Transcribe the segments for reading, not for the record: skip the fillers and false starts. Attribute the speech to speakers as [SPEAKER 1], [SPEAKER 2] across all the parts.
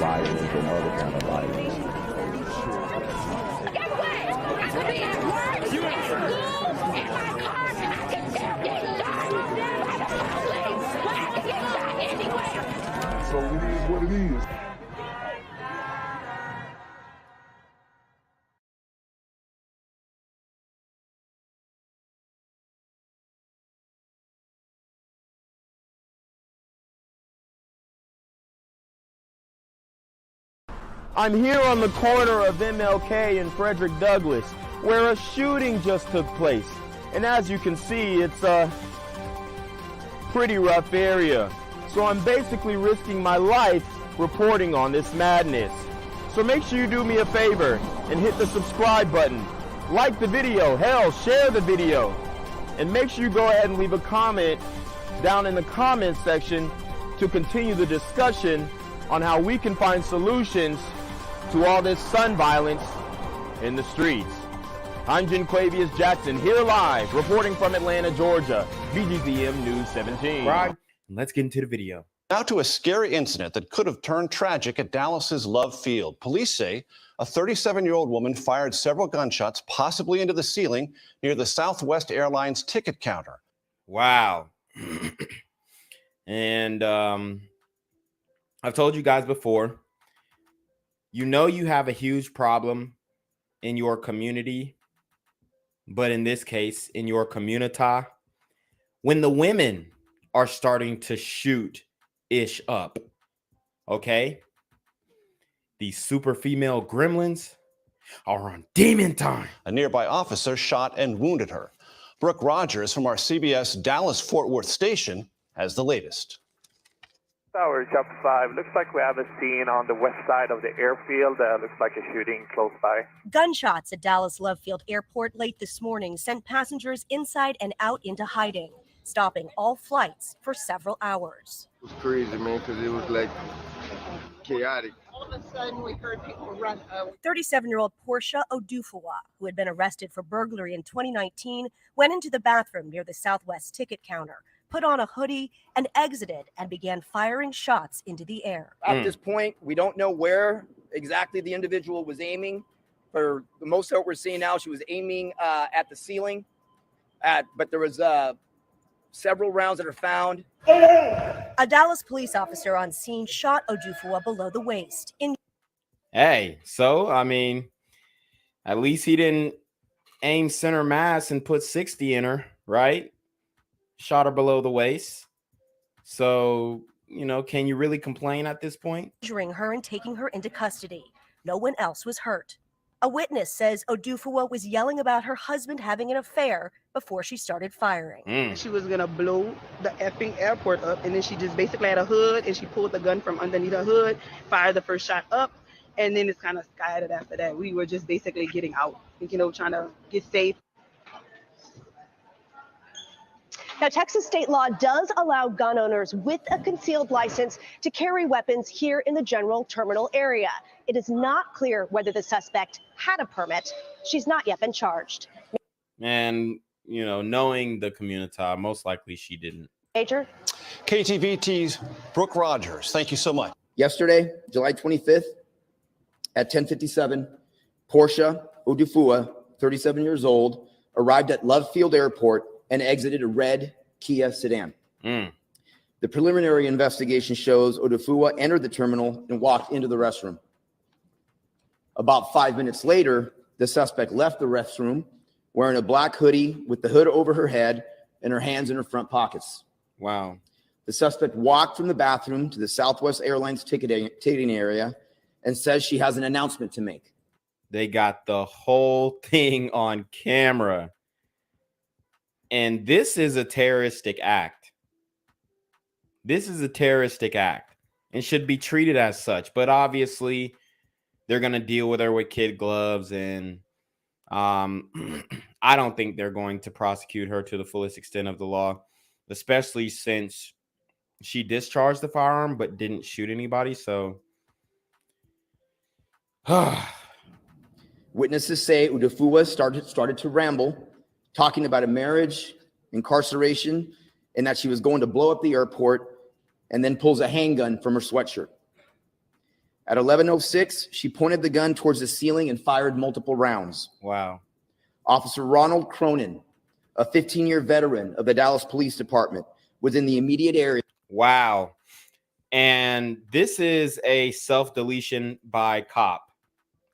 [SPEAKER 1] violence and other kind of violence.
[SPEAKER 2] Get away! I could be at work, at school, in my car. I can still get shot by the police. But I can get shot anywhere.
[SPEAKER 3] So it is what it is.
[SPEAKER 4] I'm here on the corner of MLK and Frederick Douglass, where a shooting just took place. And as you can see, it's a pretty rough area. So I'm basically risking my life reporting on this madness. So make sure you do me a favor and hit the subscribe button. Like the video, hell, share the video. And make sure you go ahead and leave a comment down in the comment section to continue the discussion on how we can find solutions to all this gun violence in the streets. I'm Genquavius Jackson, here live, reporting from Atlanta, Georgia, BGZM News 17.
[SPEAKER 5] Right, let's get into the video.
[SPEAKER 6] Now to a scary incident that could have turned tragic at Dallas's Love Field. Police say a 37-year-old woman fired several gunshots, possibly into the ceiling, near the Southwest Airlines ticket counter.
[SPEAKER 5] Wow. And I've told you guys before, you know you have a huge problem in your community, but in this case, in your community, when the women are starting to shoot ish up, okay? These super female gremlins are on demon time.
[SPEAKER 6] A nearby officer shot and wounded her. Brooke Rogers from our CBS Dallas-Fort Worth station has the latest.
[SPEAKER 7] Tower, Chapter 5. Looks like we have a scene on the west side of the airfield. Looks like a shooting close by.
[SPEAKER 8] Gunshots at Dallas Love Field Airport late this morning sent passengers inside and out into hiding, stopping all flights for several hours.
[SPEAKER 3] It was crazy, man, because it was like chaotic.
[SPEAKER 9] All of a sudden, we heard people run.
[SPEAKER 8] 37-year-old Portia Odufuwa, who had been arrested for burglary in 2019, went into the bathroom near the Southwest ticket counter, put on a hoodie, and exited and began firing shots into the air.
[SPEAKER 10] At this point, we don't know where exactly the individual was aiming. For the most of what we're seeing now, she was aiming at the ceiling, but there was several rounds that are found.
[SPEAKER 8] A Dallas police officer on scene shot Odufuwa below the waist.
[SPEAKER 5] Hey, so, I mean, at least he didn't aim center mass and put 60 in her, right? Shot her below the waist. So, you know, can you really complain at this point?
[SPEAKER 8] Injuring her and taking her into custody. No one else was hurt. A witness says Odufuwa was yelling about her husband having an affair before she started firing.
[SPEAKER 9] She was going to blow the effing airport up, and then she just basically had a hood, and she pulled the gun from underneath her hood, fired the first shot up, and then it's kind of scattered after that. We were just basically getting out, you know, trying to get safe.
[SPEAKER 11] Now, Texas state law does allow gun owners with a concealed license to carry weapons here in the general terminal area. It is not clear whether the suspect had a permit. She's not yet been charged.
[SPEAKER 5] And, you know, knowing the community, most likely she didn't.
[SPEAKER 11] Major?
[SPEAKER 6] KTVT's Brooke Rogers, thank you so much.
[SPEAKER 10] Yesterday, July 25th, at 10:57, Portia Odufuwa, 37 years old, arrived at Love Field Airport and exited a red Kia sedan. The preliminary investigation shows Odufuwa entered the terminal and walked into the restroom. About 5 minutes later, the suspect left the restroom wearing a black hoodie with the hood over her head and her hands in her front pockets.
[SPEAKER 5] Wow.
[SPEAKER 10] The suspect walked from the bathroom to the Southwest Airlines ticketing area and says she has an announcement to make.
[SPEAKER 5] They got the whole thing on camera. And this is a terroristic act. This is a terroristic act and should be treated as such. But obviously, they're going to deal with her with kid gloves. And I don't think they're going to prosecute her to the fullest extent of the law, especially since she discharged the firearm but didn't shoot anybody. So,
[SPEAKER 10] witnesses say Odufuwa started to ramble, talking about a marriage, incarceration, and that she was going to blow up the airport, and then pulls a handgun from her sweatshirt. At 11:06, she pointed the gun towards the ceiling and fired multiple rounds.
[SPEAKER 5] Wow.
[SPEAKER 10] Officer Ronald Cronin, a 15-year veteran of the Dallas Police Department, was in the immediate area.
[SPEAKER 5] Wow. And this is a self-deletion by cop,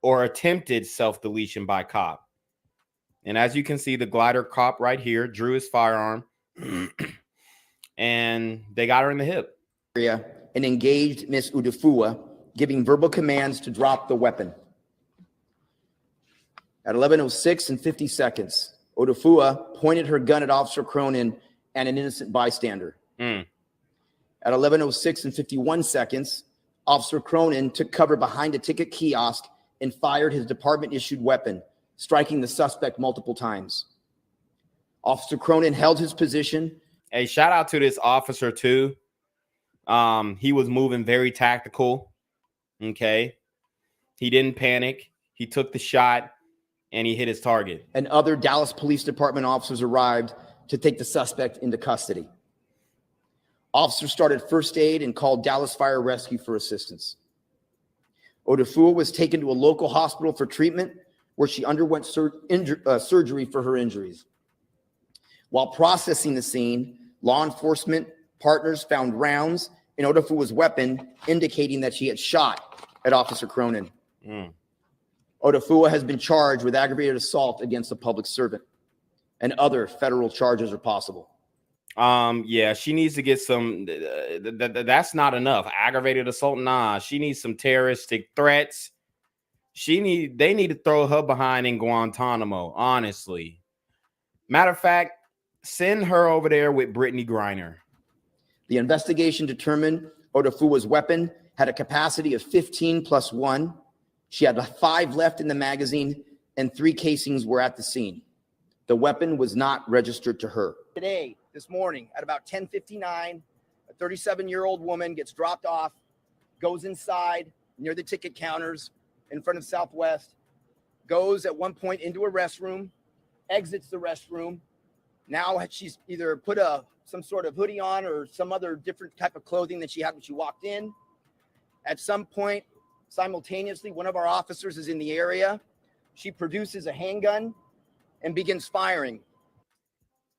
[SPEAKER 5] or attempted self-deletion by cop. And as you can see, the glider cop right here drew his firearm and they got her in the hip.
[SPEAKER 10] And engaged Miss Udufua, giving verbal commands to drop the weapon. At 11:06 and 50 seconds, Udufua pointed her gun at Officer Cronin and an innocent bystander. At 11:06 and 51 seconds, Officer Cronin took cover behind a ticket kiosk and fired his department-issued weapon, striking the suspect multiple times. Officer Cronin held his position.
[SPEAKER 5] Hey, shout out to this officer too. He was moving very tactical. Okay. He didn't panic. He took the shot and he hit his target.
[SPEAKER 10] And other Dallas Police Department officers arrived to take the suspect into custody. Officers started first aid and called Dallas Fire Rescue for assistance. Udufua was taken to a local hospital for treatment where she underwent surgery for her injuries. While processing the scene, law enforcement partners found rounds in Udufua's weapon, indicating that she had shot at Officer Cronin. Udufua has been charged with aggravated assault against a public servant, and other federal charges are possible.
[SPEAKER 5] Yeah, she needs to get some. That's not enough. Aggravated assault, nah. She needs some terroristic threats. They need to throw her behind in Guantanamo. Honestly, matter of fact, send her over there with Brittany Griner.
[SPEAKER 10] The investigation determined Udufua's weapon had a capacity of 15 plus 1. She had 5 left in the magazine, and 3 casings were at the scene. The weapon was not registered to her. Today, this morning, at about 10:59, a 37-year-old woman gets dropped off, goes inside near the ticket counters in front of Southwest, goes at one point into a restroom, exits the restroom. Now she's either put some sort of hoodie on or some other different type of clothing that she had when she walked in. At some point, simultaneously, one of our officers is in the area. She produces a handgun and begins firing.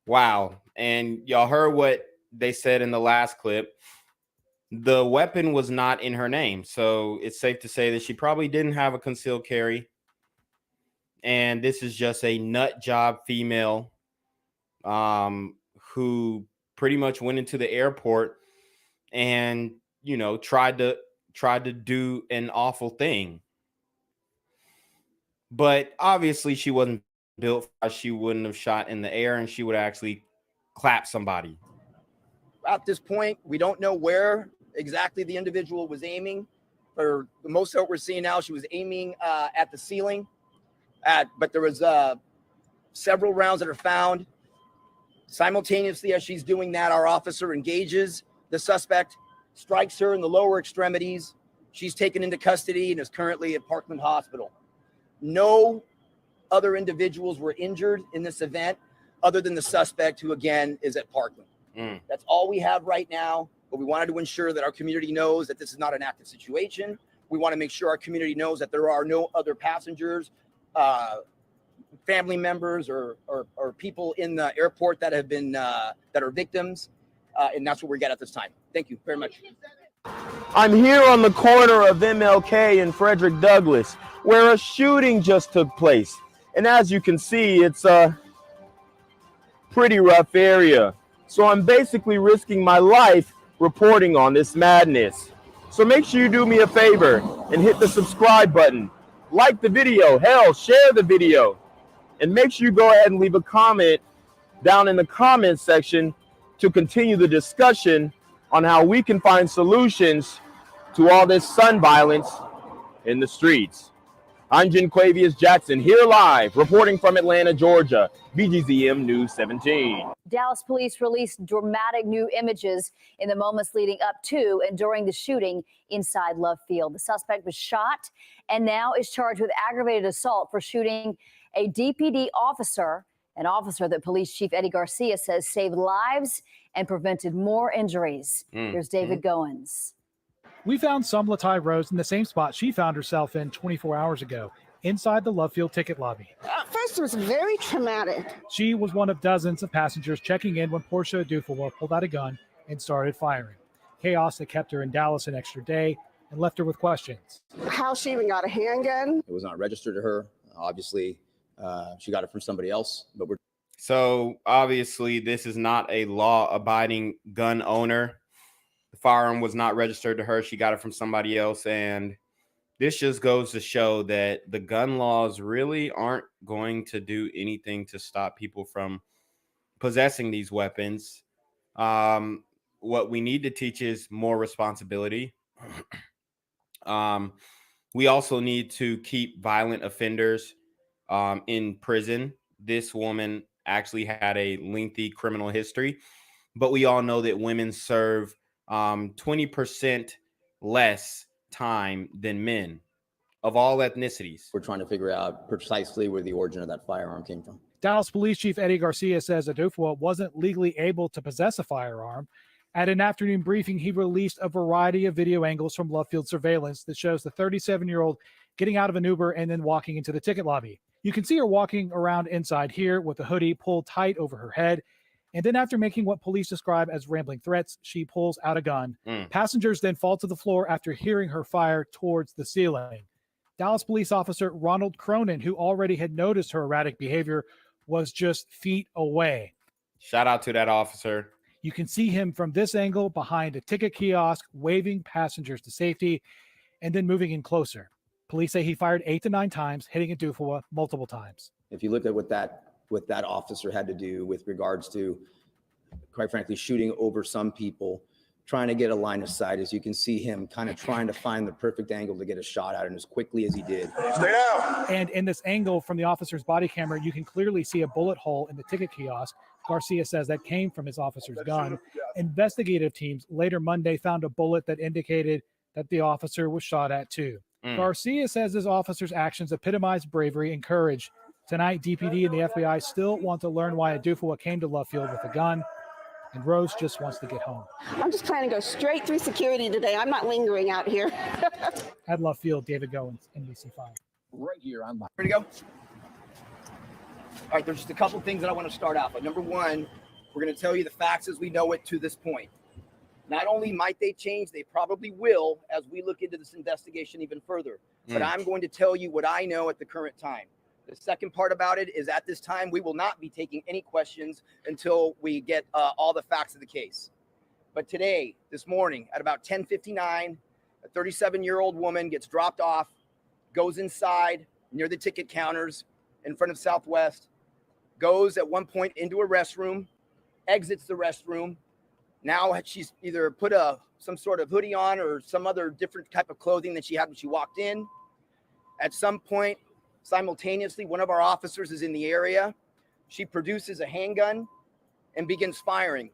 [SPEAKER 5] Wow. And y'all heard what they said in the last clip. The weapon was not in her name. So it's safe to say that she probably didn't have a concealed carry. And this is just a nut job female who pretty much went into the airport and, tried to do an awful thing. But obviously she wasn't built. She wouldn't have shot in the air, and she would actually clap somebody.
[SPEAKER 10] At this point, we don't know where exactly the individual was aiming. For the most of what we're seeing now, she was aiming at the ceiling. But there was several rounds that are found. Simultaneously, as she's doing that, our officer engages the suspect, strikes her in the lower extremities. She's taken into custody and is currently at Parkland Hospital. No other individuals were injured in this event other than the suspect, who again is at Parkland. That's all we have right now, but we wanted to ensure that our community knows that this is not an active situation. We want to make sure our community knows that there are no other passengers, family members, or people in the airport that have been that are victims, and that's what we got at this time. Thank you very much.
[SPEAKER 4] I'm here on the corner of MLK and Frederick Douglass, where a shooting just took place. And as you can see, it's a pretty rough area. So I'm basically risking my life reporting on this madness. So make sure you do me a favor and hit the subscribe button. Like the video, hell, share the video. And make sure you go ahead and leave a comment down in the comment section to continue the discussion on how we can find solutions to all this son violence in the streets. I'm Jenquavius Jackson, here live, reporting from Atlanta, Georgia, BGZM News 17.
[SPEAKER 12] Dallas police released dramatic new images in the moments leading up to and during the shooting inside Love Field. The suspect was shot and now is charged with aggravated assault for shooting a DPD officer, an officer that Police Chief Eddie Garcia says saved lives and prevented more injuries. Here's David Goins.
[SPEAKER 13] We found Somlatai Rose in the same spot she found herself in 24 hours ago, inside the Love Field ticket lobby.
[SPEAKER 14] At first, it was very traumatic.
[SPEAKER 13] She was one of dozens of passengers checking in when Portia Odufuwa pulled out a gun and started firing. Chaos that kept her in Dallas an extra day and left her with questions.
[SPEAKER 14] How she even got a handgun?
[SPEAKER 10] It was not registered to her. Obviously, she got it from somebody else. But
[SPEAKER 5] So obviously, this is not a law-abiding gun owner. The firearm was not registered to her. She got it from somebody else. And this just goes to show that the gun laws really aren't going to do anything to stop people from possessing these weapons. What we need to teach is more responsibility. We also need to keep violent offenders in prison. This woman actually had a lengthy criminal history, but we all know that women serve 20% less time than men of all ethnicities.
[SPEAKER 10] we're trying to figure out precisely where the origin of that firearm came from.
[SPEAKER 13] Dallas Police Chief Eddie Garcia says Odufuwa wasn't legally able to possess a firearm. At an afternoon briefing, he released a variety of video angles from Love Field surveillance that shows the 37-year-old getting out of an Uber and then walking into the ticket lobby. You can see her walking around inside here with a hoodie pulled tight over her head. And then after making what police describe as rambling threats, she pulls out a gun. Passengers then fall to the floor after hearing her fire towards the ceiling. Dallas police officer Ronald Cronin, who already had noticed her erratic behavior, was just feet away.
[SPEAKER 5] Shout out to that officer.
[SPEAKER 13] You can see him from this angle behind a ticket kiosk, waving passengers to safety and then moving in closer. Police say he fired 8 to 9 times, hitting Odufuwa multiple times.
[SPEAKER 10] If you look at what that officer had to do with regards to, quite frankly, shooting over some people, trying to get a line of sight, as you can see him kind of trying to find the perfect angle to get a shot at him as quickly as he did.
[SPEAKER 13] Stay down. And in this angle from the officer's body camera, you can clearly see a bullet hole in the ticket kiosk. Garcia says that came from his officer's gun. Investigative teams later Monday found a bullet that indicated that the officer was shot at too. Garcia says his officer's actions epitomize bravery and courage. Tonight, DPD and the FBI still want to learn why Odufuwa came to Love Field with a gun, and Rose just wants to get home.
[SPEAKER 14] I'm just planning to go straight through security today. I'm not lingering out here.
[SPEAKER 13] At Love Field, David Goins, NBC5.
[SPEAKER 10] Right here on my. Ready to go? All right, there's just a couple things that I want to start out with. Number one, we're going to tell you the facts as we know it to this point. Not only might they change, they probably will as we look into this investigation even further. But I'm going to tell you what I know at the current time. The second part about it is at this time, we will not be taking any questions until we get all the facts of the case. But today, this morning, at about 10:59, a 37-year-old woman gets dropped off, goes inside near the ticket counters in front of Southwest, goes at one point into a restroom, exits the restroom. Now she's either put some sort of hoodie on or some other different type of clothing that she had when she walked in. At some point, simultaneously, one of our officers is in the area. She produces a handgun and begins firing.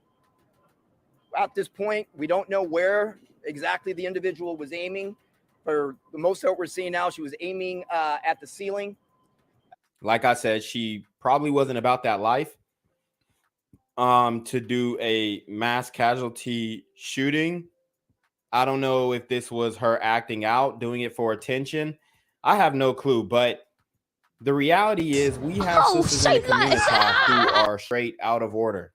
[SPEAKER 10] At this point, we don't know where exactly the individual was aiming. For the most of what we're seeing now, she was aiming at the ceiling.
[SPEAKER 5] Like I said, she probably wasn't about that life. To do a mass casualty shooting. I don't know if this was her acting out, doing it for attention. I have no clue, but the reality is we have sisters in the community who are straight out of order.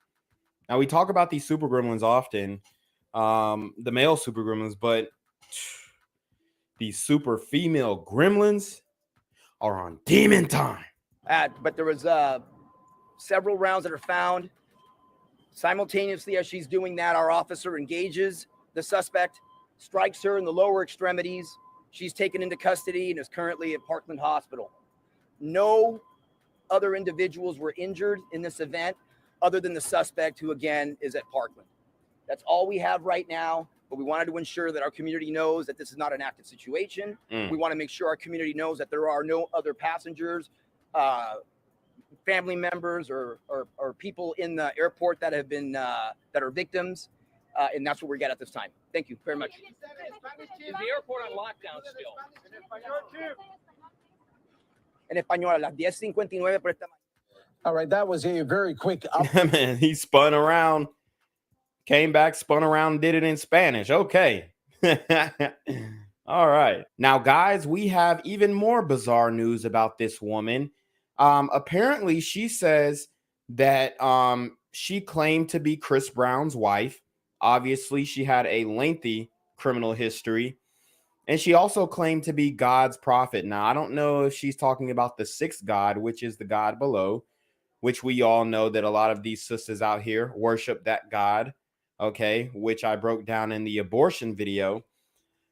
[SPEAKER 5] Now, we talk about these super gremlins often, the male super gremlins, but these super female gremlins are on demon time.
[SPEAKER 10] But there was several rounds that are found. Simultaneously, as she's doing that, our officer engages the suspect, strikes her in the lower extremities. She's taken into custody and is currently at Parkland Hospital. No other individuals were injured in this event other than the suspect, who again is at Parkland. That's all we have right now, but we wanted to ensure that our community knows that this is not an active situation. We want to make sure our community knows that there are no other passengers, family members or people in the airport that have been that are victims, and that's what we're getting at this time. Thank you very much.
[SPEAKER 15] Is the airport on lockdown still?
[SPEAKER 10] En español, a las 10:59 por esta mañana.
[SPEAKER 16] All right, that was a very quick
[SPEAKER 5] Man, he spun around, came back, spun around, did it in Spanish. Okay. All right. Now, guys, we have even more bizarre news about this woman. Apparently, she says that she claimed to be Chris Brown's wife. Obviously, she had a lengthy criminal history. And she also claimed to be God's prophet. Now, I don't know if she's talking about the sixth God, which is the God below, which we all know that a lot of these sisters out here worship that God, okay, which I broke down in the abortion video.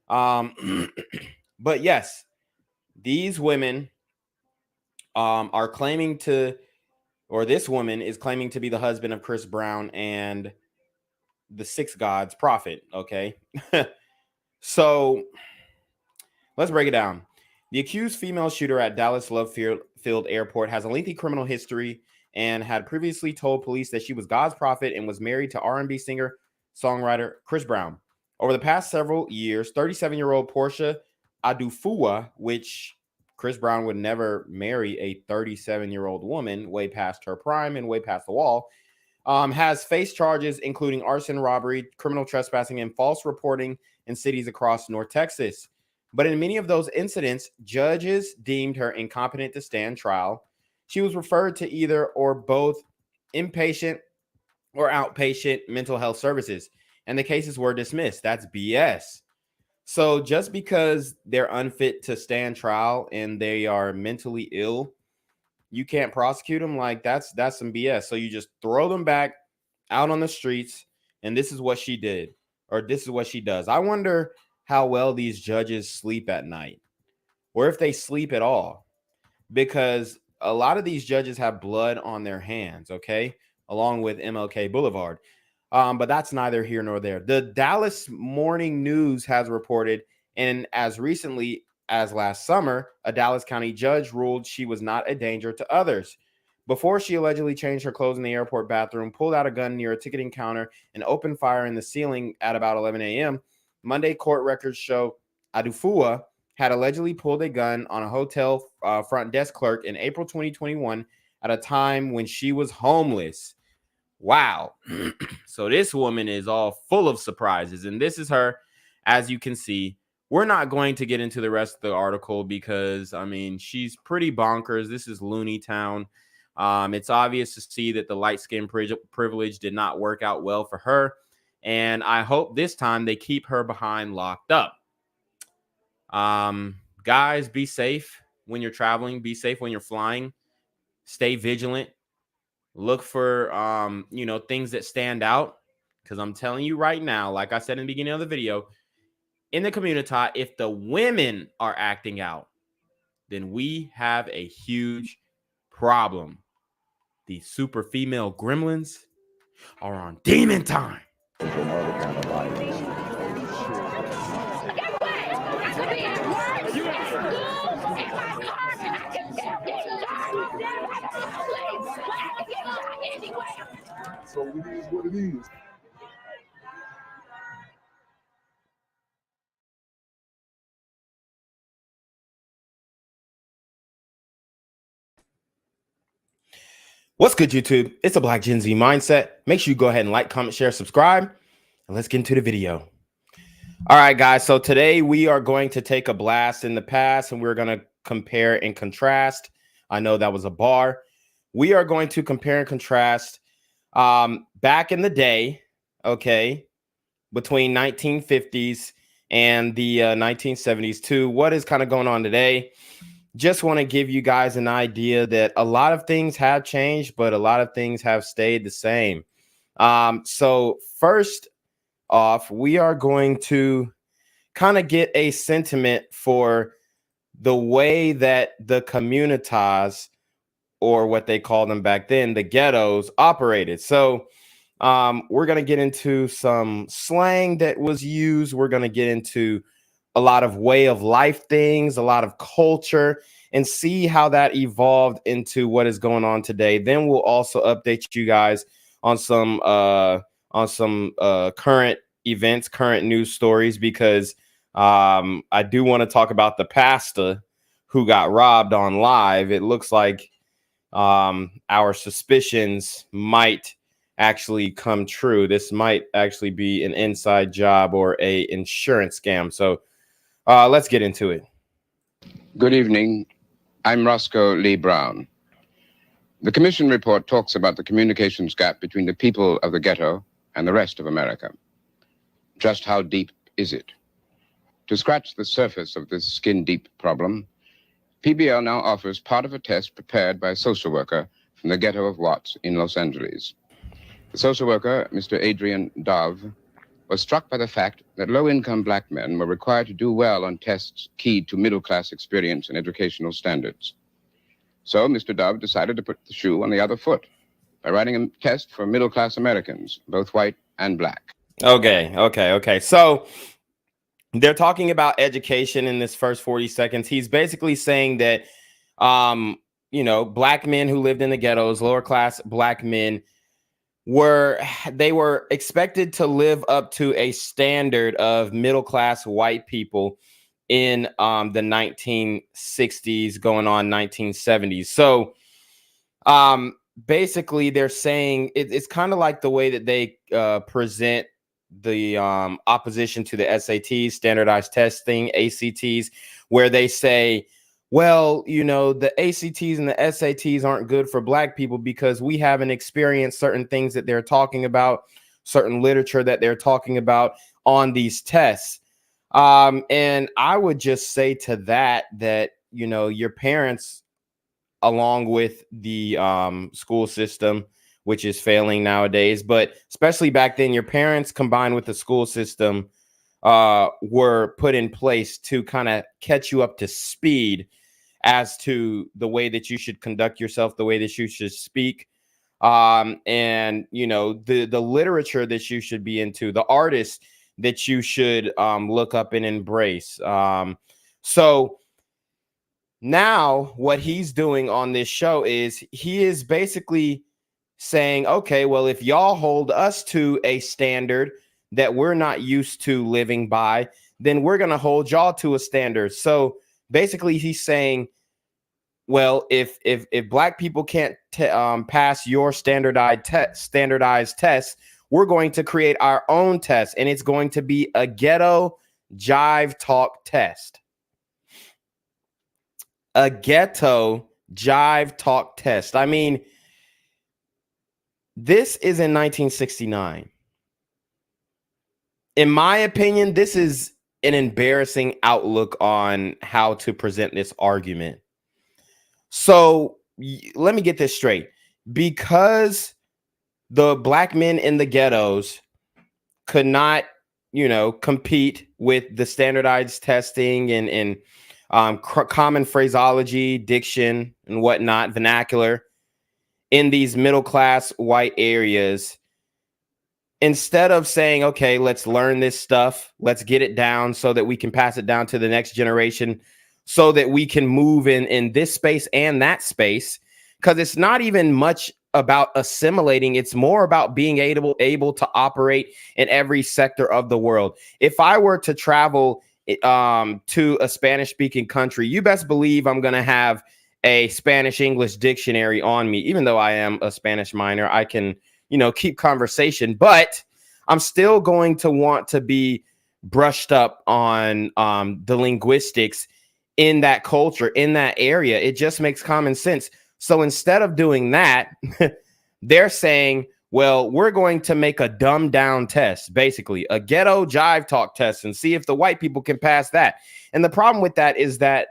[SPEAKER 5] But yes, these women are claiming to, or this woman is claiming to be the husband of Chris Brown and the sixth God's prophet, okay? So let's break it down. The accused female shooter at Dallas Love Field Airport has a lengthy criminal history and had previously told police that she was God's prophet and was married to R&B singer, songwriter Chris Brown. Over the past several years, 37-year-old Portia Adufua, which Chris Brown would never marry a 37-year-old woman way past her prime and way past the wall, has faced charges including arson, robbery, criminal trespassing, and false reporting in cities across North Texas. But in many of those incidents, judges deemed her incompetent to stand trial. She was referred to either or both inpatient or outpatient mental health services, and the cases were dismissed. That's BS. So just because they're unfit to stand trial and they are mentally ill, you can't prosecute them? Like, that's some BS. So you just throw them back out on the streets, and this is what she did, or this is what she does. I wonder how well these judges sleep at night, or if they sleep at all, because a lot of these judges have blood on their hands, okay, along with MLK Boulevard. But that's neither here nor there. The Dallas Morning News has reported, and as recently as last summer, a Dallas County judge ruled she was not a danger to others. Before she allegedly changed her clothes in the airport bathroom, pulled out a gun near a ticketing counter, and opened fire in the ceiling at about 11 a.m., Monday court records show Adufua had allegedly pulled a gun on a hotel front desk clerk in April 2021 at a time when she was homeless. Wow. So this woman is all full of surprises, and this is her, as you can see. We're not going to get into the rest of the article because, I mean, she's pretty bonkers. This is Looney Town. It's obvious to see that the light skin privilege did not work out well for her, and I hope this time they keep her behind locked up. Guys, be safe when you're traveling. Be safe when you're flying. Stay vigilant. Look for, things that stand out, because I'm telling you right now, like I said in the beginning of the video, in the community, if the women are acting out, then we have a huge problem. These super female gremlins are on demon time.
[SPEAKER 2] So it is what it is.
[SPEAKER 5] What's good, YouTube? It's a Black Gen Z Mindset. Make sure you go ahead and like, comment, share, subscribe, and let's get into the video. All right, guys. So today we are going to take a blast in the past, and we're going to compare and contrast. I know that was a bar. We are going to compare and contrast back in the day, okay, between 1950s and the 1970s to what is kind of going on today. Just want to give you guys an idea that a lot of things have changed, but a lot of things have stayed the same. So first off, we are going to kind of get a sentiment for the way that the communities, or what they called them back then, the ghettos, operated. So we're going to get into some slang that was used. We're going to get into a lot of way of life things, a lot of culture, and see how that evolved into what is going on today. Then we'll also update you guys on some current events, current news stories, because I do want to talk about the pastor who got robbed on live. It looks like our suspicions might actually come true. This might actually be an inside job or a insurance scam. So let's get into it.
[SPEAKER 16] Good evening. I'm Roscoe Lee Brown. The Commission report talks about the communications gap between the people of the ghetto and the rest of America. Just how deep is it? To scratch the surface of this skin-deep problem, PBL now offers part of a test prepared by a social worker from the ghetto of Watts in Los Angeles. The social worker, Mr. Adrian Dove, was struck by the fact that low-income black men were required to do well on tests keyed to middle-class experience and educational standards. So Mr. Dove decided to put the shoe on the other foot by writing a test for middle-class Americans, both white and black.
[SPEAKER 5] Okay. So they're talking about education in this first 40 seconds. He's basically saying that, black men who lived in the ghettos, lower class black men, were expected to live up to a standard of middle class white people in the 1960s going on 1970s. So basically they're saying it's kind of like the way that they present the opposition to the SATs, standardized testing, ACTs, where they say, well, the ACTs and the SATs aren't good for black people because we haven't experienced certain things that they're talking about, certain literature that they're talking about on these tests. And I would just say to that, your parents, along with the school system, which is failing nowadays, but especially back then, your parents combined with the school system were put in place to kind of catch you up to speed as to the way that you should conduct yourself, the way that you should speak, and the literature that you should be into, the artists that you should look up and embrace. So now what he's doing on this show is he is basically saying, okay, well, if y'all hold us to a standard that we're not used to living by, then we're going to hold y'all to a standard. So basically he's saying, well, if black people can't pass your standardized tests, we're going to create our own test, and it's going to be a ghetto jive talk test. A ghetto jive talk test. I mean, this is in 1969. In my opinion, this is an embarrassing outlook on how to present this argument. So let me get this straight. Because the black men in the ghettos could not, compete with the standardized testing and common phraseology, diction, and whatnot, vernacular in these middle-class white areas, instead of saying, okay, let's learn this stuff, let's get it down so that we can pass it down to the next generation, so that we can move in this space and that space, because it's not even much about assimilating. It's more about being able to operate in every sector of the world. If I were to travel to a Spanish-speaking country, you best believe I'm going to have a Spanish-English dictionary on me. Even though I am a Spanish minor, I can, keep conversation, but I'm still going to want to be brushed up on the linguistics in that culture, in that area. It just makes common sense. So instead of doing that, they're saying, well, we're going to make a dumbed down test, basically a ghetto jive talk test, and see if the white people can pass that. And the problem with that is that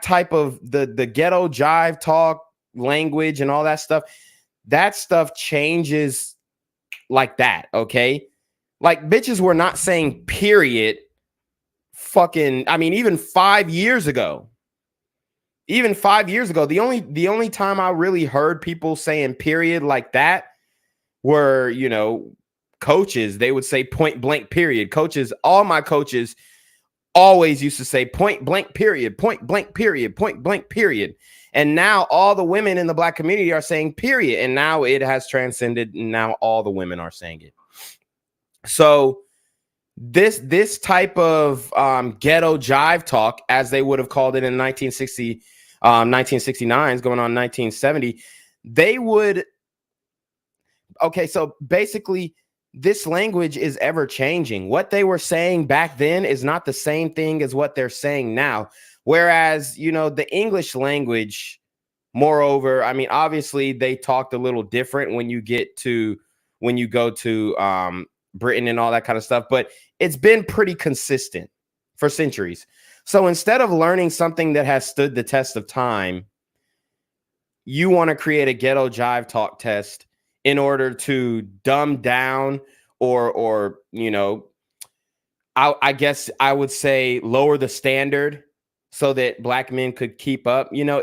[SPEAKER 5] type of the ghetto jive talk language and all that stuff changes like that. Okay. Like bitches were not saying period. Even 5 years ago, the only time I really heard people saying period like that were, coaches. They would say point blank period. Coaches, all my coaches always used to say point blank period, point blank period, point blank period. And now all the women in the black community are saying period. And now it has transcended. And now all the women are saying it. So this type of ghetto jive talk, as they would have called it in 1960, 1969, going on 1970, okay, so basically this language is ever changing. What they were saying back then is not the same thing as what they're saying now. Whereas, you know, the English language, moreover, I mean, obviously they talked a little different when you go to Britain and all that kind of stuff, but it's been pretty consistent for centuries. So instead of learning something that has stood the test of time, you want to create a ghetto jive talk test in order to dumb down or you know, I guess I would say lower the standard so that black men could keep up. You know,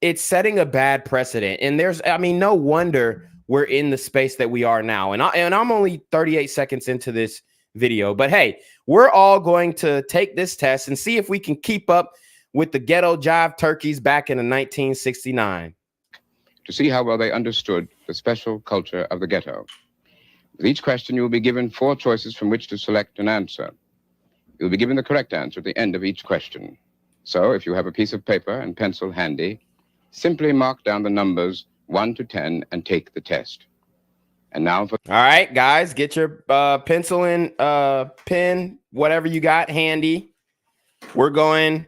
[SPEAKER 5] it's setting a bad precedent. And I mean, no wonder we're in the space that we are now. And I'm only 38 seconds into this video, but hey, we're all going to take this test and see if we can keep up with the ghetto jive turkeys back in 1969.
[SPEAKER 16] To see how well they understood the special culture of the ghetto. With each question, you will be given 4 choices from which to select an answer. You'll be given the correct answer at the end of each question. So if you have a piece of paper and pencil handy, simply mark down the numbers 1 to 10 and take the test. And now for...
[SPEAKER 5] All right, guys, get your pencil and pen, whatever you got handy. We're going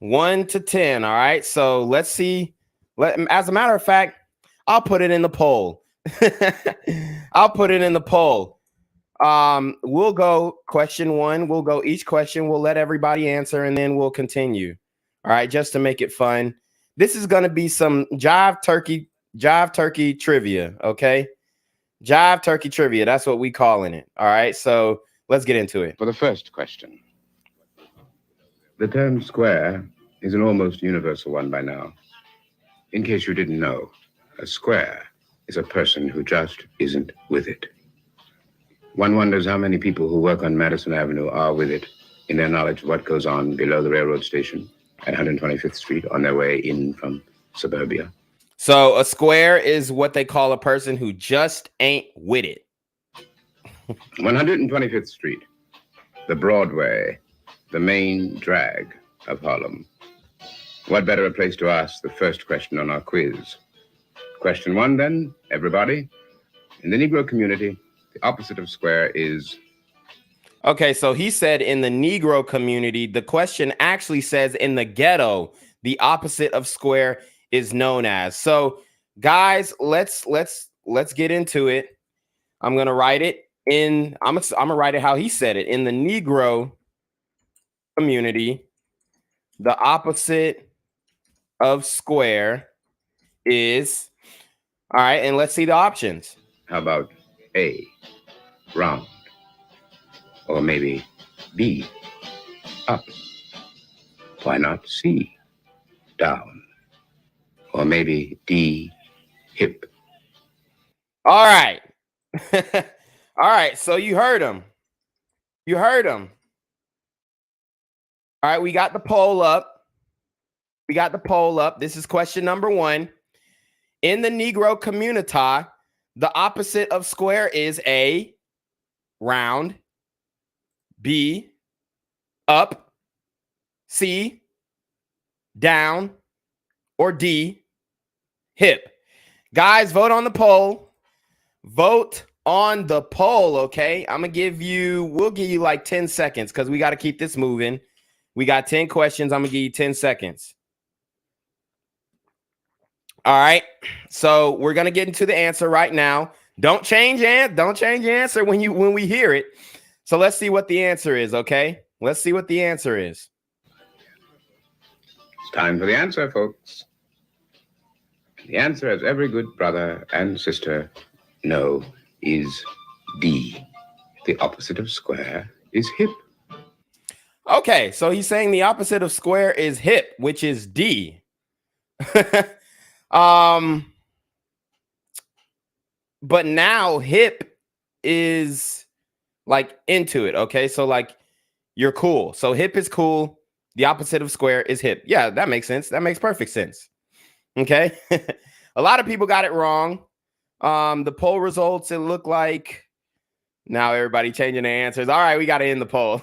[SPEAKER 5] 1 to 10. All right, so let's see. As a matter of fact, I'll put it in the poll. I'll put it in the poll. We'll go question 1. We'll go each question. We'll let everybody answer, and then we'll continue. All right, just to make it fun. This is going to be some jive turkey trivia. Okay, jive turkey trivia. That's what we calling it. All right, so let's get into it.
[SPEAKER 16] For the first question, the term square is an almost universal one by now. In case you didn't know, a square is a person who just isn't with it. One wonders how many people who work on Madison Avenue are with it in their knowledge of what goes on below the railroad station at 125th Street on their way in from suburbia.
[SPEAKER 5] So a square is what they call a person who just ain't with it.
[SPEAKER 16] 125th Street, the Broadway, the main drag of Harlem. What better a place to ask the first question on our quiz? Question 1, then, everybody. In the Negro community, the opposite of square is...
[SPEAKER 5] Okay, so he said in the Negro community, the question actually says in the ghetto, the opposite of square is known as. So, guys, let's get into it. I'm gonna write it in. I'm gonna write it how he said it. In the Negro community, the opposite of square is... All right, and let's see the options.
[SPEAKER 16] How about A, round? Or maybe B, up? Why not C, down? Or maybe D, hip?
[SPEAKER 5] All right. All right, so you heard him. You heard him. All right, we got the poll up. We got the poll up. This is question number 1. In the Negro community, the opposite of square is A, round, B, up, C, down, or D, hip. Guys, vote on the poll. Vote on the poll, okay? We'll give you like 10 seconds because we got to keep this moving. We got 10 questions. I'm going to give you 10 seconds. All right, so we're gonna get into the answer right now. Don't change your answer when we hear it. So let's see what the answer is. Okay, let's see what the answer is.
[SPEAKER 16] It's time for the answer, folks. The answer, as every good brother and sister know, is D. The opposite of square is hip.
[SPEAKER 5] Okay, so he's saying the opposite of square is hip, which is D. But now hip is like into it. Okay, so like you're cool. So hip is cool. The opposite of square is hip. Yeah, that makes sense. That makes perfect sense. Okay. A lot of people got it wrong. The poll results, it looked like now everybody changing their answers. All right, we got to end the poll.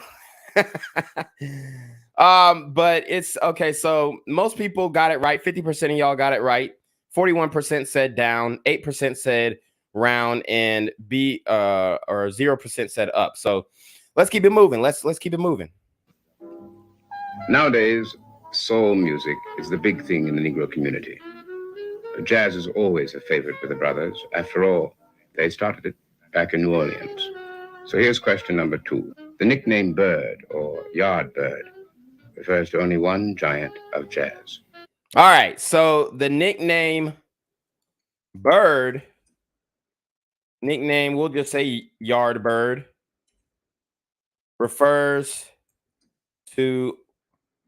[SPEAKER 5] But it's okay. So most people got it right. 50% of y'all got it right. 41% said down. 8% said round, and B or 0% said up. So let's keep it moving. Let's keep it moving.
[SPEAKER 16] Nowadays, soul music is the big thing in the Negro community. But jazz is always a favorite with the brothers. After all, they started it back in New Orleans. So here's question number 2. The nickname Bird or Yard Bird refers to only one giant of jazz.
[SPEAKER 5] All right, so the nickname Bird, we'll just say Yard Bird, refers to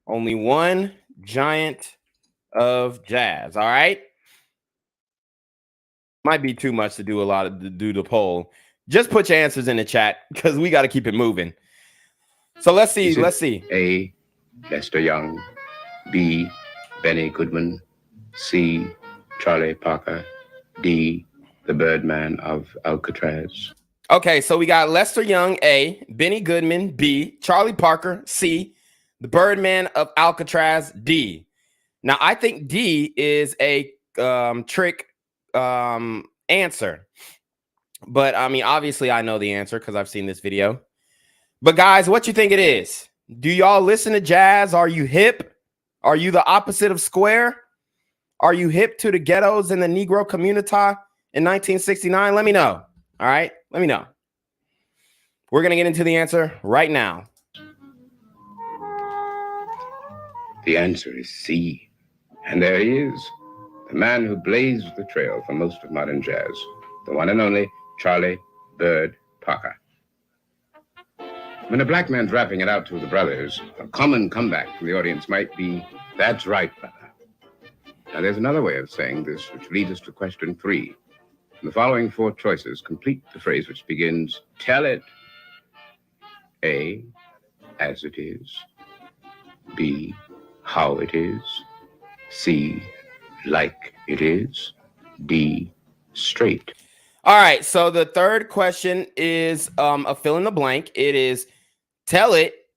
[SPEAKER 5] only one giant of jazz. All right, might be too much to do the poll. Just put your answers in the chat because we got to keep it moving. So let's see.
[SPEAKER 16] A, Lester Young. B, Benny Goodman. C, Charlie Parker. D, the Birdman of Alcatraz.
[SPEAKER 5] Okay, so we got Lester Young, A, Benny Goodman, B, Charlie Parker, C, the Birdman of Alcatraz, D. Now, I think D is a trick answer. But, I mean, obviously, I know the answer because I've seen this video. But, guys, what you think it is? Do y'all listen to jazz? Are you hip? Are you the opposite of square? Are you hip to the ghettos and the Negro community in 1969? Let me know. All right? Let me know. We're going to get into the answer right now.
[SPEAKER 16] The answer is C. And there he is, the man who blazed the trail for most of modern jazz, the one and only Charlie Bird Parker. When a black man's rapping it out to the brothers, a common comeback from the audience might be, "That's right, brother." Now, there's another way of saying this, which leads us to question 3. The following 4 choices complete the phrase which begins, "Tell it." A, as it is. B, how it is. C, like it is. D, straight.
[SPEAKER 5] All right, so the third question is a fill in the blank. It is tell it,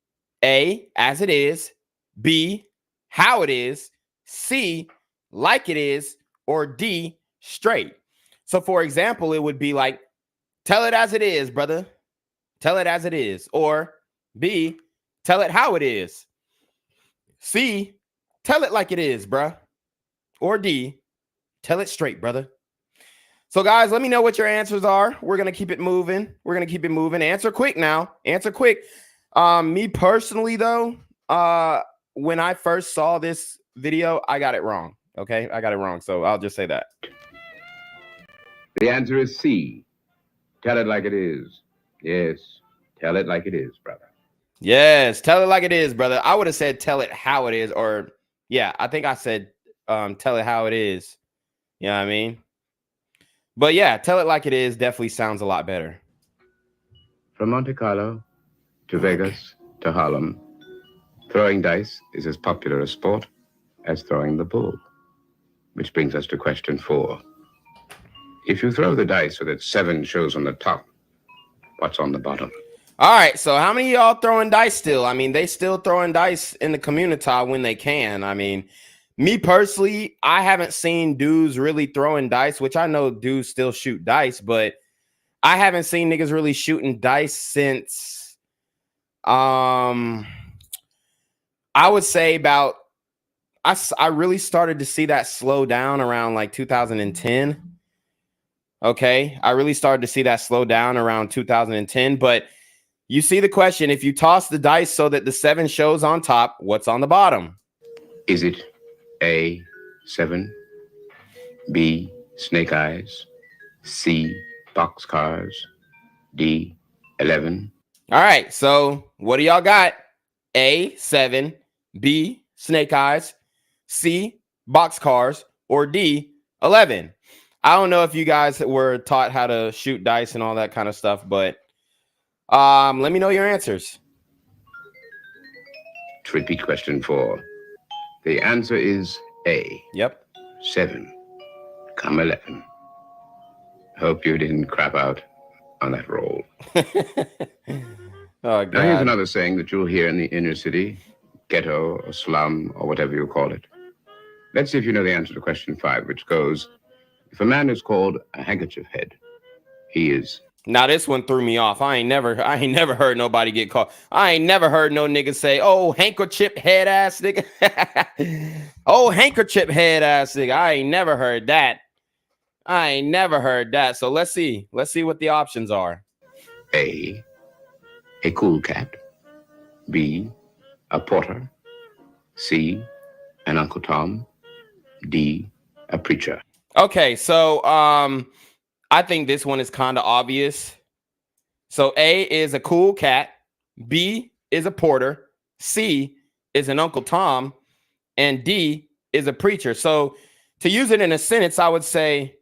[SPEAKER 5] A, as it is, B, how it is, C, like it is, or D, straight. So, for example, it would be like, tell it as it is, brother. Tell it as it is. Or B, tell it how it is. C, tell it like it is, bruh. Or D, tell it straight, brother. So, guys, let me know what your answers are. We're going to keep it moving. Answer quick now. Answer quick. Me personally, though, when I first saw this video, I got it wrong. Okay? I got it wrong. So I'll just say that.
[SPEAKER 16] The answer is C. Tell it like it is. Yes, tell it like it is, brother.
[SPEAKER 5] Yes, tell it like it is, brother. I would have said tell it how it is. Or, yeah, I think I said tell it how it is. You know what I mean? But yeah, tell it like it is definitely sounds a lot better.
[SPEAKER 16] From Monte Carlo to Vegas to Harlem, throwing dice is as popular a sport as throwing the bull. Which brings us to question 4. If you throw the dice so that 7 shows on the top, what's on the bottom?
[SPEAKER 5] All right, so how many of y'all throwing dice still? I mean, they still throwing dice in the community when they can. I mean, me personally, I haven't seen dudes really throwing dice, which I know dudes still shoot dice, but I haven't seen niggas really shooting dice since, I would say about, I really started to see that slow down around like 2010. Okay, I really started to see that slow down around 2010, but you see the question, if you toss the dice so that the 7 shows on top, what's on the bottom?
[SPEAKER 16] Is it A, 7, B, snake eyes, C, boxcars, D, 11?
[SPEAKER 5] All right, so what do y'all got? A, 7, B, snake eyes, C, boxcars, or D, 11? I don't know if you guys were taught how to shoot dice and all that kind of stuff, but let me know your answers.
[SPEAKER 16] To repeat question 4, the answer is A.
[SPEAKER 5] Yep.
[SPEAKER 16] 7, 11. Hope you didn't crap out on that roll.
[SPEAKER 5] Oh, God.
[SPEAKER 16] Now, here's another saying that you'll hear in the inner city, ghetto or slum or whatever you call it. Let's see if you know the answer to question 5, which goes, if a man is called a handkerchief head, he is.
[SPEAKER 5] Now this one threw me off. I ain't never heard nobody get caught. I ain't never heard no nigga say, "Oh, handkerchief head ass nigga." Oh, handkerchief head ass nigga. I ain't never heard that. So let's see what the options are.
[SPEAKER 16] A cool cat. B, a porter. C, an Uncle Tom. D, a preacher.
[SPEAKER 5] Okay, so I think this one is kind of obvious. So A is a cool cat, B is a porter, C is an Uncle Tom, and D is a preacher. So to use it in a sentence, I would say,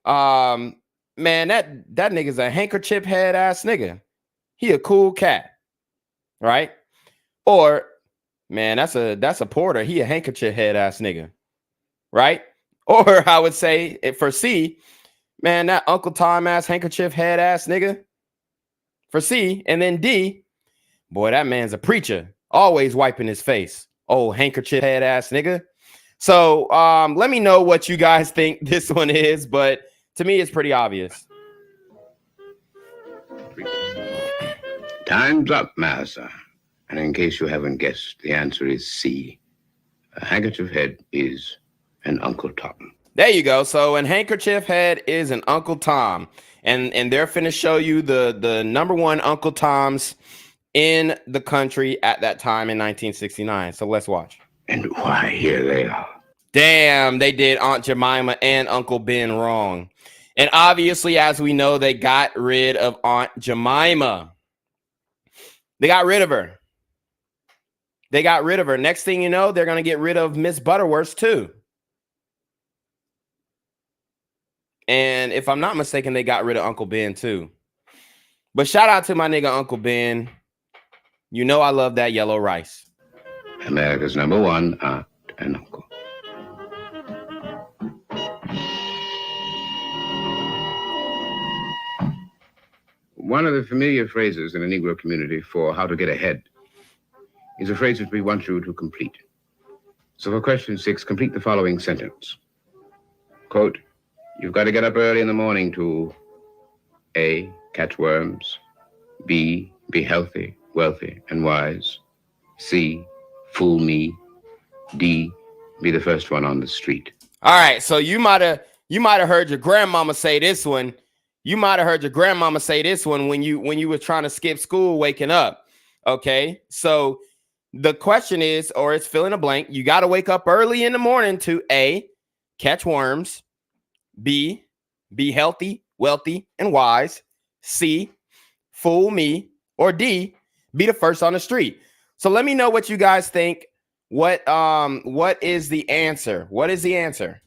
[SPEAKER 5] man, that nigga's a handkerchief head ass nigga. He a cool cat, right? Or, man, that's a porter. He a handkerchief head ass nigga, right? Or I would say for C, man, that Uncle Tom ass handkerchief head ass nigga. For C, and then D, boy, that man's a preacher, always wiping his face. Oh, handkerchief head ass nigga. So let me know what you guys think this one is, but to me, it's pretty obvious.
[SPEAKER 16] Time's up, Master. And in case you haven't guessed, the answer is C. A handkerchief head is an Uncle Tom.
[SPEAKER 5] There you go. So an handkerchief head is an Uncle Tom. And they're finna show you the number one Uncle Toms in the country at that time in 1969. So let's watch.
[SPEAKER 16] And why, here they are.
[SPEAKER 5] Damn, they did Aunt Jemima and Uncle Ben wrong. And obviously, as we know, they got rid of Aunt Jemima. They got rid of her. Next thing you know, they're going to get rid of Miss Butterworth too. And if I'm not mistaken, they got rid of Uncle Ben too. But shout out to my nigga Uncle Ben. You know I love that yellow rice.
[SPEAKER 16] America's number one aunt and uncle. One of the familiar phrases in the Negro community for how to get ahead is a phrase that we want you to complete. So for question 6, complete the following sentence. Quote, you've got to get up early in the morning to A, catch worms, B, be healthy, wealthy, and wise, C, fool me, D, be the first one on the street.
[SPEAKER 5] All right, so you might have heard your grandmama say this one. You might have heard your grandmama say this one when you were trying to skip school waking up. Okay, so the question is, or it's fill in a blank. You got to wake up early in the morning to A, catch worms, B, be healthy, wealthy, and wise, C, fool me, or D, be the first on the street. So let me know what you guys think. What is the answer? What is the answer?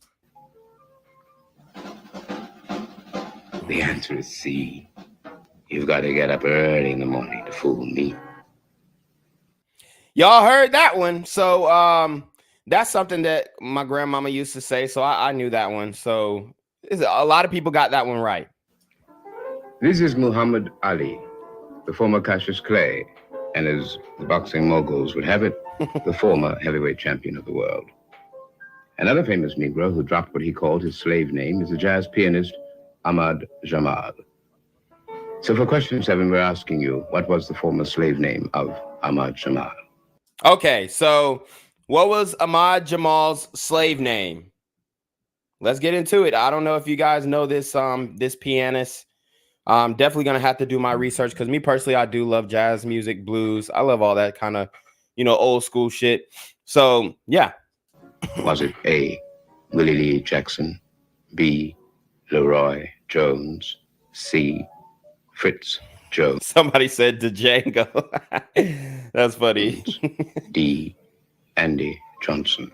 [SPEAKER 16] The answer is C. You've got to get up early in the morning to fool me.
[SPEAKER 5] Y'all heard that one. So that's something that my grandmama used to say. So I knew that one. So a lot of people got that one right.
[SPEAKER 16] This is Muhammad Ali, the former Cassius Clay, and as the boxing moguls would have it, the former heavyweight champion of the world. Another famous Negro who dropped what he called his slave name is the jazz pianist Ahmad Jamal. So for question 7, we're asking you, what was the former slave name of Ahmad Jamal?
[SPEAKER 5] Okay, so what was Ahmad Jamal's slave name? Let's get into it. I don't know if you guys know this this pianist. I'm definitely gonna have to do my research because me personally, I do love jazz music, blues. I love all that kind of, old school shit. So yeah.
[SPEAKER 16] Was it A, Willie Lee Jackson, B, Leroy Jones, C, Fritz Jones?
[SPEAKER 5] Somebody said Django. That's funny.
[SPEAKER 16] D, Andy Johnson.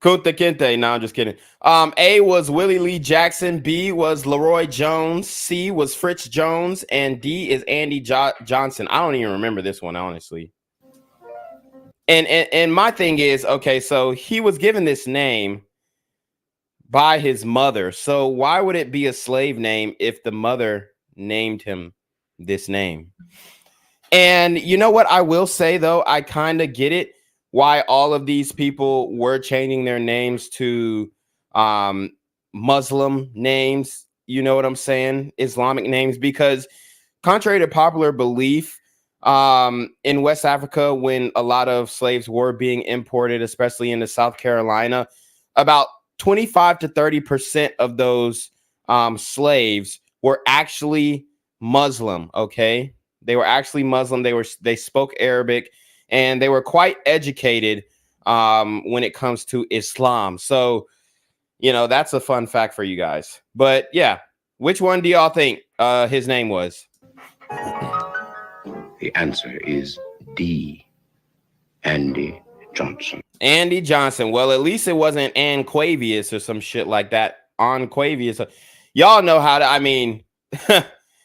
[SPEAKER 5] Kunta Kinte. No, I'm just kidding. A was Willie Lee Jackson. B was Leroy Jones. C was Fritz Jones. And D is Andy Johnson. I don't even remember this one, honestly. And my thing is, okay, so he was given this name by his mother. So why would it be a slave name if the mother named him this name? And you know what I will say, though? I kind of get it. Why all of these people were changing their names to Muslim names, you know what I'm saying, Islamic names, because contrary to popular belief, in West Africa, when a lot of slaves were being imported, especially into South Carolina, about 25 to 30% of those slaves were actually Muslim. Okay, they were actually Muslim. They spoke Arabic, and they were quite educated when it comes to Islam. So, you know, that's a fun fact for you guys. But yeah, which one do y'all think his name was?
[SPEAKER 16] The answer is D. Andy Johnson.
[SPEAKER 5] Andy Johnson. Well, at least it wasn't Anquavius or some shit like that. Anquavius. Y'all know how to, I mean,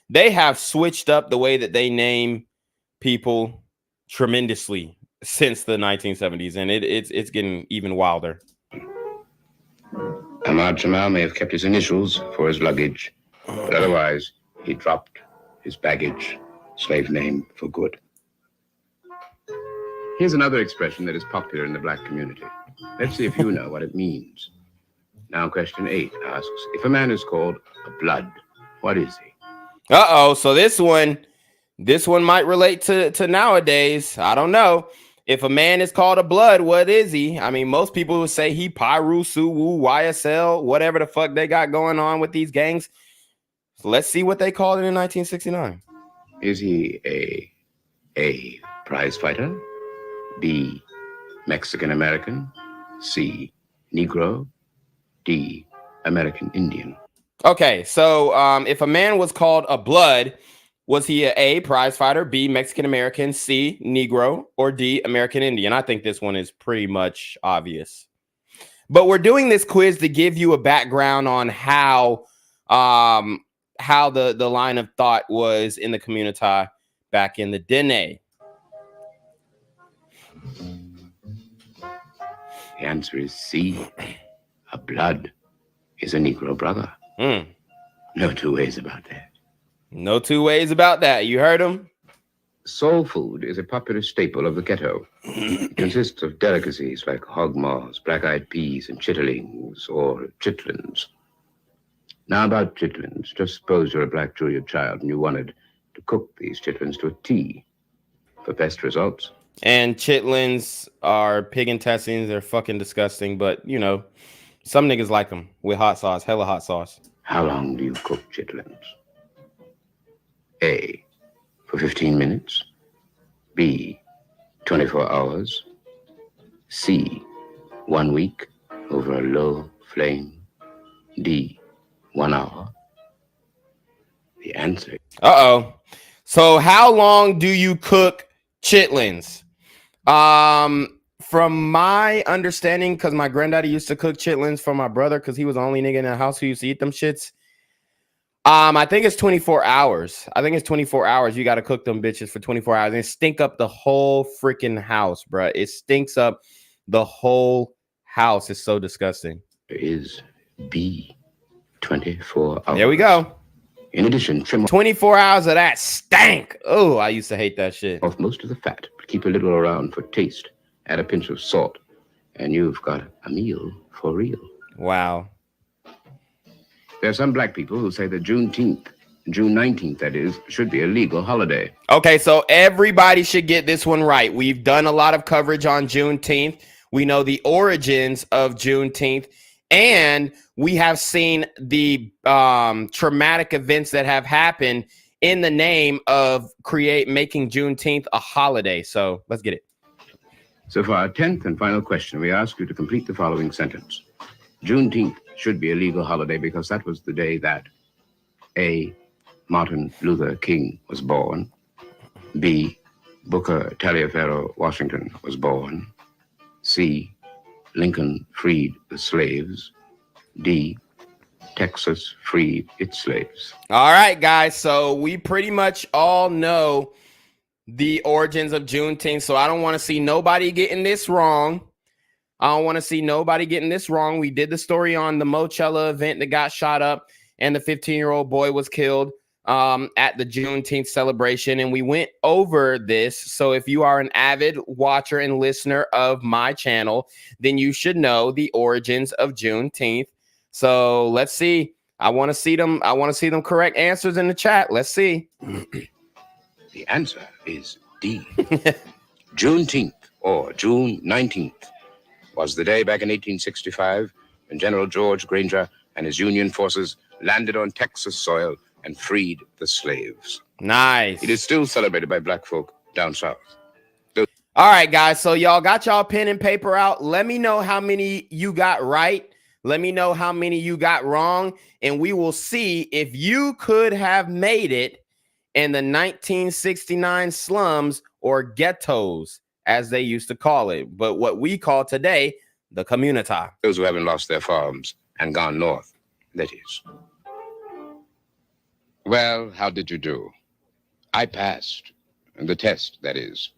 [SPEAKER 5] they have switched up the way that they name people tremendously since the 1970s, and it's getting even wilder.
[SPEAKER 16] Ahmad Jamal may have kept his initials for his luggage, but otherwise he dropped his baggage, slave name for good. Here's another expression that is popular in the black community. Let's see if you know what it means. Now, question 8 asks, if a man is called a blood, what is he?
[SPEAKER 5] Uh-oh, so this one might relate to nowadays. I don't know. If a man is called a blood, what is he? I mean, most people would say he Pyru, Suwu, YSL, whatever the fuck they got going on with these gangs. So let's see what they called it in 1969.
[SPEAKER 16] Is he A, prize fighter, B, Mexican American, C, Negro, D, American Indian?
[SPEAKER 5] Okay, so if a man was called a blood, was he A, prize fighter, B, Mexican American, C, Negro, or D, American Indian? I think this one is pretty much obvious. But we're doing this quiz to give you a background on how the line of thought was in the community back in the day.
[SPEAKER 16] The answer is C. A blood is a Negro brother. No two ways about that.
[SPEAKER 5] No two ways about that. You heard him?
[SPEAKER 16] Soul food is a popular staple of the ghetto. It consists of delicacies like hog maws, black-eyed peas, and chitterlings, or chitlins. Now about chitlins, just suppose you're a black Julia child and you wanted to cook these chitlins to a T for best results.
[SPEAKER 5] And chitlins are pig intestines. They're fucking disgusting, but, you know, some niggas like them with hot sauce, hella hot sauce.
[SPEAKER 16] How long do you cook chitlins? A, for 15 minutes. B, 24 hours. C, 1 week over a low flame. D, 1 hour. The answer.
[SPEAKER 5] Uh-oh. So how long do you cook chitlins? From my understanding, because my granddaddy used to cook chitlins for my brother because he was the only nigga in the house who used to eat them shits. I think it's 24 hours. I think it's 24 hours. You got to cook them bitches for 24 hours and stink up the whole freaking house, bro. It stinks up the whole house. It's so disgusting.
[SPEAKER 16] There is B, 24 hours.
[SPEAKER 5] There we go.
[SPEAKER 16] In addition, trim
[SPEAKER 5] 24 hours of that stank. Oh, I used to hate that shit.
[SPEAKER 16] Off most of the fat, but keep a little around for taste. Add a pinch of salt, and you've got a meal for real.
[SPEAKER 5] Wow.
[SPEAKER 16] There are some black people who say that Juneteenth, June 19th, that is, should be a legal holiday.
[SPEAKER 5] Okay, so everybody should get this one right. We've done a lot of coverage on Juneteenth. We know the origins of Juneteenth, and we have seen the traumatic events that have happened in the name of making Juneteenth a holiday. So let's get it.
[SPEAKER 16] So for our 10th and final question, we ask you to complete the following sentence. Juneteenth should be a legal holiday because that was the day that A, Martin Luther King was born, B, Booker Taliaferro Washington was born, C, Lincoln freed the slaves, D, Texas freed its slaves.
[SPEAKER 5] All right, guys, so we pretty much all know the origins of Juneteenth, so I don't want to see nobody getting this wrong. We did the story on the Mochella event that got shot up and the 15-year-old boy was killed at the Juneteenth celebration, and we went over this. So if you are an avid watcher and listener of my channel, then you should know the origins of Juneteenth. So let's see. I want to see them. I want to see them correct answers in the chat. Let's see.
[SPEAKER 16] The answer is D. Juneteenth, or June 19th, was the day back in 1865 when General George Granger and his Union forces landed on Texas soil and freed the slaves.
[SPEAKER 5] Nice.
[SPEAKER 16] It is still celebrated by black folk down south.
[SPEAKER 5] All right, guys. So y'all got y'all pen and paper out. Let me know how many you got right. Let me know how many you got wrong. And we will see if you could have made it in the 1969 slums or ghettos, as they used to call it. But what we call today, the community.
[SPEAKER 16] Those who haven't lost their farms and gone north, that is. Well, how did you do? I passed. The test, that is.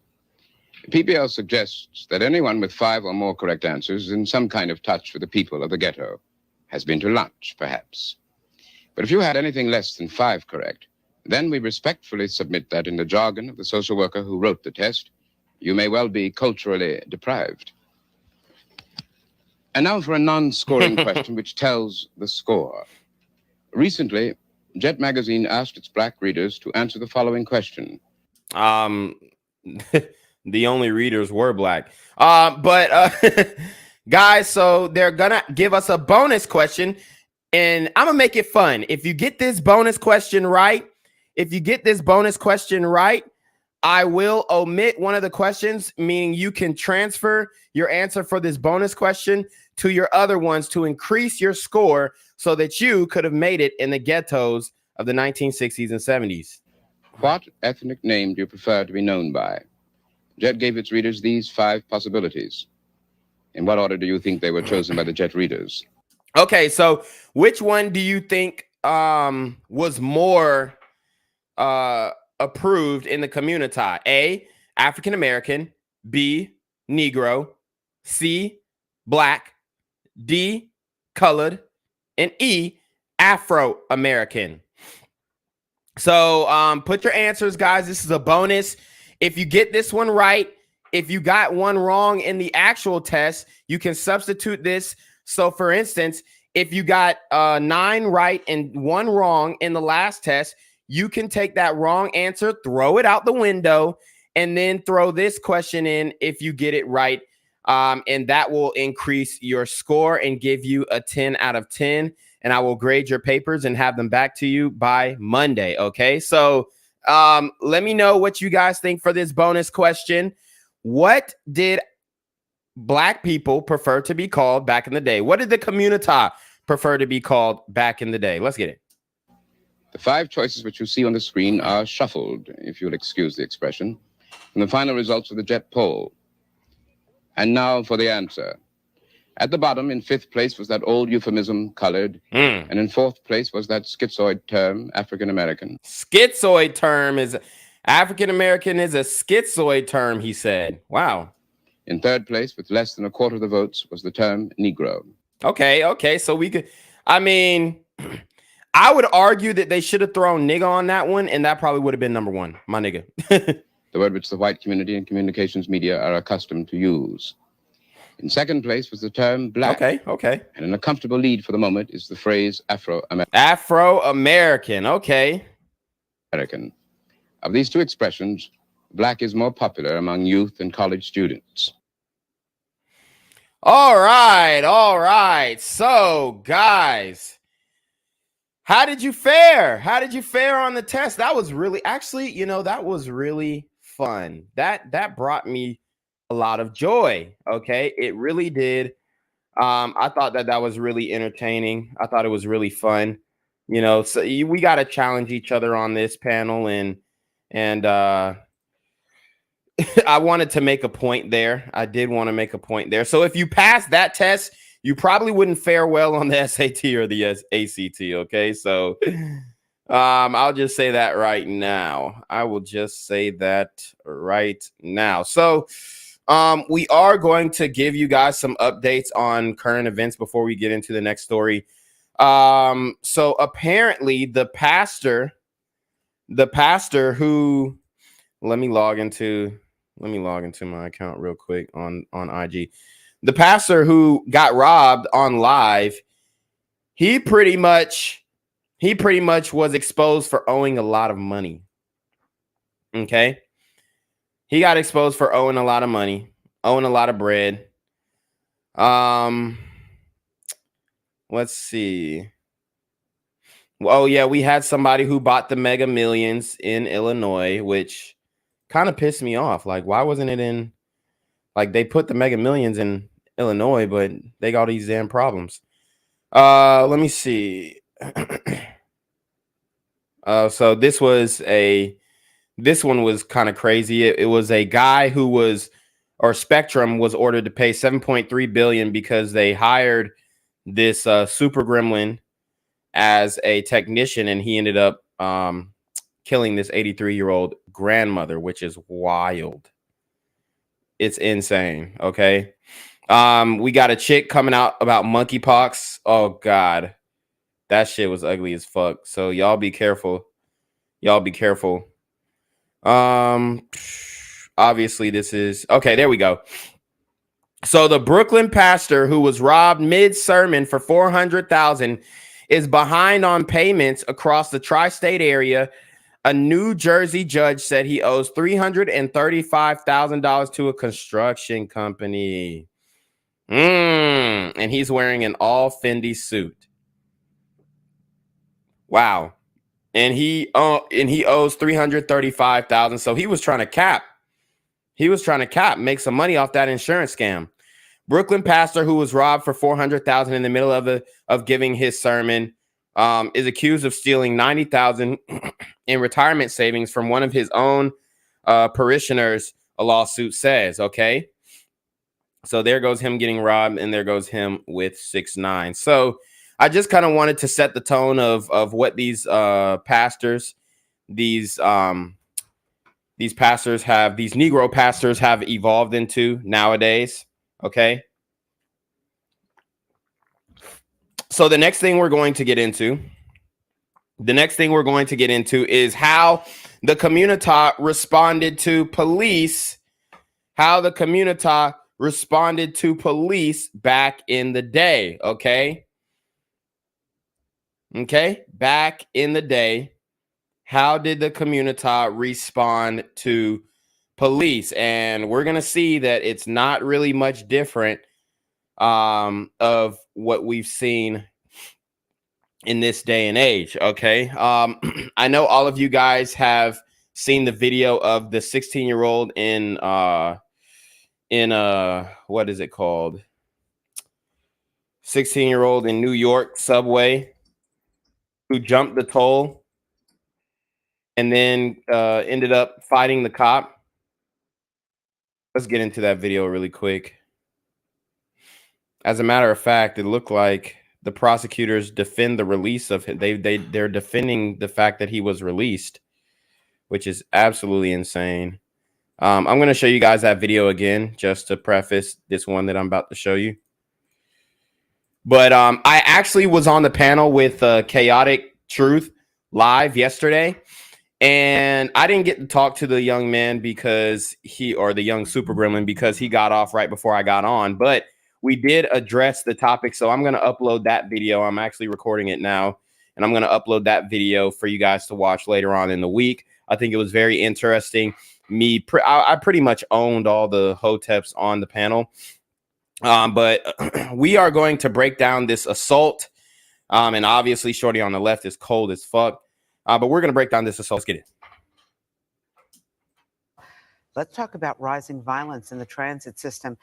[SPEAKER 16] PPL suggests that anyone with 5 or more correct answers is in some kind of touch with the people of the ghetto, has been to lunch, perhaps. But if you had anything less than 5 correct, then we respectfully submit that in the jargon of the social worker who wrote the test, you may well be culturally deprived. And now for a non-scoring question which tells the score. Recently, Jet Magazine asked its black readers to answer the following question.
[SPEAKER 5] The only readers were black. Guys, so they're gonna give us a bonus question, and I'm gonna make it fun. If you get this bonus question right, I will omit one of the questions, meaning you can transfer your answer for this bonus question to your other ones to increase your score so that you could have made it in the ghettos of the 1960s and 70s.
[SPEAKER 16] What ethnic name do you prefer to be known by? Jet gave its readers these 5 possibilities. In what order do you think they were chosen by the Jet readers?
[SPEAKER 5] Okay, so which one do you think was more approved in the community? A, African American, B, Negro, C, Black, D, colored, and E, Afro American. So put your answers, guys. This is a bonus. If you get this one right, if you got one wrong in the actual test, you can substitute this. So for instance, if you got 9 right and 1 wrong in the last test, you can take that wrong answer, throw it out the window, and then throw this question in if you get it right. And that will increase your score and give you a 10 out of 10. And I will grade your papers and have them back to you by Monday. Okay, so let me know what you guys think for this bonus question. What did black people prefer to be called back in the day? What did the community prefer to be called back in the day? Let's get it.
[SPEAKER 16] The 5 choices which you see on the screen are shuffled, if you'll excuse the expression, from the final results of the Jet poll. And now for the answer. At the bottom, in 5th place, was that old euphemism, colored. And in 4th place was that schizoid term, African American.
[SPEAKER 5] Schizoid term is African American is a schizoid term, he said. Wow.
[SPEAKER 16] In 3rd place, with less than a quarter of the votes, was the term Negro.
[SPEAKER 5] Okay. So we could, I mean, I would argue that they should have thrown nigga on that one, and that probably would have been number 1, my nigga.
[SPEAKER 16] The word which the white community and communications media are accustomed to use. In 2nd place was the term black.
[SPEAKER 5] Okay.
[SPEAKER 16] And in a comfortable lead for the moment is the phrase Afro-American.
[SPEAKER 5] Afro-American, okay.
[SPEAKER 16] American. Of these 2 expressions, black is more popular among youth and college students.
[SPEAKER 5] All right. So, guys, how did you fare? How did you fare on the test? That was really, actually, that was really fun. That brought me a lot of joy. Okay, it really did. I thought that was really entertaining. I thought it was really fun. So we got to challenge each other on this panel, and I wanted to make a point there. I did want to make a point there. So if you pass that test, you probably wouldn't fare well on the SAT or the ACT. Okay, so I'll just say that right now. I will just say that right now. So we are going to give you guys some updates on current events before we get into the next story. So apparently the pastor who, let me log into my account real quick on IG. The pastor who got robbed on live, he pretty much He pretty much was exposed for owing a lot of money. Okay. He got exposed for owing a lot of money, owing a lot of bread. Let's see. Oh, yeah, we had somebody who bought the Mega Millions in Illinois, which kind of pissed me off. Like, why wasn't it in, like, they put the Mega Millions in Illinois, but they got all these damn problems. Let me see. So this one was kind of crazy. It was a guy who was, or Spectrum was ordered to pay $7.3 billion because they hired this super gremlin as a technician, and he ended up killing this 83-year-old grandmother, which is wild. It's insane. Okay. We got a chick coming out about monkeypox. Oh God, that shit was ugly as fuck. So y'all be careful. Y'all be careful. Obviously this is okay. There we go. So the Brooklyn pastor who was robbed mid-sermon for $400,000 is behind on payments across the tri-state area. A New Jersey judge said he owes $335,000 to a construction company. And he's wearing an all Fendi suit. Wow. And he owes $335,000. So he was trying to cap. Make some money off that insurance scam. Brooklyn pastor who was robbed for $400,000 in the middle of giving his sermon is accused of stealing $90,000 in retirement savings from one of his own parishioners, a lawsuit says. Okay. So there goes him getting robbed, and there goes him with 6ix9ine. So I just kind of wanted to set the tone of what these pastors, these Negro pastors have evolved into nowadays. Okay. So the next thing we're going to get into is how the community responded to police. How the community responded to police back in the day. Okay. Back in the day, how did the community respond to police? And we're going to see that it's not really much different of what we've seen in this day and age. Okay. I know all of you guys have seen the video of the 16-year-old in what is it called? 16-year-old in New York subway who jumped the toll and then ended up fighting the cop. Let's get into that video really quick. As a matter of fact, it looked like the prosecutors defend the release of him. They're defending the fact that he was released, which is absolutely insane. I'm going to show you guys that video again, just to preface this one that I'm about to show you. But I actually was on the panel with Chaotic Truth live yesterday, and I didn't get to talk to the young man the young super gremlin, because he got off right before I got on. But we did address the topic, so I'm going to upload that video. I'm actually recording it now, and I'm going to upload that video for you guys to watch later on in the week. I think it was very interesting. I pretty much owned all the hoteps on the panel. But we are going to break down this assault. And obviously Shorty on the left is cold as fuck. But we're going to break down this assault. Let's get it.
[SPEAKER 17] Let's talk about rising violence in the transit system.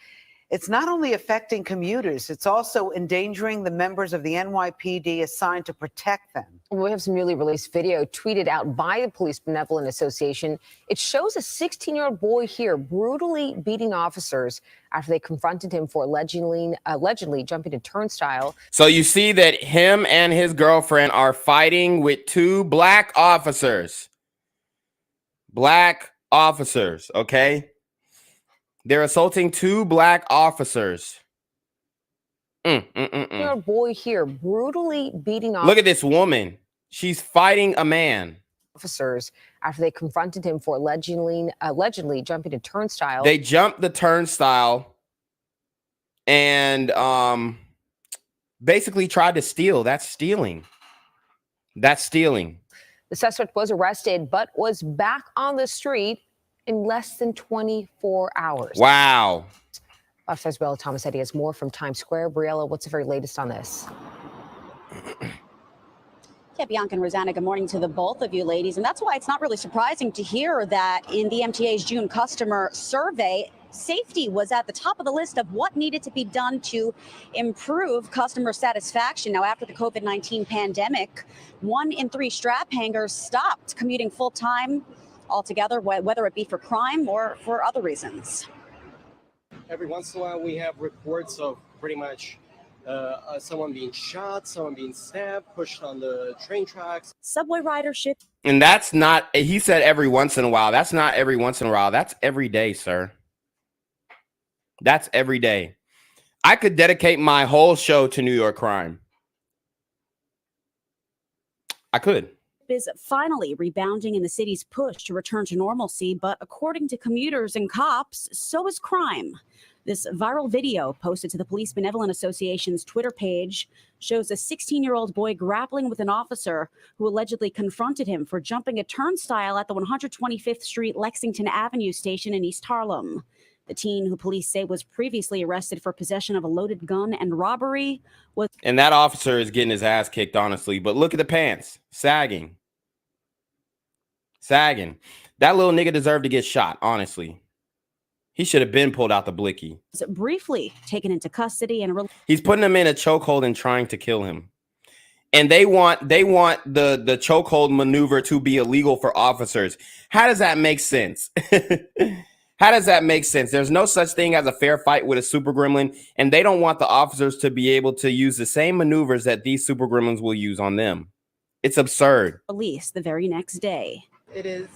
[SPEAKER 17] It's not only affecting commuters, it's also endangering the members of the NYPD assigned to protect them.
[SPEAKER 18] We have some newly released video tweeted out by the Police Benevolent Association. It shows a 16-year-old boy here brutally beating officers after they confronted him for allegedly jumping a turnstile. So
[SPEAKER 5] you see that him and his girlfriend are fighting with two black officers. Black officers, okay? They're assaulting two black officers.
[SPEAKER 18] Your boy here brutally beating officers.
[SPEAKER 5] Look at this woman. She's fighting a man.
[SPEAKER 18] Officers after they confronted him for allegedly jumping a turnstile.
[SPEAKER 5] They jumped the turnstile and basically tried to steal. That's stealing. That's stealing.
[SPEAKER 18] The suspect was arrested, but was back on the street in less than 24 hours.
[SPEAKER 5] Wow.
[SPEAKER 18] Fox News' Briella Thomas said he has more from Times Square. Briella, what's the very latest on this?
[SPEAKER 19] Yeah, Bianca and Rosanna, good morning to the both of you ladies. And that's why it's not really surprising to hear that in the MTA's June customer survey, safety was at the top of the list of what needed to be done to improve customer satisfaction. Now, after the COVID-19 pandemic, 1 in 3 strap hangers stopped commuting full time altogether, whether it be for crime or for other reasons.
[SPEAKER 15] Every once in a while, we have reports of pretty much someone being shot, someone being stabbed, pushed on the train tracks.
[SPEAKER 19] Subway ridership.
[SPEAKER 5] And that's not, he said every once in a while. That's not every once in a while. That's every day, sir. That's every day. I could dedicate my whole show to New York crime. I could.
[SPEAKER 19] Is finally rebounding in the city's push to return to normalcy, but according to commuters and cops, so is crime. This viral video posted to the Police Benevolent Association's Twitter page shows a 16-year-old boy grappling with an officer who allegedly confronted him for jumping a turnstile at the 125th Street Lexington Avenue station in East Harlem. The teen, who police say was previously arrested for possession of a loaded gun and robbery, was...
[SPEAKER 5] And that officer is getting his ass kicked, honestly. But look at the pants. Sagging. Sagging. That little nigga deserved to get shot, honestly. He should have been pulled out the blicky.
[SPEAKER 19] Briefly taken into custody and...
[SPEAKER 5] He's putting him in a chokehold and trying to kill him. And they want the chokehold maneuver to be illegal for officers. How does that make sense? How does that make sense? There's no such thing as a fair fight with a super gremlin, and they don't want the officers to be able to use the same maneuvers that these super gremlins will use on them. It's absurd.
[SPEAKER 19] Released the very next day.
[SPEAKER 20] It is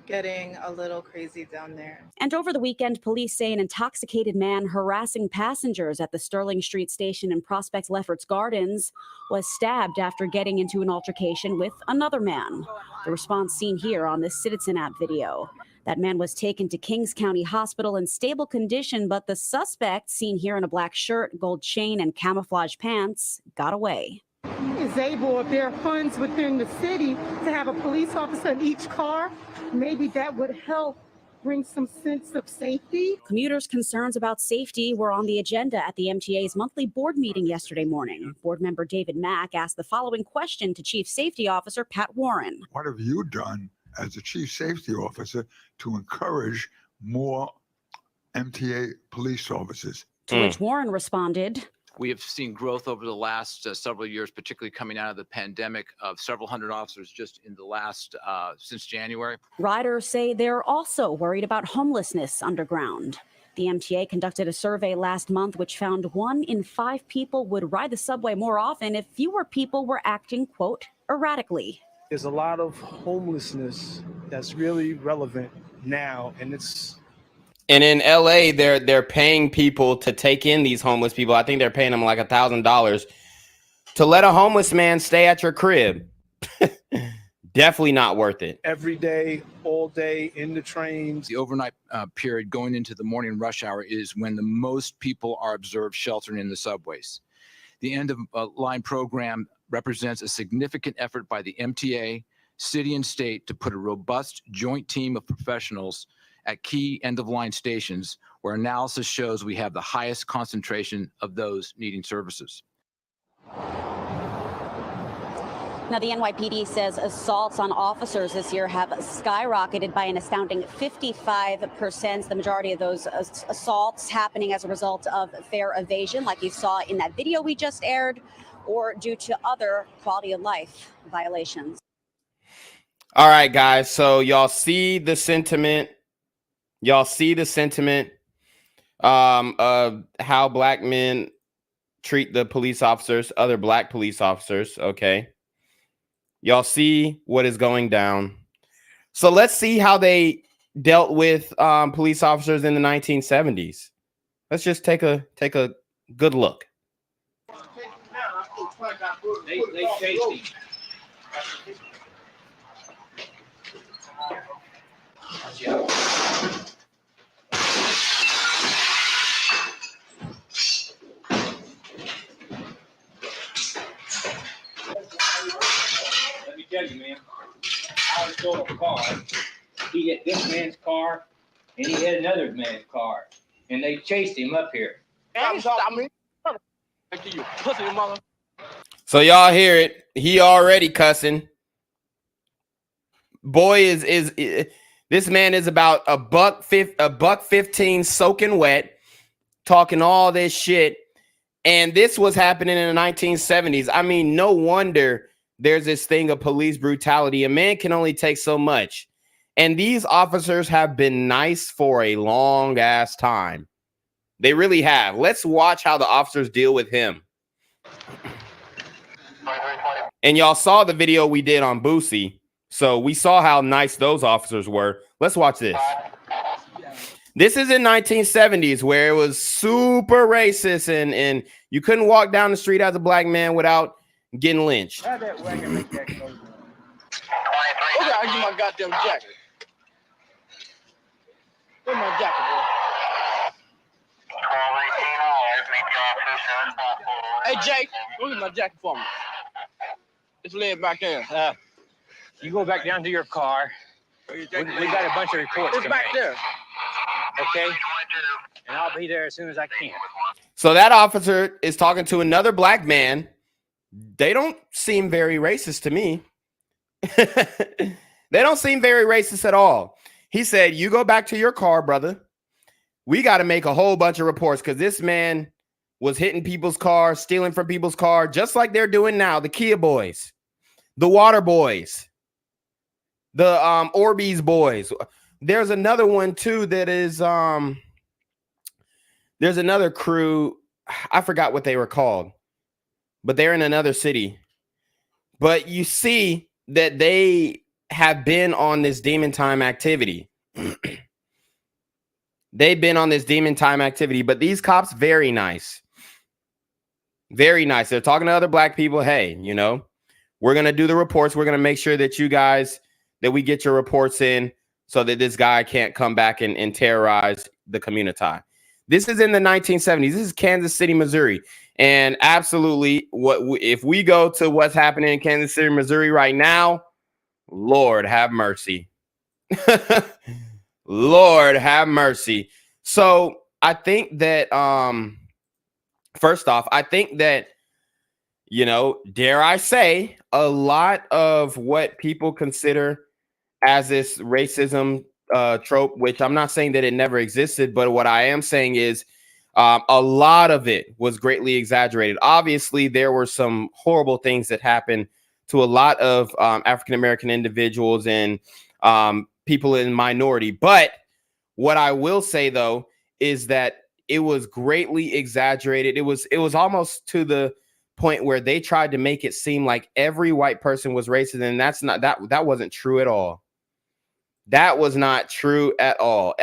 [SPEAKER 20] getting a little crazy down there.
[SPEAKER 19] And over the weekend, police say an intoxicated man harassing passengers at the Sterling Street station in Prospect Lefferts Gardens was stabbed after getting into an altercation with another man. The response seen here on this Citizen app video. That man was taken to Kings County Hospital in stable condition, but the suspect, seen here in a black shirt, gold chain, and camouflage pants, got away.
[SPEAKER 21] Is able, if there are funds within the city, to have a police officer in each car, maybe that would help bring some sense of safety.
[SPEAKER 19] Commuters' concerns about safety were on the agenda at the MTA's monthly board meeting yesterday morning. Board member David Mack asked the following question to Chief Safety Officer Pat Warren.
[SPEAKER 22] What have you done as a Chief Safety Officer to encourage more MTA police officers?
[SPEAKER 19] To which Warren responded,
[SPEAKER 23] we have seen growth over the last several years, particularly coming out of the pandemic, of several hundred officers just in the last, since January.
[SPEAKER 19] Riders say they're also worried about homelessness underground. The MTA conducted a survey last month which found 1 in 5 people would ride the subway more often if fewer people were acting, quote, erratically.
[SPEAKER 24] There's a lot of homelessness that's really relevant now, and
[SPEAKER 5] And in LA, they're paying people to take in these homeless people. I think they're paying them like $1,000 to let a homeless man stay at your crib. Definitely not worth it.
[SPEAKER 24] every day, all day, in the trains.
[SPEAKER 23] The overnight period going into the morning rush hour is when the most people are observed sheltering in the subways. The end of line program represents a significant effort by the MTA, city and state to put a robust joint team of professionals at key end-of-line stations where analysis shows we have the highest concentration of those needing services.
[SPEAKER 19] Now, the NYPD says assaults on officers this year have skyrocketed by an astounding 55%. The majority of those assaults happening as a result of fare evasion, like you saw in that video we just aired, or due to other quality of life violations.
[SPEAKER 5] All right, guys. So y'all see the sentiment. Y'all see the sentiment of how black men treat the police officers, other black police officers. Okay. Y'all see what is going down. So let's see how they dealt with police officers in the 1970s. Let's just take a good look.
[SPEAKER 15] They chased him.
[SPEAKER 1] tell you, man. I was told a car. He hit this man's car, and he hit another man's car, and they chased him up here.
[SPEAKER 3] Stop me. You pussy mother.
[SPEAKER 5] So y'all hear it. He already cussing. Boy is this man is about a buck 15 soaking wet, talking all this shit. And this was happening in the 1970s. I mean, no wonder there's this thing of police brutality. A man can only take so much. And these officers have been nice for a long ass time. They really have. Let's watch how the officers deal with him. And y'all saw the video we did on Boosie. So we saw how nice those officers were. Let's watch this. This is in 1970s where it was super racist and you couldn't walk down the street as a black man without getting lynched.
[SPEAKER 3] Okay, I get my goddamn jacket. Where's my jacket, boy? Hey, Jake, look at my jacket for me. It's laying back there.
[SPEAKER 1] You go back down to your car. We got a bunch of reports.
[SPEAKER 3] It's back there.
[SPEAKER 1] Okay? And I'll be there as soon as I can.
[SPEAKER 5] So that officer is talking to another black man. They don't seem very racist to me. They don't seem very racist at all. He said, you go back to your car, brother. We got to make a whole bunch of reports because this man was hitting people's cars, stealing from people's car, just like they're doing now. The Kia boys, the Water boys, the Orbeez boys. There's another one too that is there's another crew. I forgot what they were called, but they're in another city. But you see that they have been on this demon time activity. They've been on this demon time activity, but these cops, very nice. Very nice. They're talking to other black people. Hey, you know, we're going to do the reports. We're going to make sure that you guys, that we get your reports in so that this guy can't come back and terrorize the community. This is in the 1970s. This is Kansas City, Missouri. And absolutely, if we go to what's happening in Kansas City, Missouri right now, Lord have mercy. Lord have mercy. So I think that, first off, I think that, you know, dare I say, a lot of what people consider as this racism trope, which I'm not saying that it never existed, but what I am saying is a lot of it was greatly exaggerated. Obviously, there were some horrible things that happened to a lot of African-American individuals and people in minority. But what I will say, though, is that it was greatly exaggerated. It was almost to the point where they tried to make it seem like every white person was racist, and that wasn't true at all. That was not true at all.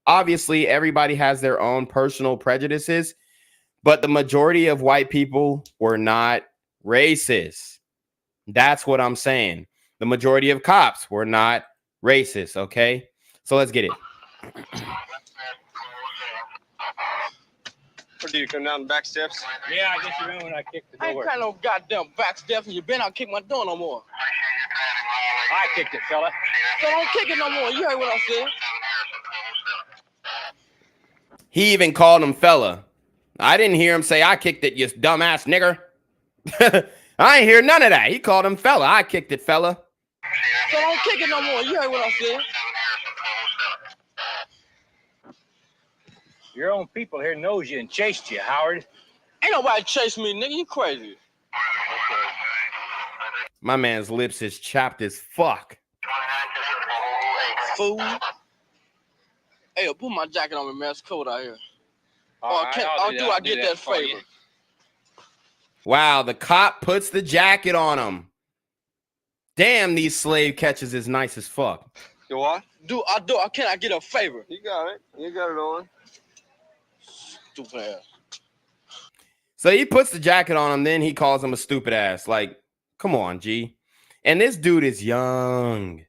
[SPEAKER 5] Obviously, everybody has their own personal prejudices, but the majority of white people were not racist. That's what I'm saying. The majority of cops were not racist, okay? So let's get it.
[SPEAKER 3] Or do you come down the back steps?
[SPEAKER 1] Yeah, I get you in when I kick the door.
[SPEAKER 3] I ain't got no goddamn back steps, and you better not kick my door no more.
[SPEAKER 1] I kicked it, fella.
[SPEAKER 3] So don't kick it no more. You heard what I said.
[SPEAKER 5] He even called him fella. I didn't hear him say, I kicked it, you dumbass nigger. I ain't hear none of that. He called him fella. I kicked it, fella.
[SPEAKER 3] So don't kick it no more. You heard what I said.
[SPEAKER 1] Your own people here knows you and chased you, Howard.
[SPEAKER 3] Ain't nobody chasing me, nigga. You crazy.
[SPEAKER 1] Okay.
[SPEAKER 5] My man's lips is chapped as fuck.
[SPEAKER 3] Fool. Hey, put my jacket on me, man. It's cold out here.
[SPEAKER 1] Or
[SPEAKER 3] do I get that favor?
[SPEAKER 5] Wow, the cop puts the jacket on him. Damn, these slave catches is nice as fuck.
[SPEAKER 3] Do what? Can I get a favor? You got it. You got it on. Stupid ass.
[SPEAKER 5] So he puts the jacket on him, then he calls him a stupid ass. Like, come on, G. And this dude is young.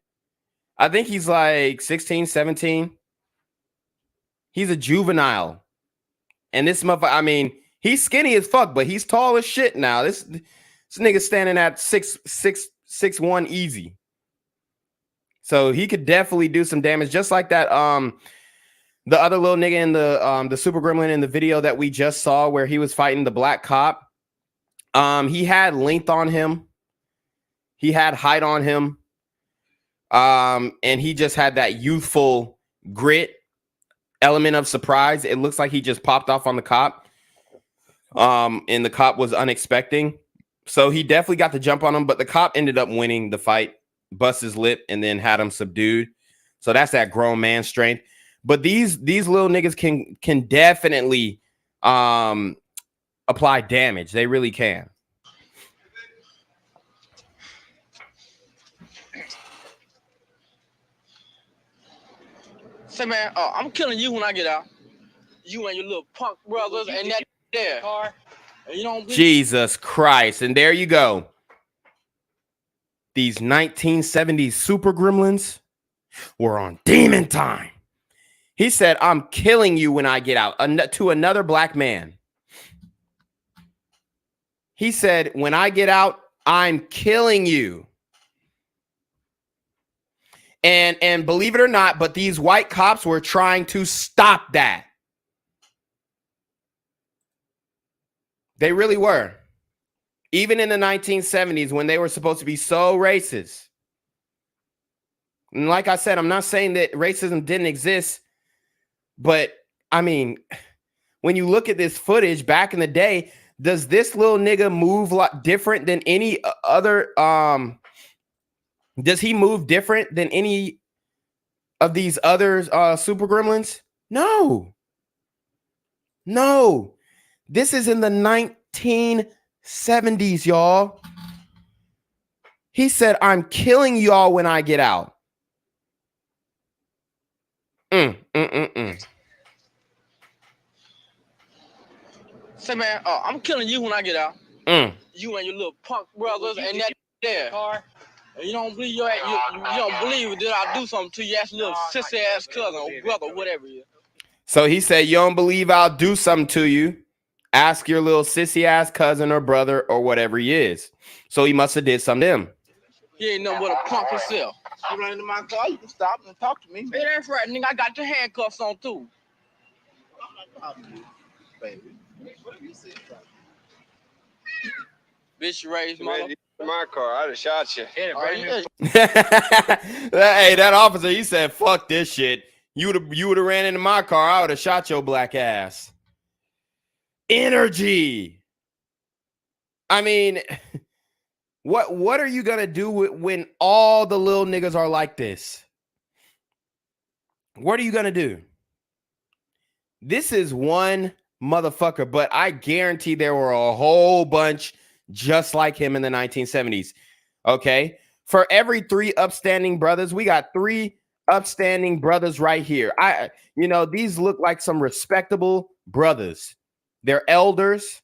[SPEAKER 5] I think he's like 16, 17. He's a juvenile. And this motherfucker, I mean, he's skinny as fuck, but he's tall as shit now. This nigga standing at 6'6", 6'1" easy. So he could definitely do some damage, just like that. The other little nigga in the super gremlin in the video that we just saw, where he was fighting the black cop. He had length on him. He had height on him. And he just had that youthful grit element of surprise. It looks like he just popped off on the cop. And the cop was unexpecting. So he definitely got the jump on him, but the cop ended up winning the fight, bust his lip, and then had him subdued. So that's that grown man strength. But these little niggas can definitely apply damage. They really can.
[SPEAKER 3] Say, man, I'm killing you when I get out. You and your little punk brothers and that there. Car. You don't
[SPEAKER 5] Jesus Christ. And there you go. These 1950s super gremlins were on demon time. He said, I'm killing you when I get out, to another black man. He said, when I get out, I'm killing you. And believe it or not, but these white cops were trying to stop that. They really were. Even in the 1970s, when they were supposed to be so racist. And like I said, I'm not saying that racism didn't exist, but I mean, when you look at this footage back in the day, does this little nigga move different than any other? Does he move different than any of these other super gremlins? No. No. This is in the 1970s, y'all. He said, I'm killing y'all when I get out.
[SPEAKER 3] Say, man, I'm killing you when I get out. You and your little punk brothers and that there. Car. You don't believe you don't believe that I do something to you, ass little sissy ass cousin or brother, whatever you.
[SPEAKER 5] So he said, you don't believe I'll do something to you? Ask your little sissy ass cousin or brother or whatever he is. So he must have did something to him.
[SPEAKER 3] He ain't nothing but a punk himself. You run into my car, you can stop and talk to me. Hey, that's right, nigga. I got your handcuffs on too. Baby. Bitch, you raised mother.
[SPEAKER 7] My car, I'd have shot you.
[SPEAKER 5] Hey, that officer, he said, fuck this shit. You would have ran into my car, I would have shot your black ass. Energy. I mean, what are you gonna do when all the little niggas are like this? What are you gonna do? This is one motherfucker, but I guarantee there were a whole bunch just like him in the 1970s. Okay, for every 3 upstanding brothers, we got 3 upstanding brothers right here. These look like some respectable brothers. They're elders.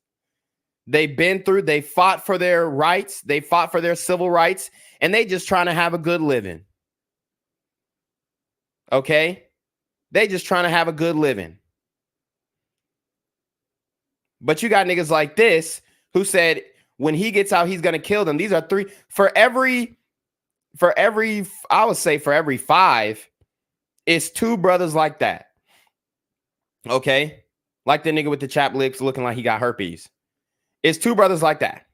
[SPEAKER 5] They fought for their rights. They fought for their civil rights, and they just trying to have a good living. Okay, they just trying to have a good living. But you got niggas like this who said when he gets out, he's going to kill them. These are 3 for every, I would say for every 5, it's 2 brothers like that. Okay. Like the nigga with the chapped lips looking like he got herpes. It's 2 brothers like that.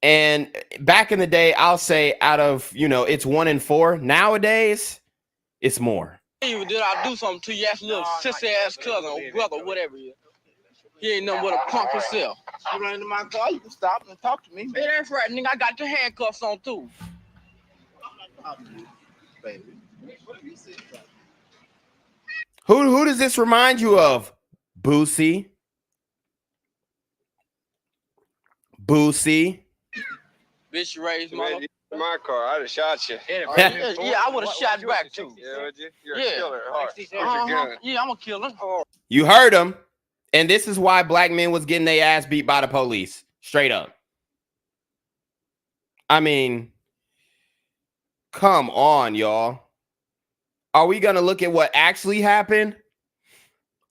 [SPEAKER 5] And back in the day, I'll say out of, it's 1 in 4. Nowadays, it's more.
[SPEAKER 3] Did I do something to you, ass little sissy ass cousin or brother, whatever you. He ain't nothing but a punk himself. You run into my car, you can stop and talk to me. Hey, that's right, nigga. I got your handcuffs on too. Baby.
[SPEAKER 5] Who does this remind you of? Boosie.
[SPEAKER 3] Bitch, you raised mother.
[SPEAKER 7] My car, I'd have shot you.
[SPEAKER 3] Yeah, I would have shot back too.
[SPEAKER 7] Yeah, would you? You're a killer.
[SPEAKER 3] Yeah, I'm a killer.
[SPEAKER 5] You heard him. And this is why black men was getting their ass beat by the police. Straight up. I mean, come on, y'all. Are we going to look at what actually happened?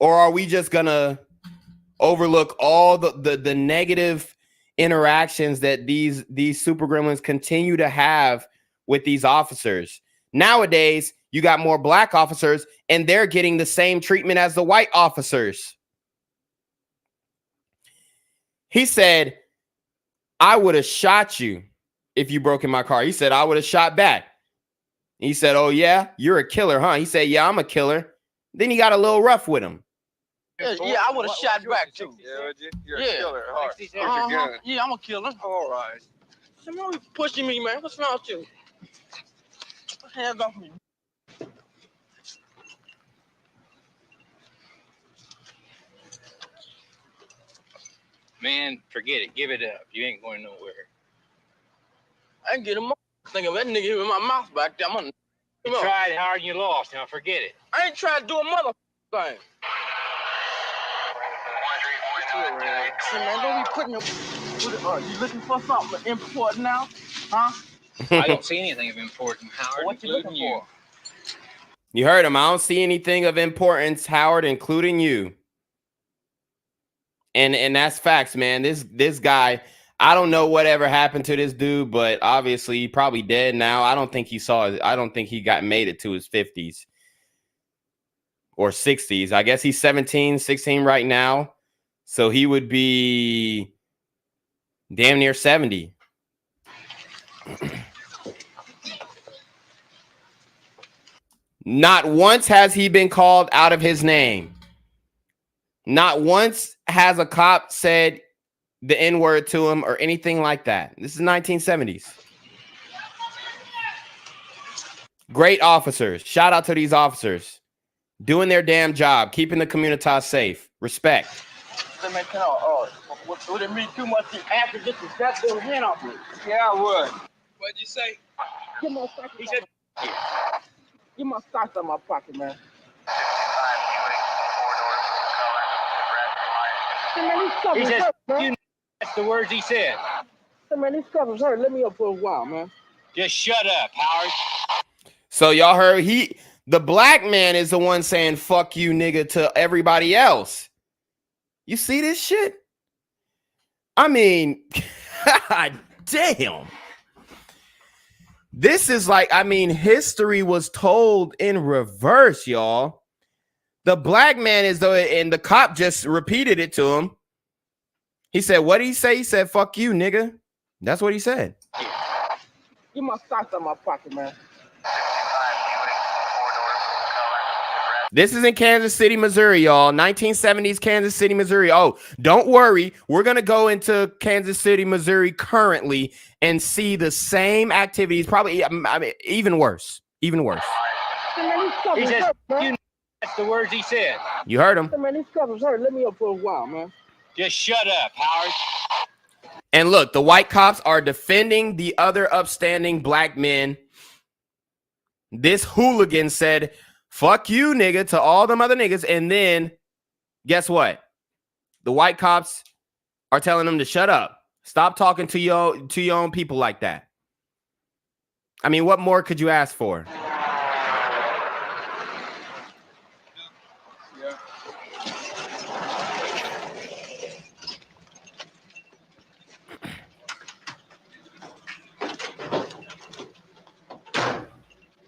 [SPEAKER 5] Or are we just going to overlook all the negative interactions that these super gremlins continue to have with these officers. Nowadays, you got more black officers and they're getting the same treatment as the white officers. He said, I would have shot you if you broke in my car. He said, I would have shot back. He said, oh, yeah, you're a killer, huh? He said, yeah, I'm a killer. Then he got a little rough with him.
[SPEAKER 3] Yeah, I would have shot back too.
[SPEAKER 7] Yeah, you're a killer. Hard.
[SPEAKER 3] Yeah, I'm a killer.
[SPEAKER 7] All right.
[SPEAKER 3] Somebody pushing me, man. What's wrong with you? Hands off me.
[SPEAKER 1] Man, forget it. Give it up. You ain't going nowhere.
[SPEAKER 3] I ain't get him. Think of that nigga in my mouth back there.
[SPEAKER 1] You tried hard and you lost. Now forget it.
[SPEAKER 3] I ain't trying to do a mother thing. Man, don't be putting your... you looking for something important now? Huh?
[SPEAKER 1] I don't see anything of importance, Howard.
[SPEAKER 3] What you looking for?
[SPEAKER 5] You heard him. I don't see anything of importance, Howard, including you. And that's facts, man. This guy, I don't know whatever happened to this dude, but obviously he probably dead now. I don't think he made it to his 50s or 60s. I guess he's 17, 16 right now. So he would be damn near 70. Not once has he been called out of his name. Not once has a cop said the N-word to him or anything like that. This is 1970s. Great officers. Shout out to these officers. Doing their damn job. Keeping the community safe. Respect.
[SPEAKER 3] Would it mean too much to after get the goddamn hand off me?
[SPEAKER 7] Yeah, I would.
[SPEAKER 3] What'd you say? Give my stocks out my pocket, man.
[SPEAKER 1] He said, that's the words he said.
[SPEAKER 3] Man, these covers hurt. Let me up for a while, man.
[SPEAKER 1] Just shut up, Howard.
[SPEAKER 5] So y'all heard the black man is the one saying fuck you nigga to everybody else. You see this shit? I mean, God damn. This is like, I mean, history was told in reverse, y'all. The black man is and the cop just repeated it to him. He said, what did he say? He said, fuck you, nigga. That's what he said.
[SPEAKER 3] Give my stocks out my pocket, man.
[SPEAKER 5] This is in Kansas City, Missouri, y'all. 1970s Kansas City, Missouri. Oh, don't worry. We're going to go into Kansas City, Missouri currently and see the same activities, probably even worse. Even worse.
[SPEAKER 1] He said, that's the words he said.
[SPEAKER 5] You heard him.
[SPEAKER 3] Man, these covers hurt. Let me up for a while, man.
[SPEAKER 1] Just shut up, Howard.
[SPEAKER 5] And look, the white cops are defending the other upstanding black men. This hooligan said, fuck you, nigga, to all them other niggas. And then, guess what? The white cops are telling them to shut up. Stop talking to your own people like that. I mean, what more could you ask for?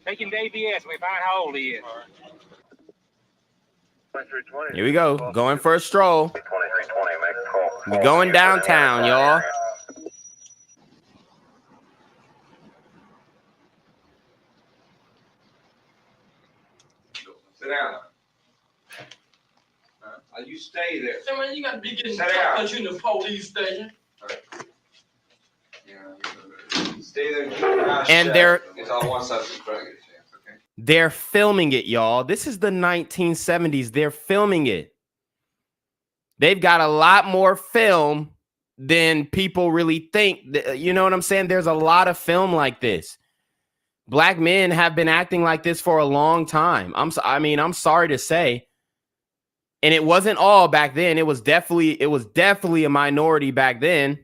[SPEAKER 1] Take him to ABS and we find how old he is.
[SPEAKER 5] Here we go. Going for a stroll. We're going downtown, y'all.
[SPEAKER 7] Sit down. You stay there.
[SPEAKER 3] Hey, man, you got to be getting
[SPEAKER 7] Sit down.
[SPEAKER 3] because you in the police station.
[SPEAKER 7] Stay there.
[SPEAKER 5] And they're
[SPEAKER 7] It's on one side of the okay?
[SPEAKER 5] They're filming it, y'all. This is the 1970s. They're filming it. They've got a lot more film than people really think. You know what I'm saying? There's a lot of film like this. Black men have been acting like this for a long time. I'm sorry to say. And it wasn't all back then. It was definitely a minority back then.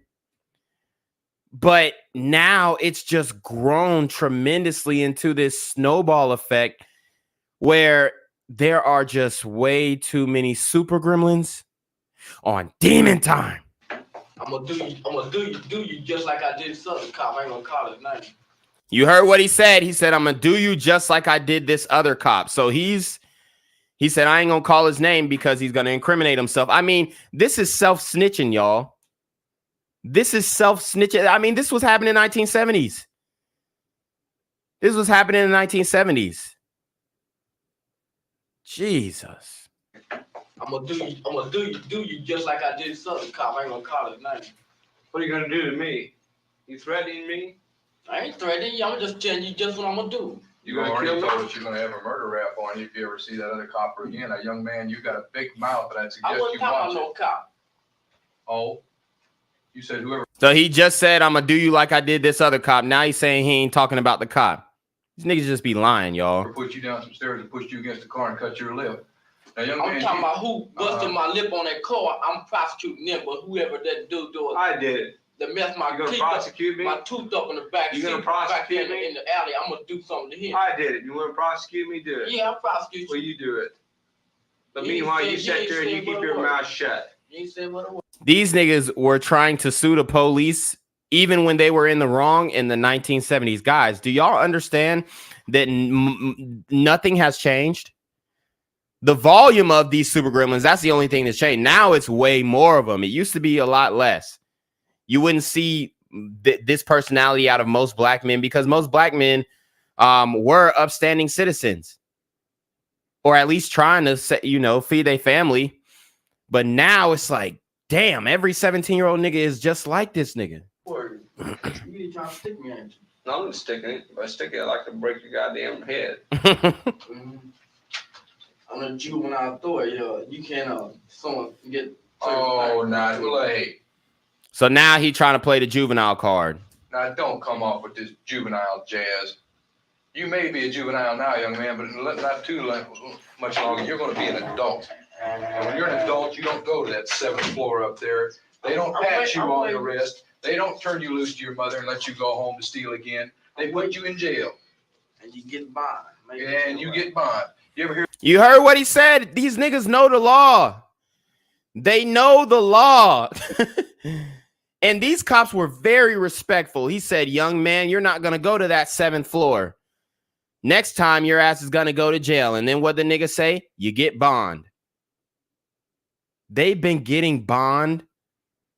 [SPEAKER 5] But now it's just grown tremendously into this snowball effect where there are just way too many super gremlins on demon time.
[SPEAKER 3] I'm gonna do you just like I did Southern cop. I ain't gonna call his name.
[SPEAKER 5] You heard what he said. He said, I'm gonna do you just like I did this other cop. So he said, I ain't gonna call his name because he's gonna incriminate himself. I mean, this is self-snitching, y'all. This is self-snitching. I mean, this was happening in the 1970s. This was happening in the 1970s. Jesus.
[SPEAKER 3] I'm gonna do you just like I did Southern cop. I ain't gonna call his name.
[SPEAKER 7] What are you gonna do to me? You threatening me?
[SPEAKER 3] I ain't threatening you. I'm just telling you just what I'm gonna do.
[SPEAKER 7] You gonna kill me?
[SPEAKER 6] told us you're gonna have a murder rap on you if you ever see that other copper again. A young man, you got a big mouth, but I'd suggest
[SPEAKER 3] I wasn't
[SPEAKER 6] you
[SPEAKER 3] talking
[SPEAKER 6] watch
[SPEAKER 3] about
[SPEAKER 6] it.
[SPEAKER 3] no cop.
[SPEAKER 6] Oh, you said whoever.
[SPEAKER 5] So he just said, I'm gonna do you like I did this other cop. Now he's saying he ain't talking about the cop. These niggas just be lying, y'all.
[SPEAKER 6] Put you down some stairs and pushed you against the car and cut your lip. Now, young
[SPEAKER 3] I'm
[SPEAKER 6] man,
[SPEAKER 3] talking about who busted my lip on that car. I'm prosecuting them, but whoever that dude do it.
[SPEAKER 7] I did it.
[SPEAKER 3] That messed my
[SPEAKER 7] You gonna
[SPEAKER 3] teeth
[SPEAKER 7] prosecute
[SPEAKER 3] up,
[SPEAKER 7] me?
[SPEAKER 3] my tooth up in the back.
[SPEAKER 7] You gonna
[SPEAKER 3] seat,
[SPEAKER 7] prosecute
[SPEAKER 3] back
[SPEAKER 7] me?
[SPEAKER 3] in the alley. I'm gonna do something to him.
[SPEAKER 7] I did it. You want to prosecute me? Do it.
[SPEAKER 3] Yeah, I'll prosecute you.
[SPEAKER 7] Well, you do it. But
[SPEAKER 3] You ain't
[SPEAKER 7] meanwhile,
[SPEAKER 3] said-
[SPEAKER 7] you sit there and you
[SPEAKER 3] ain't
[SPEAKER 7] keep
[SPEAKER 3] said
[SPEAKER 7] your
[SPEAKER 3] what it
[SPEAKER 7] mouth
[SPEAKER 3] was.
[SPEAKER 7] shut.
[SPEAKER 3] You ain't said what it was.
[SPEAKER 5] These niggas were trying to sue the police even when they were in the wrong in the 1970s. Guys, do y'all understand that nothing has changed? The volume of these super gremlins, that's the only thing that's changed. Now it's way more of them. It used to be a lot less. You wouldn't see this personality out of most black men because most black men were upstanding citizens, or at least trying to, feed their family. But now it's like, damn, every 17-year-old nigga is just like this nigga.
[SPEAKER 3] Word. You ain't trying to stick me, ain't you?
[SPEAKER 7] No, I'm not sticking it. If I stick it, I like to break your goddamn head.
[SPEAKER 3] On a juvenile authority, you can't someone get.
[SPEAKER 6] Oh, nah, too late.
[SPEAKER 5] So now he trying to play the juvenile card.
[SPEAKER 6] Now, don't come off with this juvenile jazz. You may be a juvenile now, young man, but not too much longer. You're going to be an adult. And when you're an adult, you don't go to that 7th floor up there. They don't pat you on the wrist. They don't turn you loose to your mother and let you go home to steal again. They put you in jail.
[SPEAKER 3] And you get bond.
[SPEAKER 6] And you get bond. You ever hear?
[SPEAKER 5] You heard what he said? These niggas know the law. They know the law. And these cops were very respectful. He said, young man, you're not going to go to that 7th floor. Next time, your ass is going to go to jail. And then what the nigga say? You get bond. They've been getting bond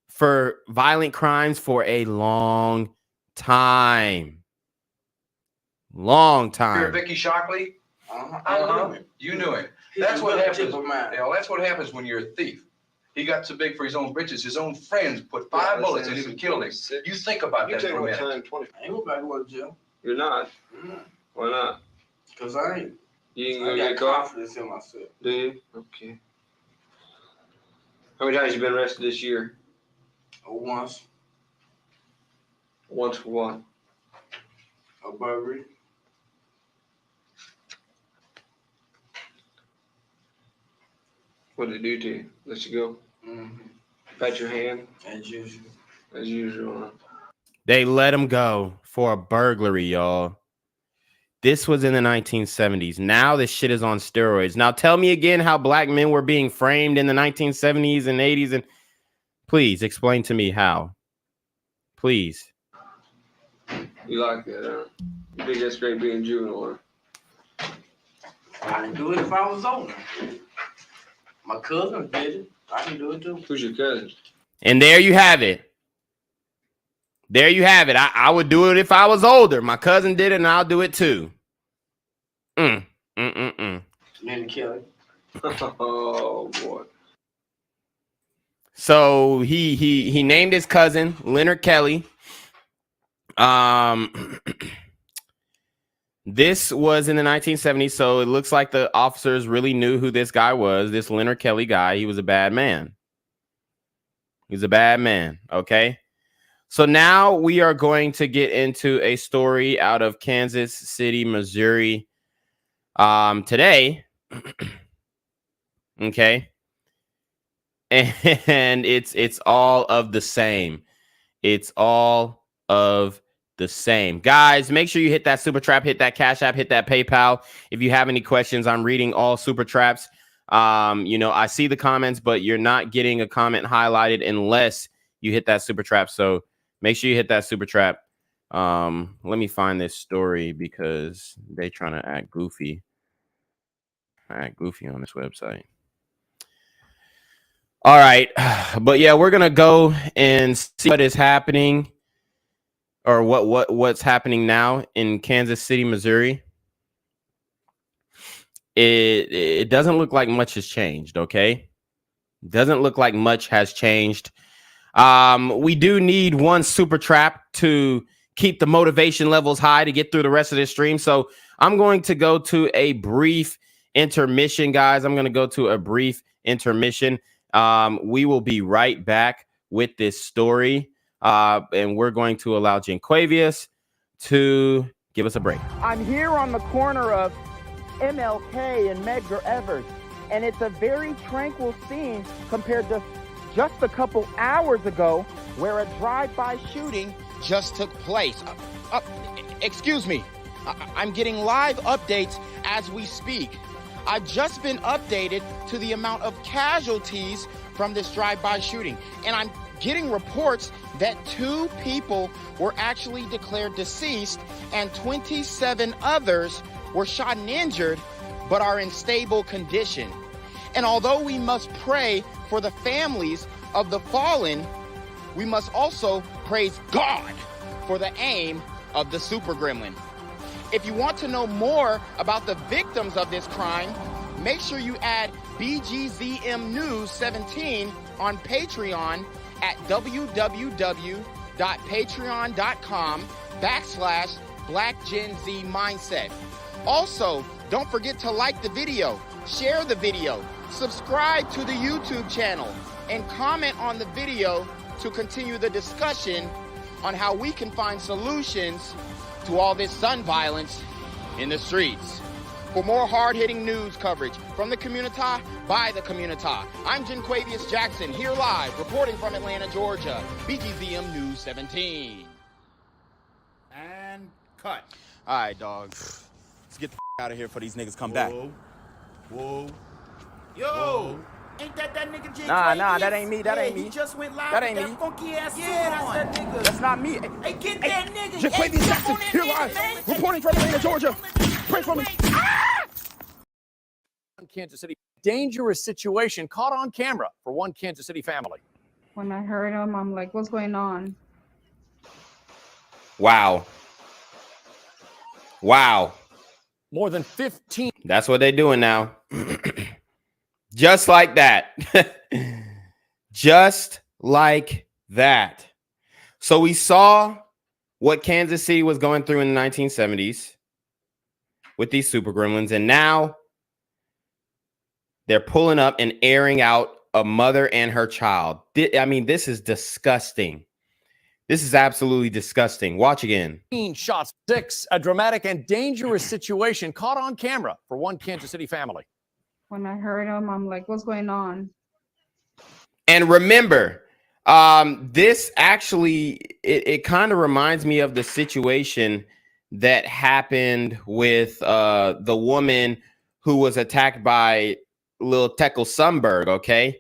[SPEAKER 5] for violent crimes for a long time. Long
[SPEAKER 6] You're
[SPEAKER 5] time.
[SPEAKER 6] Vicky Shockley?
[SPEAKER 3] I knew him.
[SPEAKER 6] You knew him.
[SPEAKER 3] He's
[SPEAKER 6] That's
[SPEAKER 3] a
[SPEAKER 6] what happens.
[SPEAKER 3] relative of mine.
[SPEAKER 6] That's what happens when you're a thief. He got so big for his own britches. His own friends put 5 bullets in him and killed him. You think about that for a minute.
[SPEAKER 3] I ain't going back to work, Jim.
[SPEAKER 7] You're not? Why not?
[SPEAKER 3] Because I ain't.
[SPEAKER 7] You ain't
[SPEAKER 3] I
[SPEAKER 7] gonna
[SPEAKER 3] got
[SPEAKER 7] get caught?
[SPEAKER 3] confidence in myself.
[SPEAKER 7] Do you? Okay. How many times you been arrested this year?
[SPEAKER 3] Once.
[SPEAKER 7] Once for what?
[SPEAKER 3] A burglary.
[SPEAKER 7] What did it do to you? Let you go? Pat your hand?
[SPEAKER 3] As usual.
[SPEAKER 7] As usual, huh?
[SPEAKER 5] They let him go for a burglary, y'all. This was in the 1970s. Now this shit is on steroids. Now tell me again how black men were being framed in the 1970s and 80s. And please explain to me how. Please.
[SPEAKER 7] You like that, huh? You think that's great being juvenile, huh?
[SPEAKER 3] I can do it if I was older. My cousin did it. I can do it too.
[SPEAKER 7] Who's your cousin?
[SPEAKER 5] And there you have it. There you have it. I would do it if I was older. My cousin did it, and I'll do it too.
[SPEAKER 3] Then kill him.
[SPEAKER 7] Oh boy.
[SPEAKER 5] So he named his cousin Leonard Kelly. This was in the 1970s, so it looks like the officers really knew who this guy was. This Leonard Kelly guy. He was a bad man. He's a bad man. Okay. So now we are going to get into a story out of Kansas City, Missouri. Today. Okay. And it's all of the same. It's all of the same. Guys, make sure you hit that super trap, hit that Cash App, hit that PayPal. If you have any questions, I'm reading all super traps. I see the comments, but you're not getting a comment highlighted unless you hit that super trap. So make sure you hit that super trap. Let me find this story because they trying to act goofy. On this website. All right. But yeah, we're going to go and see what is happening or what's happening now in Kansas City, Missouri. It doesn't look like much has changed, okay? Doesn't look like much has changed. We do need one super trap to keep the motivation levels high to get through the rest of this stream. So I'm going to go to a brief intermission, guys. I'm going to go to a brief intermission. We will be right back with this story. And we're going to allow Genquavius to give us a break.
[SPEAKER 4] I'm here on the corner of MLK and Medgar Evers, and it's a very tranquil scene compared to just a couple hours ago where a drive-by shooting just took place. Excuse me, I'm getting live updates as we speak. I've just been updated to the amount of casualties from this drive-by shooting, and I'm getting reports that 2 people were actually declared deceased and 27 others were shot and injured, but are in stable condition. And although we must pray for the families of the fallen, we must also praise God for the aim of the super gremlin. If you want to know more about the victims of this crime, make sure you add BGZM News 17 on Patreon at www.patreon.com/blackgenzmindset. Also, don't forget to like the video, share the video, subscribe to the YouTube channel, and comment on the video to continue the discussion on how we can find solutions to all this gun violence in the streets. For more hard-hitting news coverage from the community, by the community, I'm Genquavius Jackson, here live, reporting from Atlanta, Georgia, BGZM News 17.
[SPEAKER 5] And cut.
[SPEAKER 8] All right, dog. Let's get the out of here before these niggas come back.
[SPEAKER 5] Whoa. Yo.
[SPEAKER 8] Whoa.
[SPEAKER 9] Ain't that nigga J?
[SPEAKER 8] Nah, that ain't me. That ain't me.
[SPEAKER 9] He just went live
[SPEAKER 8] That
[SPEAKER 9] with
[SPEAKER 8] ain't
[SPEAKER 9] that
[SPEAKER 8] me.
[SPEAKER 9] funky ass suit on. That's that nigga.
[SPEAKER 8] That's not me.
[SPEAKER 9] Hey, get that nigga.
[SPEAKER 8] Genquavius
[SPEAKER 9] Hey,
[SPEAKER 8] Jackson,
[SPEAKER 9] on that
[SPEAKER 8] here
[SPEAKER 9] nigga,
[SPEAKER 8] live,
[SPEAKER 9] man.
[SPEAKER 8] reporting from Atlanta, Georgia. Pray for me.
[SPEAKER 11] Kansas City, dangerous situation caught on camera for one Kansas City family.
[SPEAKER 25] When I heard him, I'm like, what's going on?
[SPEAKER 5] Wow.
[SPEAKER 11] More than 15.
[SPEAKER 5] That's what they're doing now. Just like that. Just like that. So we saw what Kansas City was going through in the 1970s with these super gremlins, and now they're pulling up and airing out a mother and her child. I mean, this is disgusting. This is absolutely disgusting. Watch again.
[SPEAKER 11] 15 shots, 6, a dramatic and dangerous situation caught on camera for one Kansas City family.
[SPEAKER 25] When I heard him, I'm like, what's going on?
[SPEAKER 5] And remember, this actually, it kind of reminds me of the situation that happened with the woman who was attacked by Lil Teckle Sundberg, okay?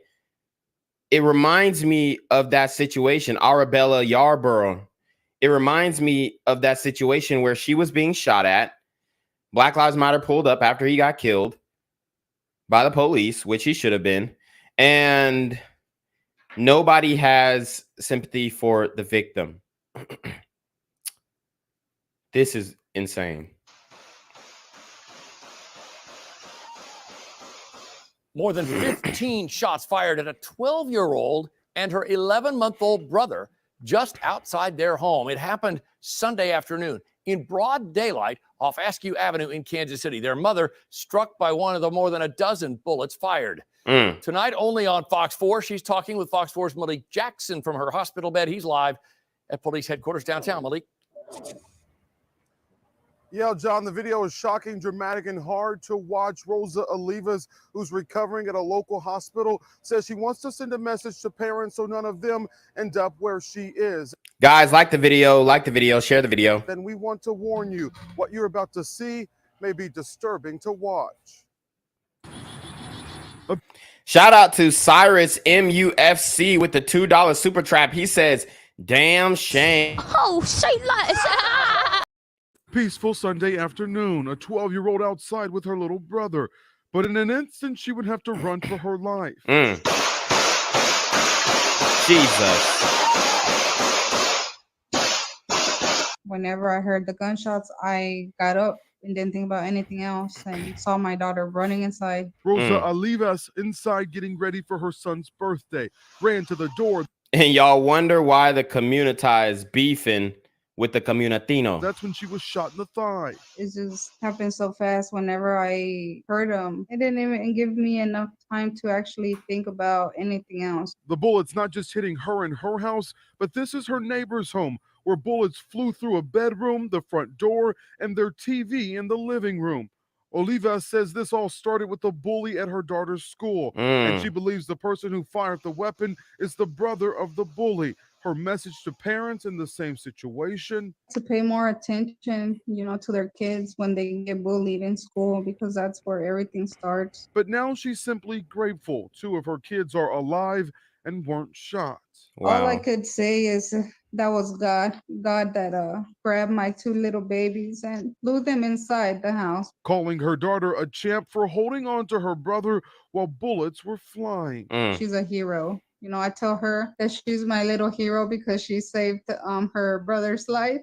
[SPEAKER 5] It reminds me of that situation, Arabella Yarborough. It reminds me of that situation where she was being shot at. Black Lives Matter pulled up after he got killed by the police, which he should have been. And nobody has sympathy for the victim. This is insane.
[SPEAKER 11] More than 15 shots fired at a 12-year-old and her 11-month-old brother just outside their home. It happened Sunday afternoon in broad daylight off Askew Avenue in Kansas City. Their mother struck by one of the more than a dozen bullets fired. Tonight, only on Fox 4, she's talking with Fox 4's Malik Jackson from her hospital bed. He's live at police headquarters downtown. Malik.
[SPEAKER 26] Yeah, John, the video is shocking, dramatic, and hard to watch. Rosa Olivas, who's recovering at a local hospital, says she wants to send a message to parents so none of them end up where she is.
[SPEAKER 5] Guys, like the video, share the video.
[SPEAKER 26] Then we want to warn you, what you're about to see may be disturbing to watch.
[SPEAKER 5] Shout out to Cyrus MUFC with the $2 super trap. He says, damn shame.
[SPEAKER 2] Oh, shit, like
[SPEAKER 26] Peaceful Sunday afternoon. A 12-year-old outside with her little brother. But in an instant, she would have to run for her life.
[SPEAKER 5] Jesus.
[SPEAKER 25] Whenever I heard the gunshots, I got up and didn't think about anything else and saw my daughter running inside.
[SPEAKER 26] Rosa Olivas, inside getting ready for her son's birthday, ran to the door.
[SPEAKER 5] And y'all wonder why the community is beefing with the communitino.
[SPEAKER 26] That's when she was shot in the thigh.
[SPEAKER 25] It just happened so fast. Whenever I heard them, it didn't even give me enough time to actually think about anything else.
[SPEAKER 26] The bullets not just hitting her in her house, but this is her neighbor's home, where bullets flew through a bedroom, the front door, and their TV in the living room. Oliva says this all started with a bully at her daughter's school, and she believes the person who fired the weapon is the brother of the bully. Her message to parents in the same situation:
[SPEAKER 25] to pay more attention, to their kids when they get bullied in school, because that's where everything starts.
[SPEAKER 26] But now she's simply grateful 2 of her kids are alive and weren't shot.
[SPEAKER 25] All I could say is that was God that grabbed my 2 little babies and flew them inside the house.
[SPEAKER 26] Calling her daughter a champ for holding on to her brother while bullets were flying.
[SPEAKER 25] She's a hero. I tell her that she's my little hero because she saved her brother's life.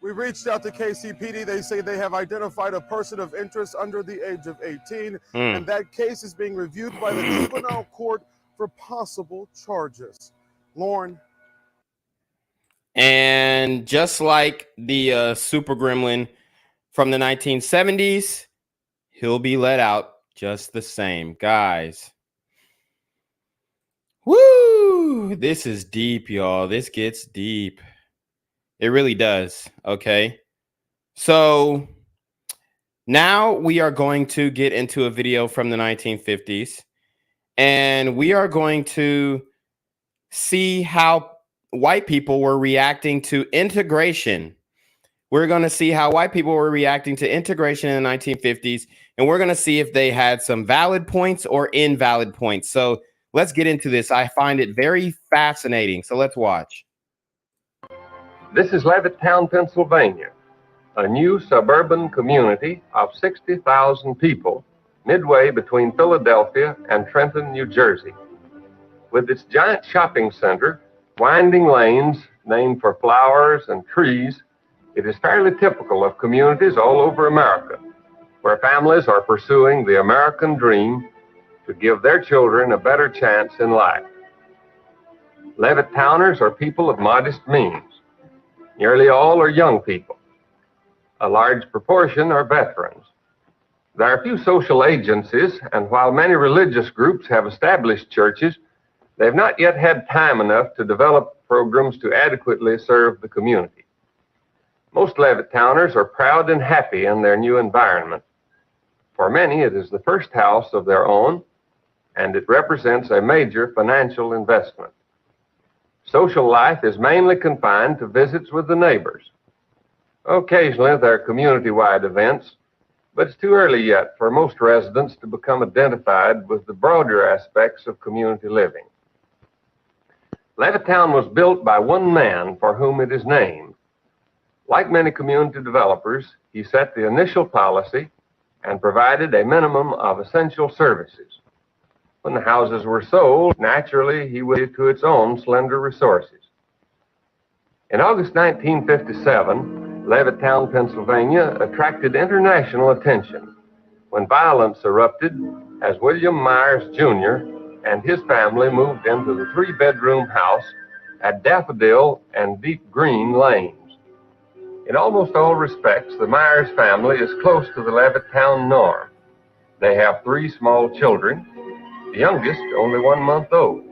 [SPEAKER 26] We reached out to KCPD. They say they have identified a person of interest under the age of 18, and that case is being reviewed by the juvenile court for possible charges. Lauren.
[SPEAKER 5] And just like the super gremlin from the 1970s, he'll be let out just the same. Guys. Woo! This is deep, y'all. This gets deep. It really does. Okay. So now we are going to get into a video from the 1950s, and we are going to see how white people were reacting to integration. We're going to see how white people were reacting to integration in the 1950s, and we're going to see if they had some valid points or invalid points. So let's get into this. I find it very fascinating. So let's watch.
[SPEAKER 10] This is Levittown, Pennsylvania, a new suburban community of 60,000 people midway between Philadelphia and Trenton, New Jersey. With its giant shopping center, winding lanes named for flowers and trees, it is fairly typical of communities all over America, where families are pursuing the American dream to give their children a better chance in life. Levittowners are people of modest means. Nearly all are young people. A large proportion are veterans. There are few social agencies, and while many religious groups have established churches, they've not yet had time enough to develop programs to adequately serve the community. Most Levittowners are proud and happy in their new environment. For many, it is the first house of their own, and it represents a major financial investment. Social life is mainly confined to visits with the neighbors. Occasionally, there are community-wide events, but it's too early yet for most residents to become identified with the broader aspects of community living. Levittown was built by one man for whom it is named. Like many community developers, he set the initial policy and provided a minimum of essential services. When the houses were sold, naturally, he went to its own slender resources. In August 1957, Levittown, Pennsylvania attracted international attention when violence erupted as William Myers, Jr. and his family moved into the 3-bedroom house at Daffodil and Deep Green Lanes. In almost all respects, the Myers family is close to the Levittown norm. They have 3 small children, the youngest only 1 month old.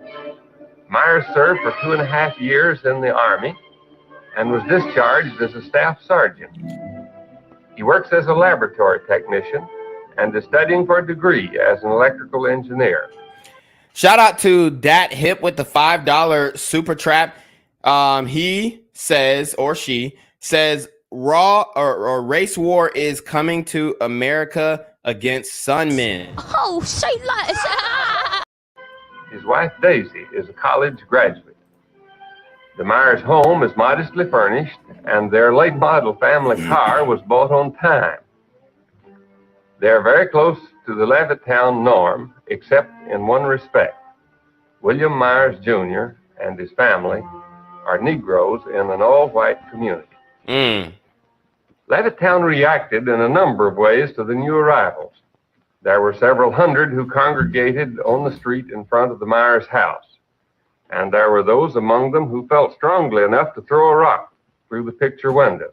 [SPEAKER 10] Myers served for 2.5 years in the Army and was discharged as a staff sergeant. He works as a laboratory technician and is studying for a degree as an electrical engineer.
[SPEAKER 5] Shout out to Dat Hip with the $5 super trap. He says, or she says, raw or race war is coming to America against Sunmen.
[SPEAKER 2] Oh, say less.
[SPEAKER 10] His wife, Daisy, is a college graduate. The Myers home is modestly furnished, and their late model family car was bought on time. They're very close to the Levittown norm, except in one respect. William Myers Jr. and his family are Negroes in an all-white community. Levittown reacted in a number of ways to the new arrivals. There were several hundred who congregated on the street in front of the Myers house, and there were those among them who felt strongly enough to throw a rock through the picture window.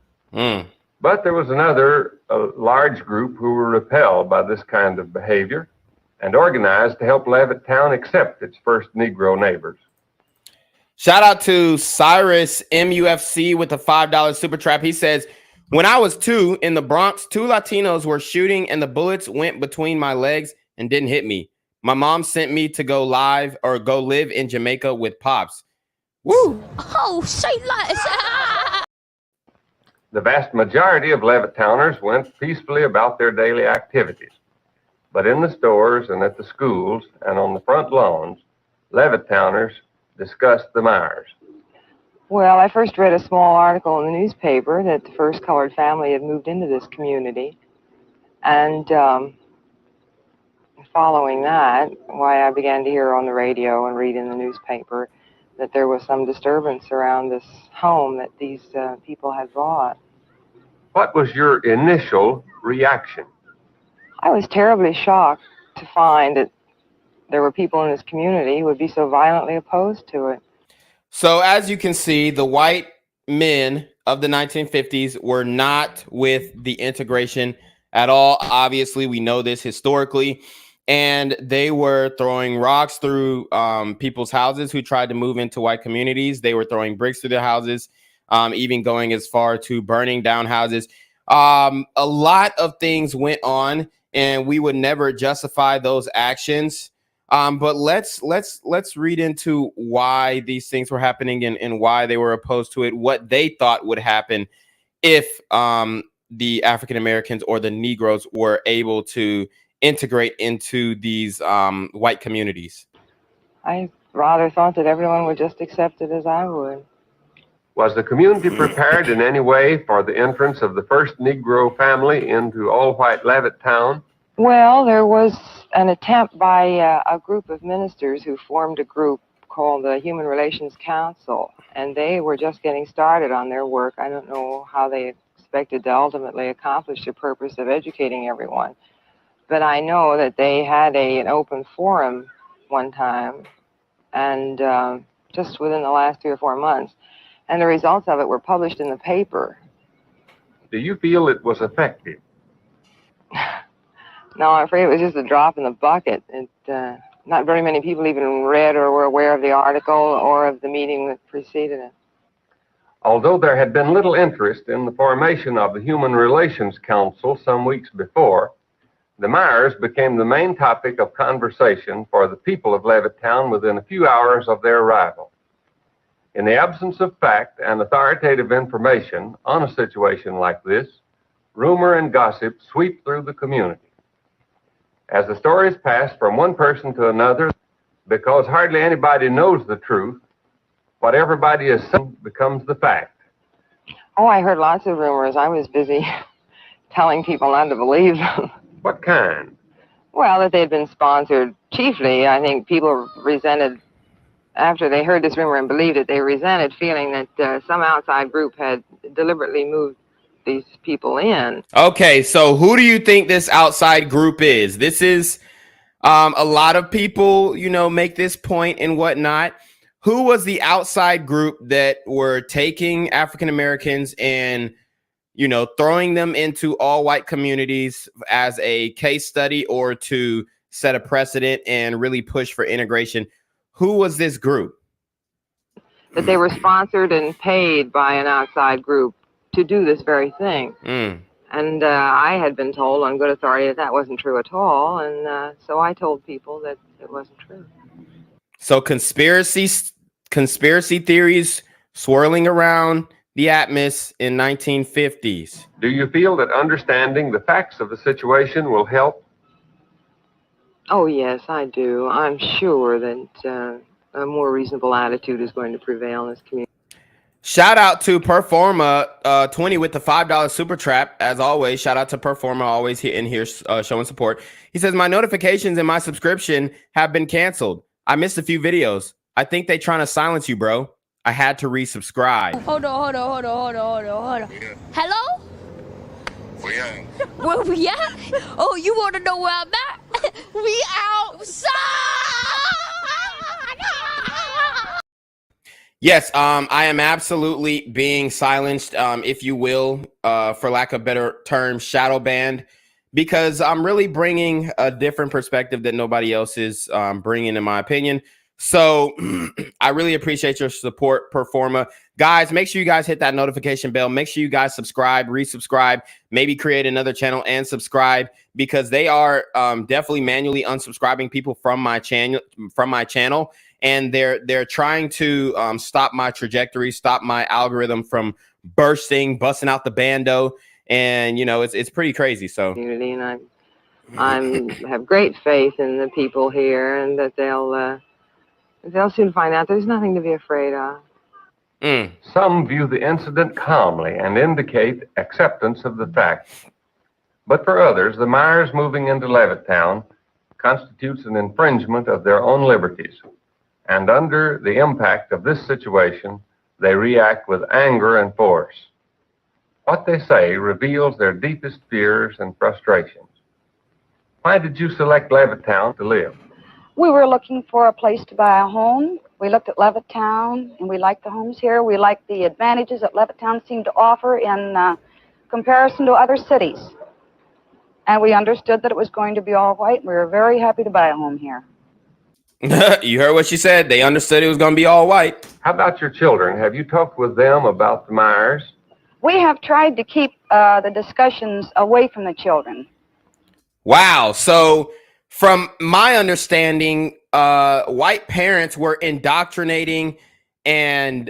[SPEAKER 10] But there was another large group who were repelled by this kind of behavior and organized to help Levittown accept its first Negro neighbors.
[SPEAKER 5] Shout out to Cyrus MUFC with the $5 super trap. He says, when I was 2 in the Bronx, 2 Latinos were shooting and the bullets went between my legs and didn't hit me. My mom sent me to go live in Jamaica with Pops. Woo!
[SPEAKER 2] Oh, say less.
[SPEAKER 10] The vast majority of Levittowners went peacefully about their daily activities. But in the stores and at the schools and on the front lawns, Levittowners discussed the Myers.
[SPEAKER 12] Well, I first read a small article in the newspaper that the first colored family had moved into this community. And following that, why I began to hear on the radio and read in the newspaper that there was some disturbance around this home that these people had bought.
[SPEAKER 10] What was your initial reaction?
[SPEAKER 12] I was terribly shocked to find that there were people in this community who would be so violently opposed to it.
[SPEAKER 5] So as you can see, the white men of the 1950s were not with the integration at all. Obviously, we know this historically. And they were throwing rocks through people's houses who tried to move into white communities. They were throwing bricks through their houses, even going as far to burning down houses. A lot of things went on, and we would never justify those actions. But let's read into why these things were happening and why they were opposed to it, what they thought would happen if the African Americans or the Negroes were able to integrate into these white communities.
[SPEAKER 12] I rather thought that everyone would just accept it as I would.
[SPEAKER 10] Was the community prepared in any way for the entrance of the first Negro family into all-white Levittown?
[SPEAKER 12] Well, there was an attempt by a group of ministers who formed a group called the Human Relations Council, and they were just getting started on their work. I don't know how they expected to ultimately accomplish the purpose of educating everyone, but I know that they had an open forum one time, and just within the last 3 or 4 months, and the results of it were published in the paper.
[SPEAKER 10] Do you feel it was effective?
[SPEAKER 12] No, I'm afraid it was just a drop in the bucket. Not very many people even read or were aware of the article or of the meeting that preceded it.
[SPEAKER 10] Although there had been little interest in the formation of the Human Relations Council some weeks before, the Myers became the main topic of conversation for the people of Levittown within a few hours of their arrival. In the absence of fact and authoritative information on a situation like this, rumor and gossip sweep through the community. As the stories pass from one person to another, because hardly anybody knows the truth, what everybody is saying becomes the fact.
[SPEAKER 12] Oh, I heard lots of rumors. I was busy telling people not to believe them.
[SPEAKER 10] What kind?
[SPEAKER 12] Well, that they'd been sponsored. Chiefly, I think people resented, after they heard this rumor and believed it, they resented feeling that some outside group had deliberately moved these people in.
[SPEAKER 5] Okay, so who do you think this outside group is? This is a lot of people, make this point and whatnot. Who was the outside group that were taking African Americans and, throwing them into all white communities as a case study or to set a precedent and really push for integration? Who was this group?
[SPEAKER 12] That they were sponsored and paid by an outside group to do this very thing. And I had been told on good authority that wasn't true at all, and so I told people that it wasn't true.
[SPEAKER 5] So conspiracy theories swirling around the atmosphere in 1950s.
[SPEAKER 10] Do you feel that understanding the facts of the situation will help
[SPEAKER 12] Oh, yes, I do. I'm sure that a more reasonable attitude is going to prevail in this community.
[SPEAKER 5] Shout out to Performa 20 with the $5 super trap. As always, shout out to Performa, always in here showing support. He says, my notifications and my subscription have been canceled. I missed a few videos. I think they trying to silence you, bro. I had to resubscribe.
[SPEAKER 2] Hold on. Hello? Where we at? Oh, you want to know where I'm at? We outside.
[SPEAKER 5] Yes, I am absolutely being silenced, if you will, for lack of a better term, shadow banned, because I'm really bringing a different perspective that nobody else is bringing, in my opinion. So I really appreciate your support, Performa. Guys, make sure you guys hit that notification bell. Make sure you guys subscribe, resubscribe, maybe create another channel and subscribe, because they are definitely manually unsubscribing people from my channel. And they're trying to stop my trajectory, stop my algorithm from busting out the bando, and you know it's pretty crazy. So,
[SPEAKER 12] And I have great faith in the people here, and that they'll soon find out there's nothing to be afraid of.
[SPEAKER 10] Some view the incident calmly and indicate acceptance of the facts. But for others, the Myers moving into Levittown constitutes an infringement of their own liberties. And under the impact of this situation, they react with anger and force. What they say reveals their deepest fears and frustrations. Why did you select Levittown to live?
[SPEAKER 13] We were looking for a place to buy a home. We looked at Levittown, and we liked the homes here. We liked the advantages that Levittown seemed to offer in comparison to other cities. And we understood that it was going to be all white. We were very happy to buy a home here.
[SPEAKER 5] You heard what she said. They understood it was going to be all white.
[SPEAKER 10] How about your children? Have you talked with them about the Myers?
[SPEAKER 13] We have tried to keep the discussions away from the children.
[SPEAKER 5] Wow. So from my understanding, white parents were indoctrinating and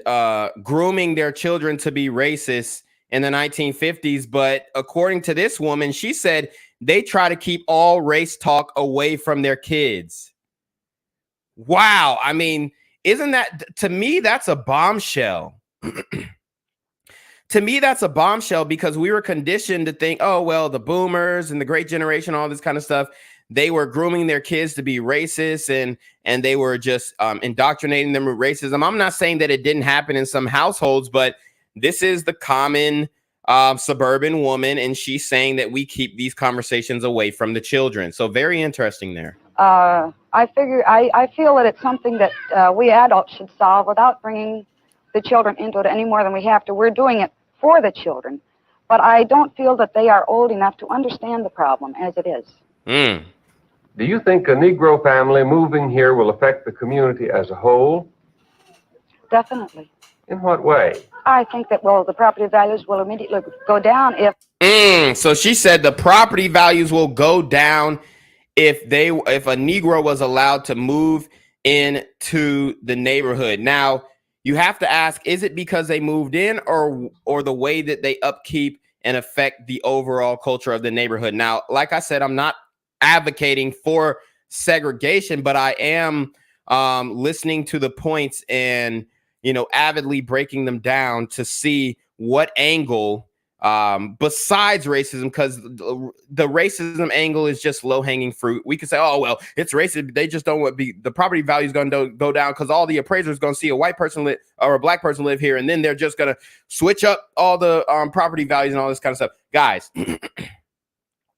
[SPEAKER 5] grooming their children to be racist in the 1950s. But according to this woman, she said they try to keep all race talk away from their kids. Wow. I mean, isn't that, to me, that's a bombshell. To me, that's a bombshell, because we were conditioned to think, oh, well, the boomers and the great generation, all this kind of stuff, they were grooming their kids to be racist, and they were just indoctrinating them with racism. I'm not saying that it didn't happen in some households, but this is the common suburban woman, and she's saying that we keep these conversations away from the children. So very interesting there.
[SPEAKER 13] I feel that it's something that we adults should solve without bringing the children into it any more than we have to. We're doing it for the children, but I don't feel that they are old enough to understand the problem as it is.
[SPEAKER 10] Do you think a Negro family moving here will affect the community as a whole?
[SPEAKER 13] Definitely.
[SPEAKER 10] In what way?
[SPEAKER 13] I think that, well, the property values will immediately go down if...
[SPEAKER 5] So she said the property values will go down if a Negro was allowed to move into the neighborhood. Now, you have to ask, is it because they moved in, or the way that they upkeep and affect the overall culture of the neighborhood? Now, like I said, I'm not advocating for segregation, but I am listening to the points and, you know, avidly breaking them down to see what angle besides racism, because the racism angle is just low-hanging fruit. We could say, oh, well, it's racist. They just don't want the property value is going to go down because all the appraisers going to see a white person or a black person live here, and then they're just going to switch up all the property values and all this kind of stuff. Guys,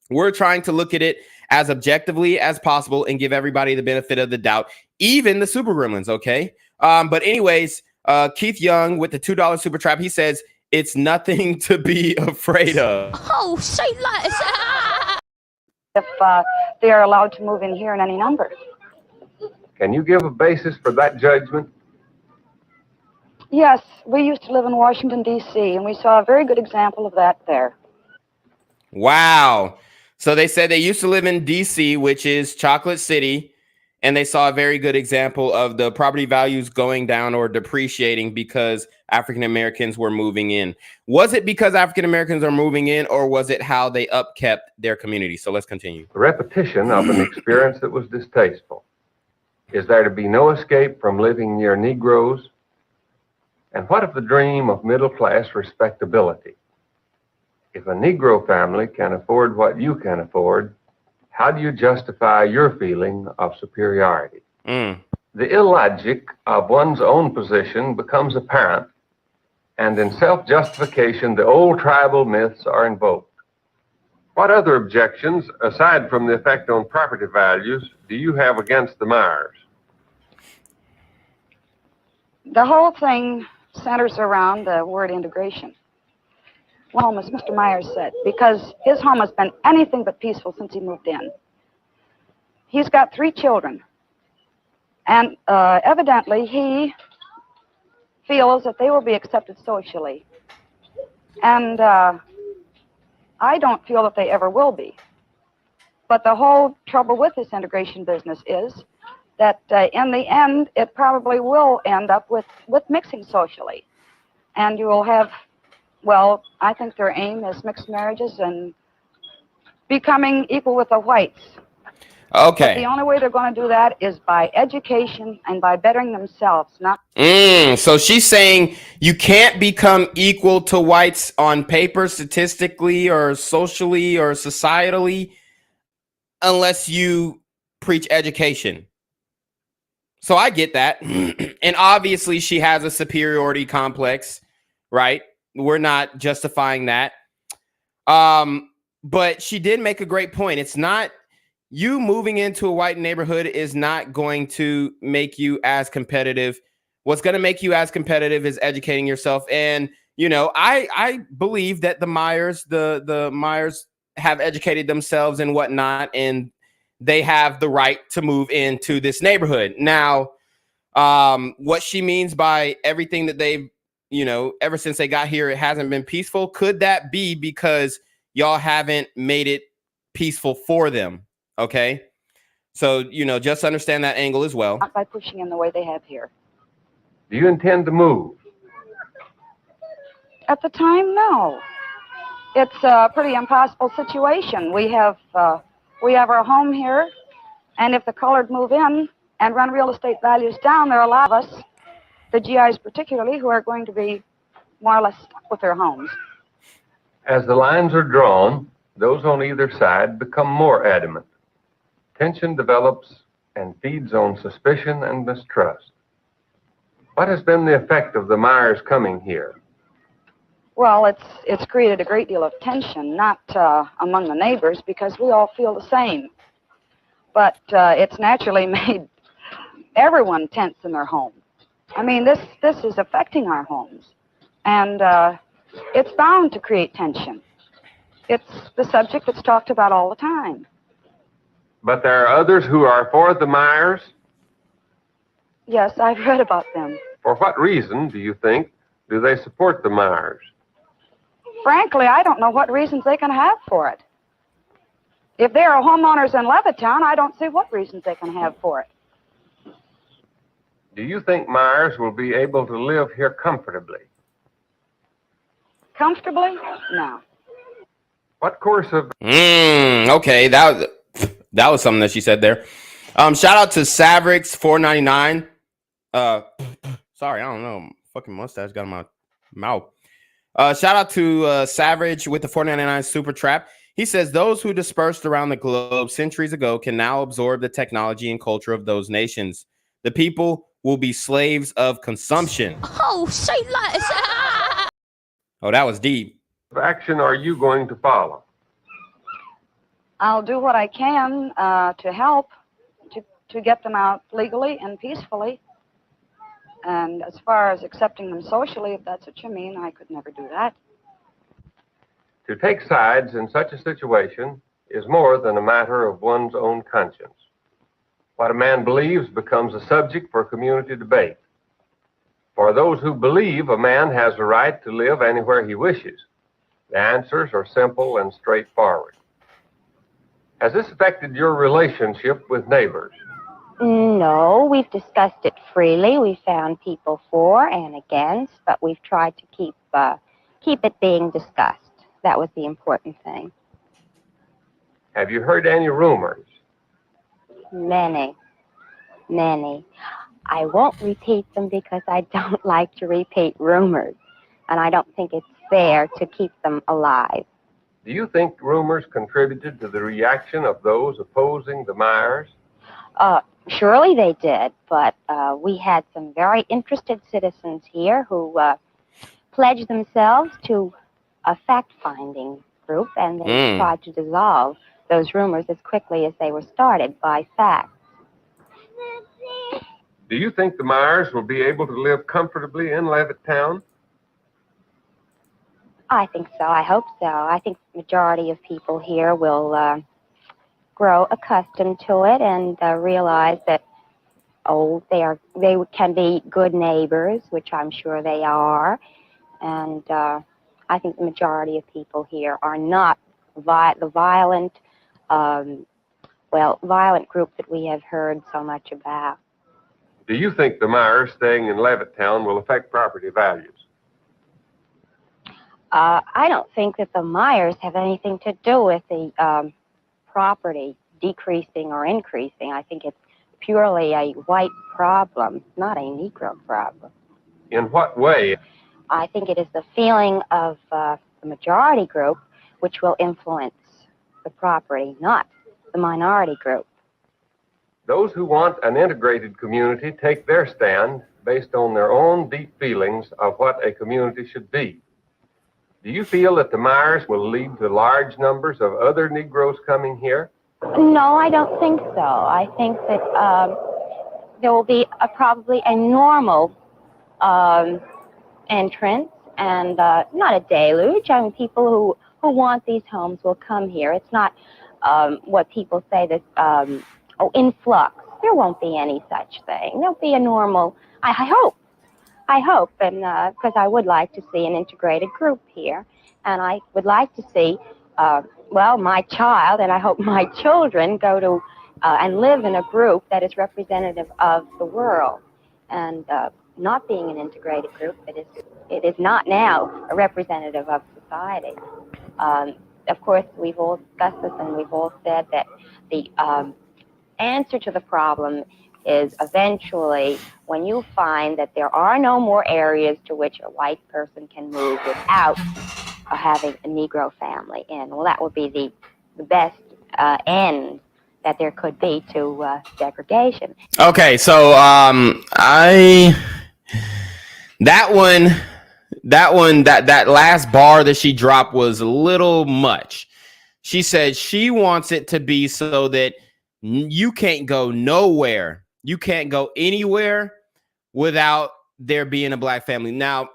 [SPEAKER 5] we're trying to look at it as objectively as possible and give everybody the benefit of the doubt, even the super gremlins, okay? But anyways, Keith Young with the $2 super trap, he says, it's nothing to be afraid of.
[SPEAKER 2] Oh, say less.
[SPEAKER 13] If they are allowed to move in here in any number.
[SPEAKER 10] Can you give a basis for that judgment?
[SPEAKER 13] Yes, we used to live in Washington, D.C., and we saw a very good example of that there.
[SPEAKER 5] Wow. So they said they used to live in D.C., which is Chocolate City, and they saw a very good example of the property values going down or depreciating because African Americans were moving in. Was it because African Americans are moving in, or was it how they upkept their community? So let's continue.
[SPEAKER 10] The repetition of an experience that was distasteful. Is there to be no escape from living near Negroes? And what of the dream of middle-class respectability? If a Negro family can afford what you can afford, how do you justify your feeling of superiority? The illogic of one's own position becomes apparent, and in self-justification, the old tribal myths are invoked. What other objections, aside from the effect on property values, do you have against the Myers?
[SPEAKER 13] The whole thing centers around the word integration. One home, as Mr. Myers said, because his home has been anything but peaceful since he moved in. He's got 3 children, and evidently he feels that they will be accepted socially. And I don't feel that they ever will be. But the whole trouble with this integration business is that in the end, it probably will end up with mixing socially. And you will have, well, I think their aim is mixed marriages and becoming equal with the whites.
[SPEAKER 5] Okay.
[SPEAKER 13] But the only way they're going to do that is by education and by bettering themselves, not...
[SPEAKER 5] So she's saying you can't become equal to whites on paper, statistically, or socially, or societally, unless you preach education. So I get that. And obviously she has a superiority complex, right? We're not justifying that. But she did make a great point. It's not, you moving into a white neighborhood is not going to make you as competitive. What's going to make you as competitive is educating yourself. And, you know, I believe that the Myers have educated themselves and whatnot, and they have the right to move into this neighborhood. Now, what she means by everything that they've, you know, ever since they got here, it hasn't been peaceful. Could that be because y'all haven't made it peaceful for them? Okay. So, you know, just understand that angle as well.
[SPEAKER 13] Not by pushing in the way they have here.
[SPEAKER 10] Do you intend to move?
[SPEAKER 13] At the time, no. It's a pretty impossible situation. We have our home here, and if the colored move in and run real estate values down, there are a lot of us, the GIs particularly, who are going to be more or less stuck with their homes.
[SPEAKER 10] As the lines are drawn, those on either side become more adamant. Tension develops and feeds on suspicion and mistrust. What has been the effect of the Myers coming here?
[SPEAKER 13] Well, it's created a great deal of tension, not among the neighbors, because we all feel the same. But it's naturally made everyone tense in their home. I mean, this is affecting our homes. And it's bound to create tension. It's the subject that's talked about all the time.
[SPEAKER 10] But there are others who are for the Myers?
[SPEAKER 13] Yes, I've read about them.
[SPEAKER 10] For what reason, do you think, do they support the Myers?
[SPEAKER 13] Frankly, I don't know what reasons they can have for it. If they are homeowners in Levittown, I don't see what reasons they can have for it.
[SPEAKER 10] Do you think Myers will be able to live here comfortably?
[SPEAKER 13] Comfortably? No.
[SPEAKER 10] What course of...
[SPEAKER 5] Okay, that was something that she said there. Shout out to Savrix499. Sorry, I don't know. Fucking mustache got in my mouth. Shout out to Savage with the 499 super trap. He says those who dispersed around the globe centuries ago can now absorb the technology and culture of those nations. The people will be slaves of consumption.
[SPEAKER 2] Oh, say that.
[SPEAKER 5] Oh, that was deep.
[SPEAKER 10] What action are you going to follow?
[SPEAKER 13] I'll do what I can to help to get them out legally and peacefully. And as far as accepting them socially, if that's what you mean, I could never do that.
[SPEAKER 10] To take sides in such a situation is more than a matter of one's own conscience. What a man believes becomes a subject for community debate. For those who believe a man has a right to live anywhere he wishes, the answers are simple and straightforward. Has this affected your relationship with neighbors?
[SPEAKER 14] No, we've discussed it freely. We found people for and against, but we've tried to keep it being discussed. That was the important thing.
[SPEAKER 10] Have you heard any rumors?
[SPEAKER 14] Many. I won't repeat them because I don't like to repeat rumors, and I don't think it's fair to keep them alive.
[SPEAKER 10] Do you think rumors contributed to the reaction of those opposing the Myers?
[SPEAKER 14] Surely they did, but we had some very interested citizens here who pledged themselves to a fact-finding group, and they tried to dissolve those rumors as quickly as they were started by facts.
[SPEAKER 10] Do you think the Myers will be able to live comfortably in Levittown?
[SPEAKER 14] I think so. I hope so. I think the majority of people here will grow accustomed to it and realize that, they can be good neighbors, which I'm sure they are. And I think the majority of people here are not the violent group that we have heard so much about.
[SPEAKER 10] Do you think the Myers staying in Levittown will affect property values?
[SPEAKER 14] I don't think that the Myers have anything to do with the property decreasing or increasing. I think it's purely a white problem, not a Negro problem.
[SPEAKER 10] In what way?
[SPEAKER 14] I think it is the feeling of the majority group which will influence the property, not the minority group.
[SPEAKER 10] Those who want an integrated community take their stand based on their own deep feelings of what a community should be. Do you feel that the Myers will lead to large numbers of other Negroes coming here?
[SPEAKER 14] No, I don't think so. I think that there will be probably a normal entrance and not a deluge. I mean, people who want these homes will come here. It's not what people say that, influx. There won't be any such thing. There'll be a normal, I hope, and because I would like to see an integrated group here, and I would like to see, my child, and I hope my children go to and live in a group that is representative of the world, and not being an integrated group, it is not now a representative of society. Of course, we've all discussed this, and we've all said that the answer to the problem is eventually when you find that there are no more areas to which a white person can move without having a Negro family in. Well, that would be the best end that there could be to segregation.
[SPEAKER 5] Okay, so that last bar that she dropped was a little much. She said she wants it to be so that you can't go nowhere. You can't go anywhere without there being a black family. Now,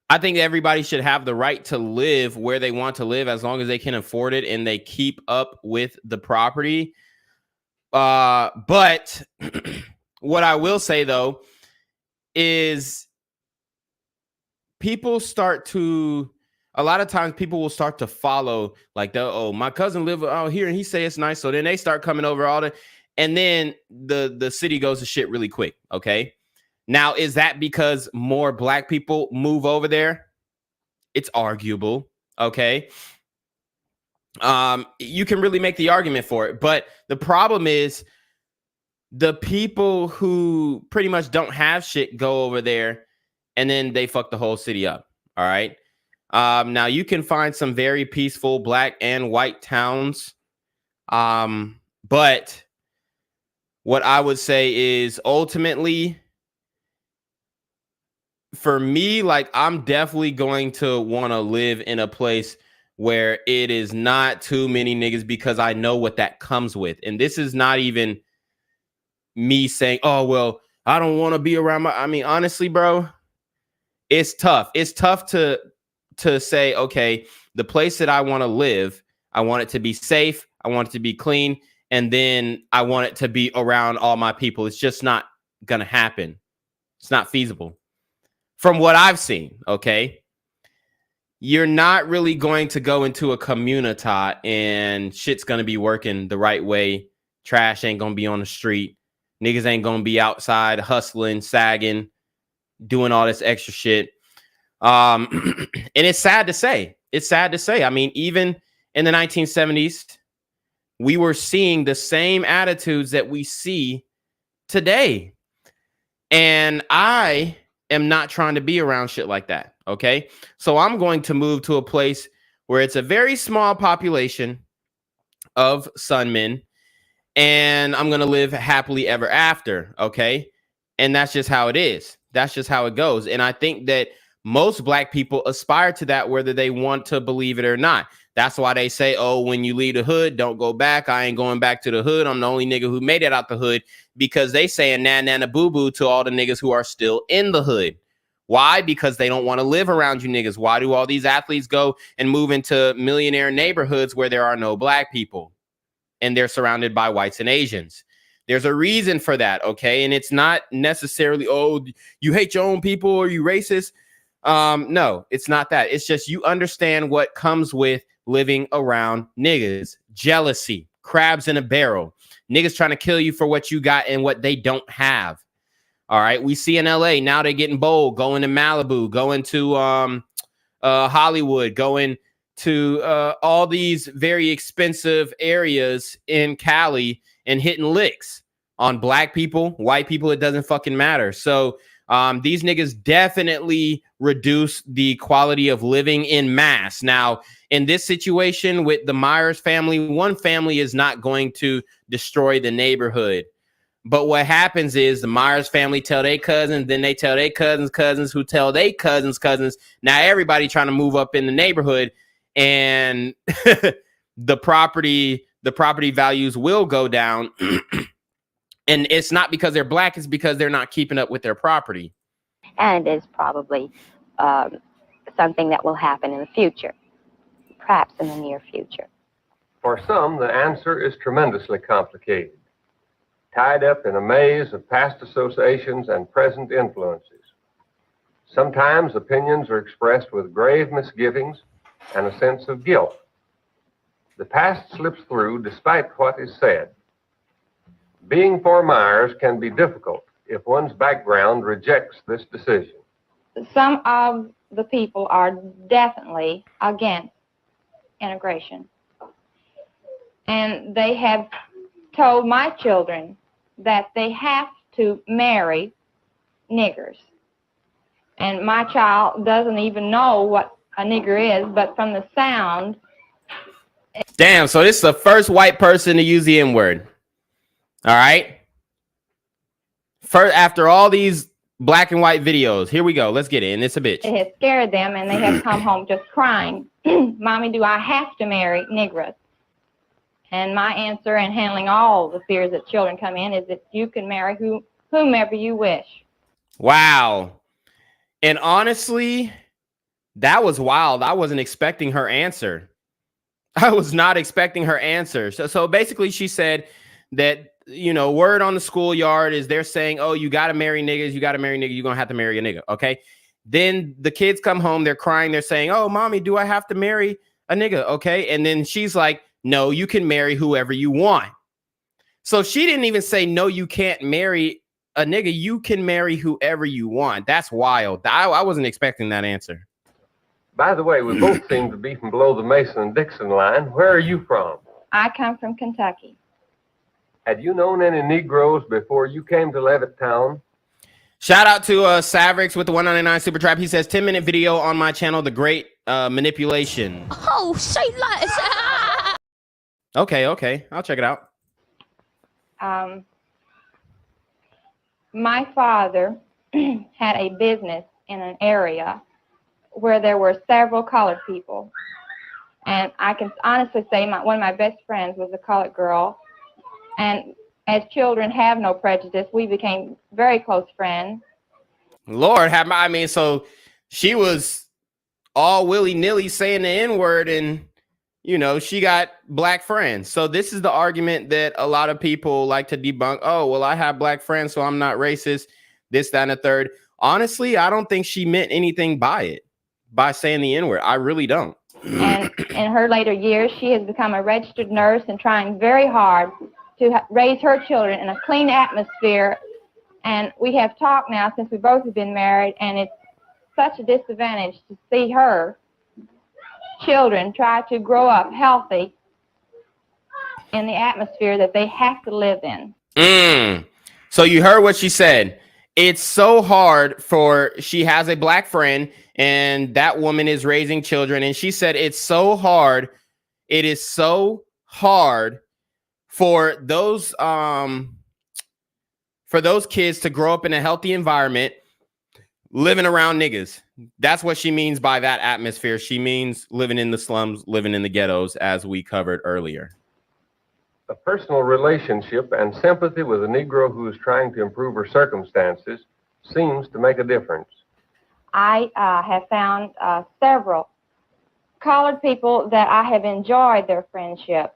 [SPEAKER 5] I think everybody should have the right to live where they want to live as long as they can afford it and they keep up with the property. But what I will say, though, is a lot of times people will start to follow, like, my cousin live out here and he say it's nice. So then they start coming over and then the city goes to shit really quick. Okay. Now, is that because more black people move over there? It's arguable. Okay. You can really make the argument for it. But the problem is the people who pretty much don't have shit go over there and then they fuck the whole city up. All right. Now you can find some very peaceful black and white towns. But what I would say is ultimately for me, like, I'm definitely going to want to live in a place where it is not too many niggas because I know what that comes with. And this is not even me saying, oh, well, I don't want to be around I mean, honestly, bro, it's tough. It's tough to say, okay, the place that I want to live, I want it to be safe. I want it to be clean. And then I want it to be around all my people. It's just not going to happen. It's not feasible. From what I've seen, okay, you're not really going to go into a community and shit's going to be working the right way Trash ain't gonna be on the street. Niggas ain't gonna be outside hustling, sagging, doing all this extra shit. And it's sad to say. It's sad to say. I mean, even in the 1970s, we were seeing the same attitudes that we see today. And I am not trying to be around shit like that. Okay. So I'm going to move to a place where it's a very small population of Sunmen, and I'm going to live happily ever after. Okay. And that's just how it is. That's just how it goes. And I think that most Black people aspire to that, whether they want to believe it or not. That's why they say, oh, when you leave the hood, don't go back. I ain't going back to the hood. I'm the only nigga who made it out the hood, because they saying na na boo boo to all the niggas who are still in the hood. Why? Because they don't want to live around you niggas. Why do all these athletes go and move into millionaire neighborhoods where there are no Black people and they're surrounded by whites and Asians? There's a reason for that, okay? And it's not necessarily, oh, you hate your own people or you racist. No, it's not that. It's just you understand what comes with living around niggas. Jealousy, crabs in a barrel, niggas trying to kill you for what you got and what they don't have. All right. We see in LA now they're getting bold, going to Malibu, going to Hollywood, going to all these very expensive areas in Cali and hitting licks on Black people, white people. It doesn't fucking matter. So these niggas definitely reduce the quality of living in mass. Now, in this situation with the Myers family, one family is not going to destroy the neighborhood. But what happens is the Myers family tell their cousins, then they tell their cousins who tell their cousins. Now everybody trying to move up in the neighborhood, and the property values will go down. And it's not because they're Black, it's because they're not keeping up with their property.
[SPEAKER 14] And is probably something that will happen in the future, perhaps in the near future.
[SPEAKER 10] For some, the answer is tremendously complicated, tied up in a maze of past associations and present influences. Sometimes opinions are expressed with grave misgivings and a sense of guilt. The past slips through despite what is said. Being for Myers can be difficult if one's background rejects this decision.
[SPEAKER 16] Some of the people are definitely against integration. And they have told my children that they have to marry niggers. And my child doesn't even know what a nigger is, but from the sound.
[SPEAKER 5] Damn, so this is the first white person to use the N-word. All right. First, after all these black and white videos, here we go. Let's get it. And it's a bitch.
[SPEAKER 16] It has scared them, and they have come home just crying. Mommy, do I have to marry niggers? And my answer in handling all the fears that children come in is that you can marry whomever you wish. Wow.
[SPEAKER 5] And honestly, that was wild. I wasn't expecting her answer. I was not expecting her answer. So basically she said that, you know, word on the schoolyard is they're saying, oh, you got to marry niggas. You got to marry niggas. You're going to have to marry a nigga. Okay. Then the kids come home. They're crying. They're saying, oh, mommy, do I have to marry a nigga? Okay. And then she's like, no, you can marry whoever you want. So she didn't even say, no, you can't marry a nigga. You can marry whoever you want. That's wild. I wasn't expecting that answer.
[SPEAKER 10] By the way, we both seem to be from below the Mason-Dixon line. Where are you from?
[SPEAKER 16] I come from Kentucky.
[SPEAKER 10] Had you known any Negroes before you came to Levittown?
[SPEAKER 5] Shout out to Savrix with the 199 Super Trap. He says, 10-minute video on my channel, The Great Manipulation.
[SPEAKER 2] Oh, say less.
[SPEAKER 5] Okay. I'll check it out.
[SPEAKER 16] My father had a business in an area where there were several colored people. And I can honestly say one of my best friends was a colored girl. And as children have no prejudice, we became very close friends.
[SPEAKER 5] Lord have I mean, so she was all willy-nilly saying the N-word, and you know, she got black friends. So this is the argument that a lot of people like to debunk. Oh, well, I have black friends, so I'm not racist. This, that, and the third. Honestly, I don't think she meant anything by it, by saying the N-word. I really don't.
[SPEAKER 16] And in her later years, she has become a registered nurse and trying very hard to raise her children in a clean atmosphere. And we have talked now since we both have been married, and it's such a disadvantage to see her children try to grow up healthy in the atmosphere that they have to live in.
[SPEAKER 5] So you heard what she said. It's so hard for, she has a black friend and that woman is raising children. And she said, it's so hard. It is so hard for those kids to grow up in a healthy environment, living around niggas. That's what she means by that atmosphere. She means living in the slums, living in the ghettos, as we covered earlier.
[SPEAKER 10] A personal relationship and sympathy with a Negro who is trying to improve her circumstances seems to make a difference.
[SPEAKER 16] I have found several colored people that I have enjoyed their friendship.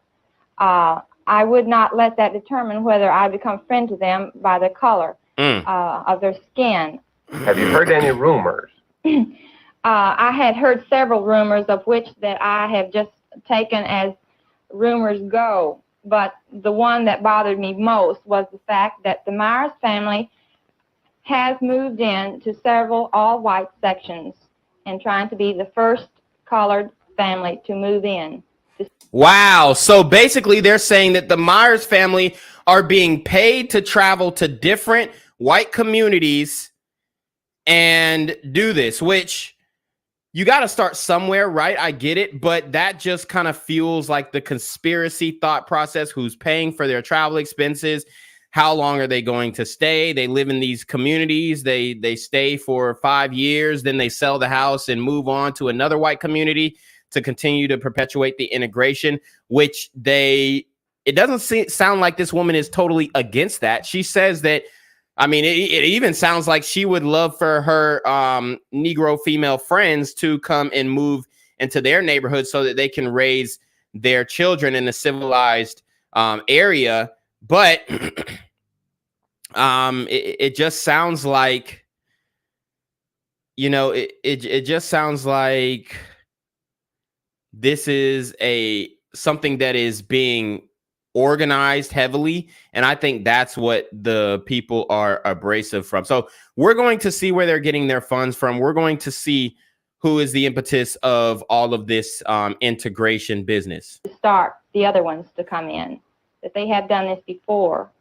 [SPEAKER 16] I would not let that determine whether I become friend to them by the color of their skin.
[SPEAKER 10] Have you heard any rumors?
[SPEAKER 16] I had heard several rumors, of which that I have just taken as rumors go. But the one that bothered me most was the fact that the Myers family has moved in to several all-white sections and trying to be the first colored family to move in.
[SPEAKER 5] Wow. So basically they're saying that the Myers family are being paid to travel to different white communities and do this, which you got to start somewhere, right? I get it. But that just kind of fuels like the conspiracy thought process. Who's paying for their travel expenses? How long are they going to stay? They live in these communities. They stay for 5 years. Then they sell the house and move on to another white community to continue to perpetuate the integration, which it doesn't sound like this woman is totally against that. She says that, I mean, it even sounds like she would love for her Negro female friends to come and move into their neighborhood so that they can raise their children in a civilized area. But it just sounds like, you know, it just sounds like this is something that is being organized heavily, and I think that's what the people are abrasive from. So we're going to see where they're getting their funds from. We're going to see who is the impetus of all of this integration business.
[SPEAKER 16] Start the other ones to come in, that they have done this before.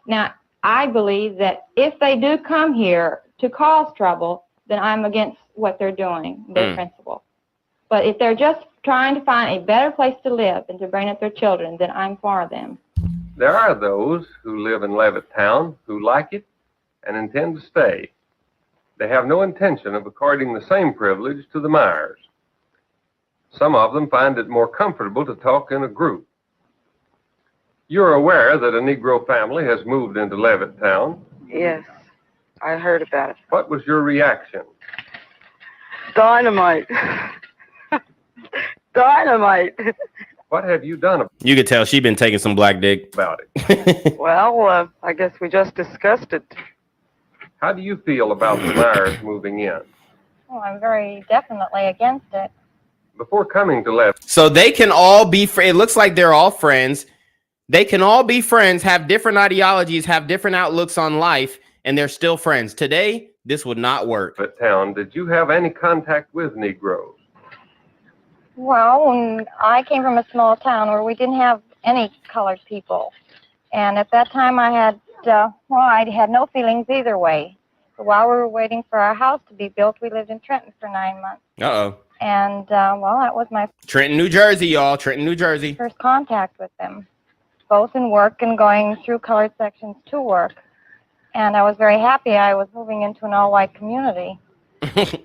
[SPEAKER 16] Now, I believe that if they do come here to cause trouble, then I'm against what they're doing, their principle. But if they're just trying to find a better place to live and to bring up their children, then I'm for them.
[SPEAKER 10] There are those who live in Levittown who like it and intend to stay. They have no intention of according the same privilege to the Myers. Some of them find it more comfortable to talk in a group. You're aware that a Negro family has moved into Levittown?
[SPEAKER 12] Yes, I heard about it.
[SPEAKER 10] What was your reaction?
[SPEAKER 12] Dynamite. Dynamite.
[SPEAKER 10] What have you done
[SPEAKER 5] You could tell she's been taking some black dick
[SPEAKER 10] about it?
[SPEAKER 12] Well, I guess we just discussed it.
[SPEAKER 10] How do you feel about the Myers moving in?
[SPEAKER 16] Well, I'm very definitely against it.
[SPEAKER 10] Before coming to Levittown.
[SPEAKER 5] So they can all be, it looks like they're all friends. They can all be friends, have different ideologies, have different outlooks on life, and they're still friends. Today, this would not work.
[SPEAKER 10] Levittown, did you have any contact with Negroes?
[SPEAKER 16] Well, when I came from a small town where we didn't have any colored people. And at that time I had, I had no feelings either way. But while we were waiting for our house to be built, we lived in Trenton for 9 months.
[SPEAKER 5] Uh-oh.
[SPEAKER 16] And, that was my
[SPEAKER 5] Trenton, New Jersey, y'all. Trenton, New Jersey.
[SPEAKER 16] first contact with them, both in work and going through colored sections to work. And I was very happy I was moving into an all-white community.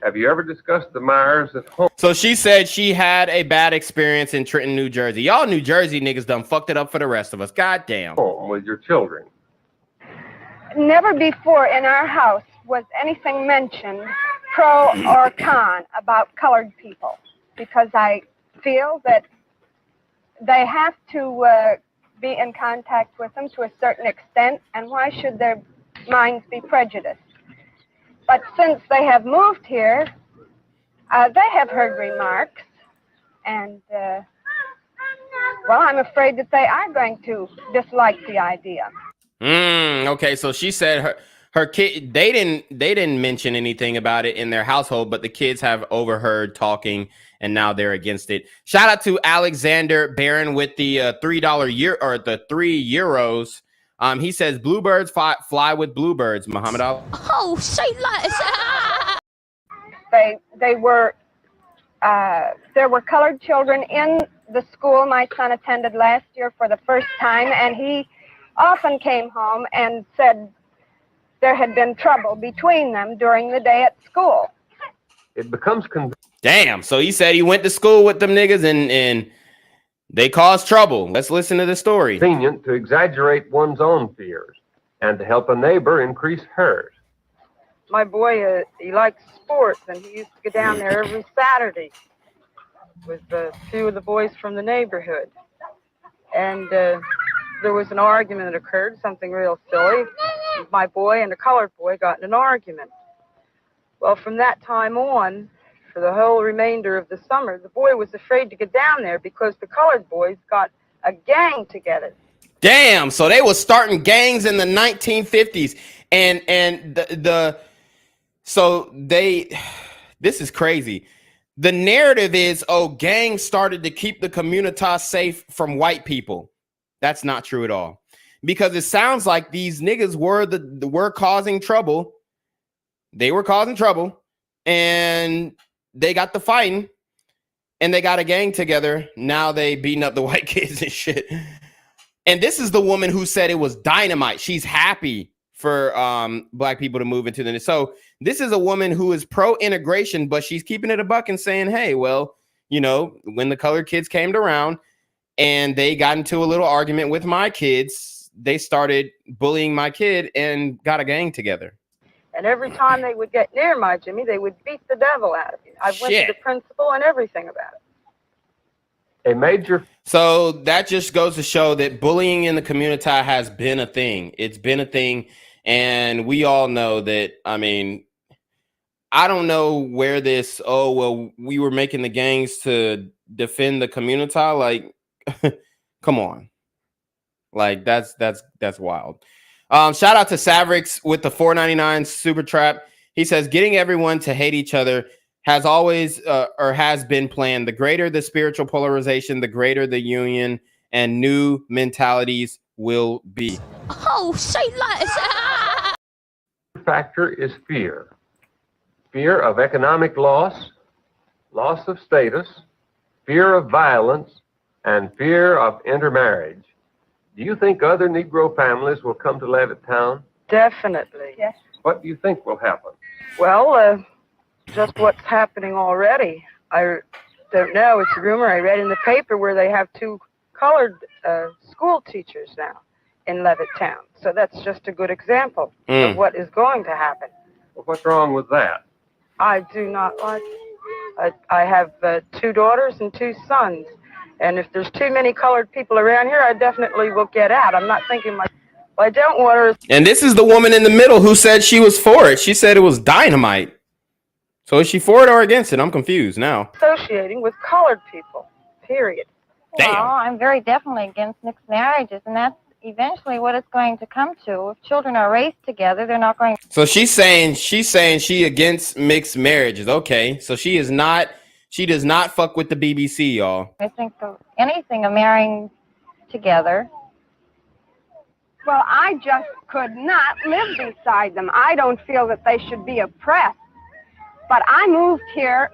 [SPEAKER 10] Have you ever discussed the Myers at home?
[SPEAKER 5] So she said she had a bad experience in Trenton, New Jersey. Y'all New Jersey niggas done fucked it up for the rest of us. God damn.
[SPEAKER 10] Home with your children.
[SPEAKER 13] Never before in our house was anything mentioned, pro or con, about colored people, because I feel that they have to be in contact with them to a certain extent, and why should their minds be prejudiced? But since they have moved here, they have heard remarks, and Well, I'm afraid that they are going to dislike the idea.
[SPEAKER 5] Okay, so she said her kid, they didn't mention anything about it in their household, but the kids have overheard talking and now they're against it. Shout out to Alexander Barron with the $3 or the €3. He says bluebirds fly with bluebirds, Muhammad Ali.
[SPEAKER 2] Oh, say less.
[SPEAKER 13] They were there were colored children in the school my son attended last year for the first time, and he often came home and said there had been trouble between them during the day at school.
[SPEAKER 10] It becomes
[SPEAKER 5] damn. So he said he went to school with them niggas and they caused trouble. Let's listen to the story.
[SPEAKER 10] Convenient to exaggerate one's own fears and to help a neighbor increase hers.
[SPEAKER 13] My boy, he likes sports, and he used to go down there every Saturday with a few of the boys from the neighborhood. And there was an argument that occurred, something real silly. My boy and a colored boy got in an argument. Well, from that time on, for the whole remainder of the summer, the boy was afraid to get down there because the colored boys got a gang together.
[SPEAKER 5] Damn, so they were starting gangs in the 1950s. And this is crazy. The narrative is, oh, gangs started to keep the community safe from white people. That's not true at all. Because it sounds like these niggas were causing trouble. They were causing trouble, and they got the fighting, and they got a gang together. Now they beating up the white kids and shit. And this is the woman who said it was dynamite. She's happy for black people to move into the. So this is a woman who is pro-integration, but she's keeping it a buck and saying, hey, well, you know, when the colored kids came around and they got into a little argument with my kids, they started bullying my kid and got a gang together.
[SPEAKER 13] And every time they would get near my Jimmy, they would beat the devil out of you. I went to the principal and everything about it.
[SPEAKER 5] So that just goes to show that bullying in the community has been a thing. It's been a thing. And we all know that. I mean, I don't know where this, oh, well, we were making the gangs to defend the community. Like, come on. Like, that's wild. Shout out to Savrix with the $4.99 super trap. He says, getting everyone to hate each other has always or has been planned. The greater the spiritual polarization, the greater the union and new mentalities will be.
[SPEAKER 2] Oh, say less.
[SPEAKER 10] Factor is fear. Fear of economic loss, loss of status, fear of violence, and fear of intermarriage. Do you think other Negro families will come to Levittown?
[SPEAKER 13] Definitely. Yes.
[SPEAKER 10] What do you think will happen?
[SPEAKER 13] Well, just what's happening already. I don't know. It's a rumor I read in the paper where they have 2 colored school teachers now in Levittown. So that's just a good example of what is going to happen.
[SPEAKER 10] Well, what's wrong with that?
[SPEAKER 13] I do not like it. I have 2 daughters and 2 sons. And if there's too many colored people around here, I definitely will get out. I'm not thinking well, I don't want her.
[SPEAKER 5] And this is the woman in the middle who said she was for it. She said it was dynamite. So is she for it or against it? I'm confused now.
[SPEAKER 13] Associating with colored people, period.
[SPEAKER 5] Damn.
[SPEAKER 16] Well, I'm very definitely against mixed marriages, and that's eventually what it's going to come to. If children are raised together, they're not going to...
[SPEAKER 5] So she's saying she against mixed marriages. Okay. So she does not fuck with the BBC, y'all.
[SPEAKER 16] I think of anything of marrying together.
[SPEAKER 13] Well, I just could not live beside them. I don't feel that they should be oppressed. But I moved here,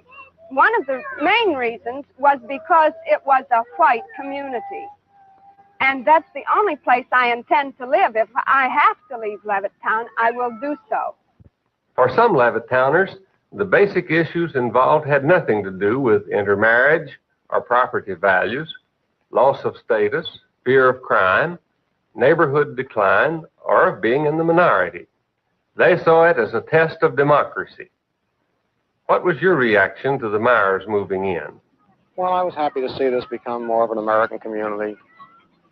[SPEAKER 13] one of the main reasons was because it was a white community. And that's the only place I intend to live. If I have to leave Levittown, I will do so.
[SPEAKER 10] For some Levittowners, the basic issues involved had nothing to do with intermarriage or property values, loss of status, fear of crime, neighborhood decline, or of being in the minority. They saw it as a test of democracy. What was your reaction to the Myers moving in?
[SPEAKER 17] Well, I was happy to see this become more of an American community.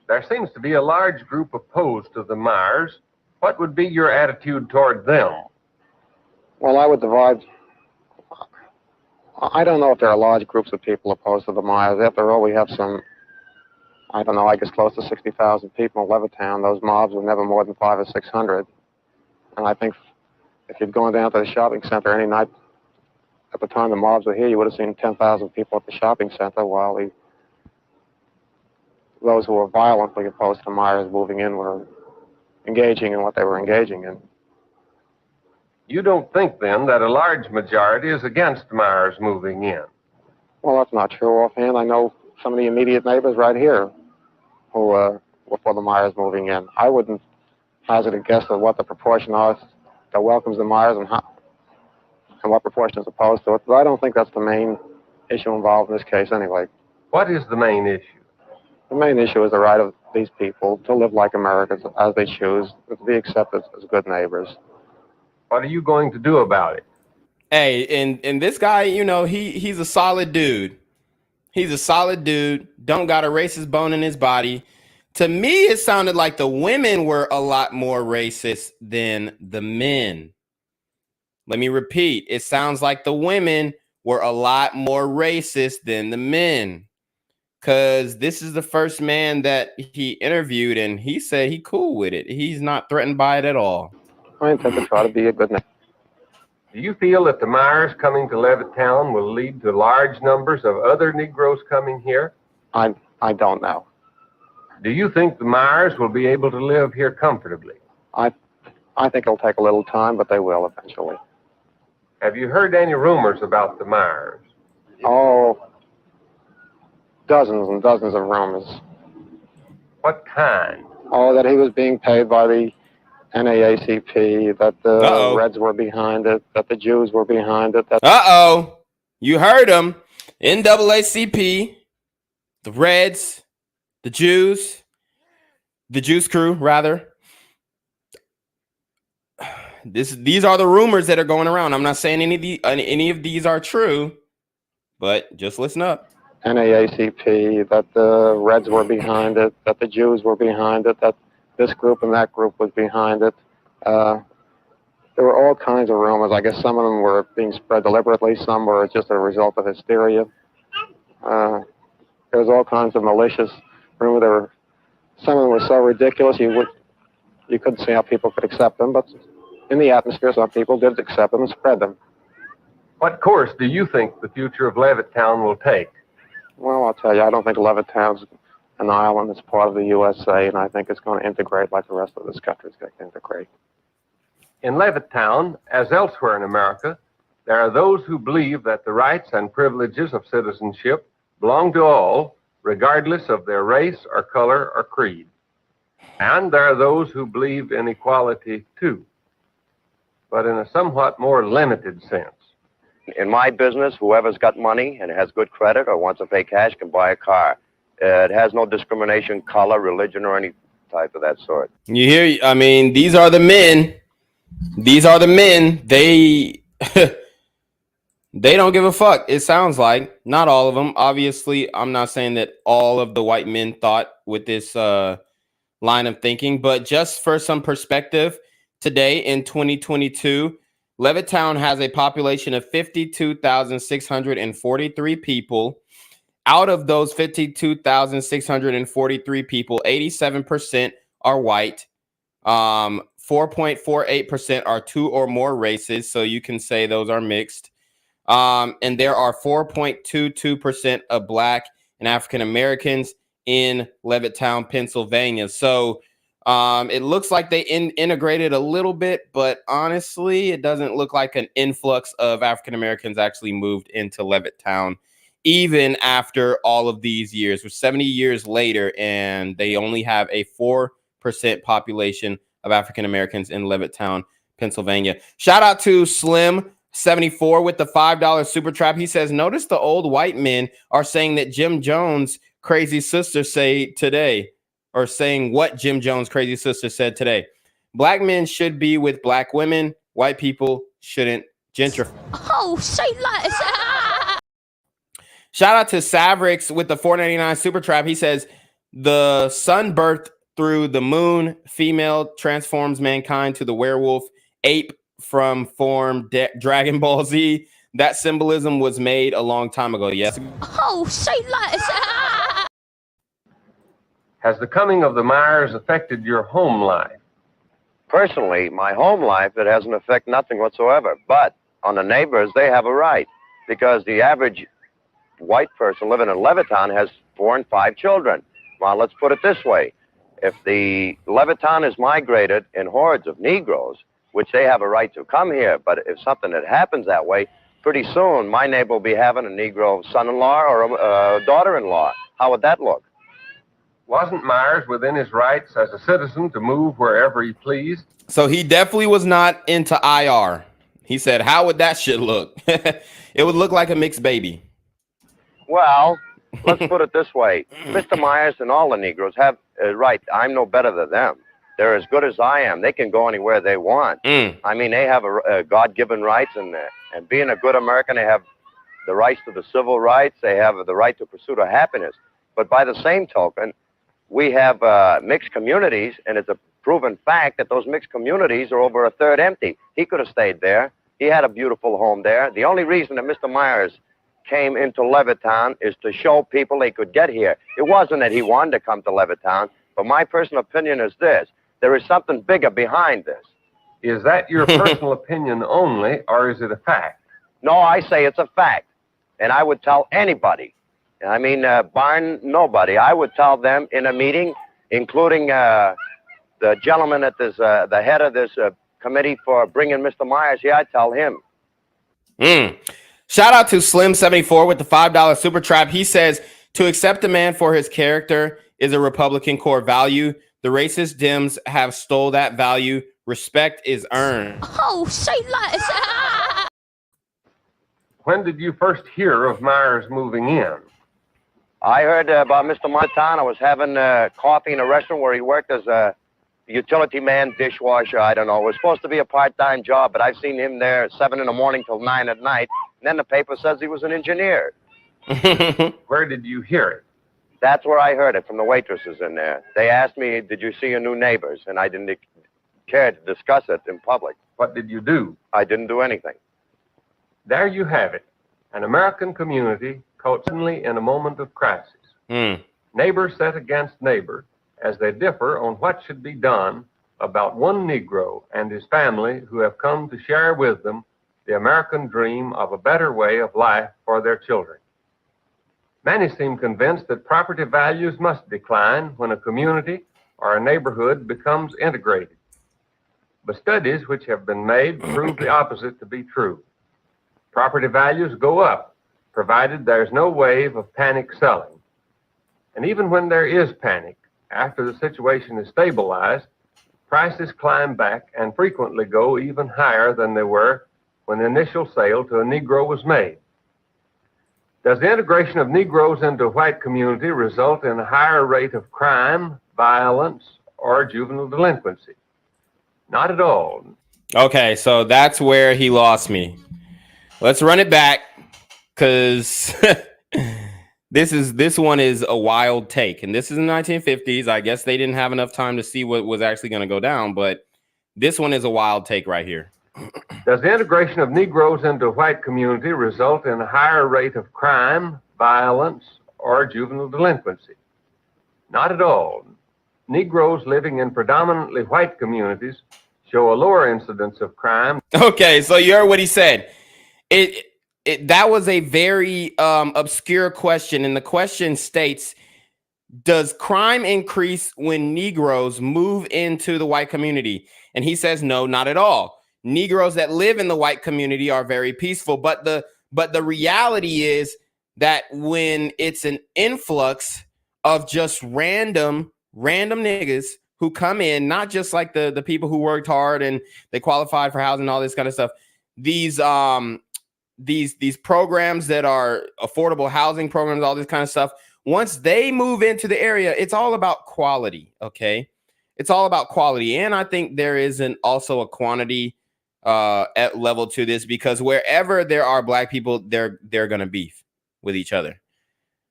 [SPEAKER 10] There seems to be a large group opposed to the Myers. What would be your attitude toward them?
[SPEAKER 17] Well, I would divide... I don't know if there are large groups of people opposed to the Myers. After all, we have some I don't know, I guess close to 60,000 people in Levittown. Those mobs were never more than 500 or 600. And I think if you'd gone down to the shopping center any night at the time the mobs were here, you would have seen 10,000 people at the shopping center, while those who were violently opposed to Myers moving in were engaging in what they were engaging in.
[SPEAKER 10] You don't think, then, that a large majority is against Myers moving in?
[SPEAKER 17] Well, that's not true offhand. I know some of the immediate neighbors right here who were for the Myers moving in. I wouldn't hazard a guess at what the proportion is that welcomes the Myers and what proportion is opposed to it, but I don't think that's the main issue involved in this case anyway.
[SPEAKER 10] What is the main issue?
[SPEAKER 17] The main issue is the right of these people to live like Americans as they choose, to be accepted as good neighbors.
[SPEAKER 10] What are you going to do about it?
[SPEAKER 5] Hey, and this guy, you know, he's a solid dude. He's a solid dude. Don't got a racist bone in his body. To me, it sounded like the women were a lot more racist than the men. Let me repeat. It sounds like the women were a lot more racist than the men. Because this is the first man that he interviewed, and he said he cool with it. He's not threatened by it at all.
[SPEAKER 17] I intend to try to be a good neighbor.
[SPEAKER 10] Do you feel that the Myers coming to Levittown will lead to large numbers of other Negroes coming here?
[SPEAKER 17] I don't know.
[SPEAKER 10] Do you think the Myers will be able to live here comfortably?
[SPEAKER 17] I think it'll take a little time, but they will eventually.
[SPEAKER 10] Have you heard any rumors about the Myers?
[SPEAKER 17] Oh, dozens and dozens of rumors.
[SPEAKER 10] What kind?
[SPEAKER 17] Oh, that he was being paid by the NAACP, that the Reds were behind it, that the Jews were behind it. That
[SPEAKER 5] You heard him. NAACP, the Reds, the Jews crew, rather. These are the rumors that are going around. I'm not saying any of these are true, but just listen up.
[SPEAKER 17] NAACP, that the Reds were behind it, that the Jews were behind it, that this group and that group was behind it. There were all kinds of rumors. I guess some of them were being spread deliberately. Some were just a result of hysteria. There was all kinds of malicious rumors. Some of them were so ridiculous you couldn't see how people could accept them. But in the atmosphere, some people did accept them and spread them.
[SPEAKER 10] What course do you think the future of Levittown will take?
[SPEAKER 17] Well, I'll tell you, I don't think Levittown's an island. It's part of the USA, and I think it's going to integrate like the rest of this country is going to integrate.
[SPEAKER 10] In Levittown, as elsewhere in America, there are those who believe that the rights and privileges of citizenship belong to all, regardless of their race or color or creed. And there are those who believe in equality too, but in a somewhat more limited sense.
[SPEAKER 18] In my business, whoever's got money and has good credit or wants to pay cash can buy a car. It has no discrimination, color, religion, or any type of that sort.
[SPEAKER 5] You hear? I mean, these are the men. These are the men. They don't give a fuck. It sounds like not all of them. Obviously, I'm not saying that all of the white men thought with this line of thinking, but just for some perspective, today in 2022. Levittown has a population of 52,643 people. Out of those 52,643 people, 87% are white. 4.48% are two or more races, so you can say those are mixed. And there are 4.22% of Black and African Americans in Levittown, Pennsylvania. So it looks like they integrated a little bit, but honestly, it doesn't look like an influx of African Americans actually moved into Levittown, even after all of these years. We're 70 years later, and they only have a 4% population of African Americans in Levittown, Pennsylvania. Shout out to Slim74 with the $5 super trap. He says, notice the old white men are saying that Jim Jones' crazy sister say today. Or saying what Jim Jones' crazy sister said today. Black men should be with black women. White people shouldn't gentrify.
[SPEAKER 2] Oh, say less.
[SPEAKER 5] Shout out to Savrix with the $4.99 super trap. He says, the sun birthed through the moon. Female transforms mankind to the werewolf. Ape from form Dragon Ball Z. That symbolism was made a long time ago. Yes.
[SPEAKER 2] Oh, say less.
[SPEAKER 10] Has the coming of the Myers affected your home life?
[SPEAKER 18] Personally, my home life, it hasn't affected nothing whatsoever. But on the neighbors, they have a right, because the average white person living in Levittown has 4 and 5 children. Well, let's put it this way. If the Levittown is migrated in hordes of Negroes, which they have a right to come here, but if something that happens that way, pretty soon my neighbor will be having a Negro son-in-law or a daughter-in-law. How would that look?
[SPEAKER 10] Wasn't Myers within his rights as a citizen to move wherever he pleased?
[SPEAKER 5] So he definitely was not into IR. He said, how would that shit look? It would look like a mixed baby.
[SPEAKER 18] Well, let's put it this way. Mr. Myers and all the Negroes have a right. I'm no better than them. They're as good as I am. They can go anywhere they want. I mean, they have a God-given rights, and being a good American, they have the rights to the civil rights. They have the right to pursue their happiness. But by the same token, we have mixed communities, and it's a proven fact that those mixed communities are over a third empty. He could have stayed there. He had a beautiful home there. The only reason that Mr. Myers came into Levittown is to show people they could get here. It wasn't that he wanted to come to Levittown, but my personal opinion is this. There is something bigger behind this.
[SPEAKER 10] Is that your personal opinion only, or is it a fact?
[SPEAKER 18] No, I say it's a fact. And I would tell anybody, I mean, barring nobody, I would tell them in a meeting, including the gentleman at this, the head of this committee for bringing Mr. Myers here, I'd tell him.
[SPEAKER 5] Shout out to Slim74 with the $5 super trap. He says, to accept a man for his character is a Republican core value. The racist Dems have stole that value. Respect is earned.
[SPEAKER 2] Oh, say less.
[SPEAKER 10] When did you first hear of Myers moving in?
[SPEAKER 18] I heard about Mr. Montana. I was having coffee in a restaurant where he worked as a utility man, dishwasher, I don't know. It was supposed to be a part-time job, but I've seen him there at 7 in the morning till 9 at night. And then the paper says he was an engineer.
[SPEAKER 10] Where did you hear it?
[SPEAKER 18] That's where I heard it, from the waitresses in there. They asked me, did you see your new neighbors? And I didn't care to discuss it in public.
[SPEAKER 10] What did you do?
[SPEAKER 18] I didn't do anything.
[SPEAKER 10] There you have it. An American community caught suddenly in a moment of crisis. Neighbor set against neighbor as they differ on what should be done about one Negro and his family who have come to share with them the American dream of a better way of life for their children. Many seem convinced that property values must decline when a community or a neighborhood becomes integrated. But studies which have been made prove the opposite to be true. Property values go up, provided there's no wave of panic selling. And even when there is panic, after the situation is stabilized, prices climb back and frequently go even higher than they were when the initial sale to a Negro was made. Does the integration of Negroes into a white community result in a higher rate of crime, violence, or juvenile delinquency? Not at all.
[SPEAKER 5] Okay, so that's where he lost me. Let's run it back, because this one is a wild take, and this is the 1950s. I guess they didn't have enough time to see what was actually going to go down, but this one is a wild take right here.
[SPEAKER 10] Does the integration of Negroes into a white community result in a higher rate of crime, violence, or juvenile delinquency? Not at all. Negroes living in predominantly white communities show a lower incidence of crime.
[SPEAKER 5] Okay, so you heard what he said. That was a very obscure question, and the question states, does crime increase when Negroes move into the white community? And he says, no, not at all. Negroes that live in the white community are very peaceful, but the reality is that when it's an influx of just random niggas who come in, not just like the people who worked hard and they qualified for housing, all this kind of stuff, these programs that are affordable housing programs, all this kind of stuff, once they move into the area, it's all about quality. Okay, it's all about quality. And I think there is also a quantity at level to this, because wherever there are black people, they're gonna beef with each other.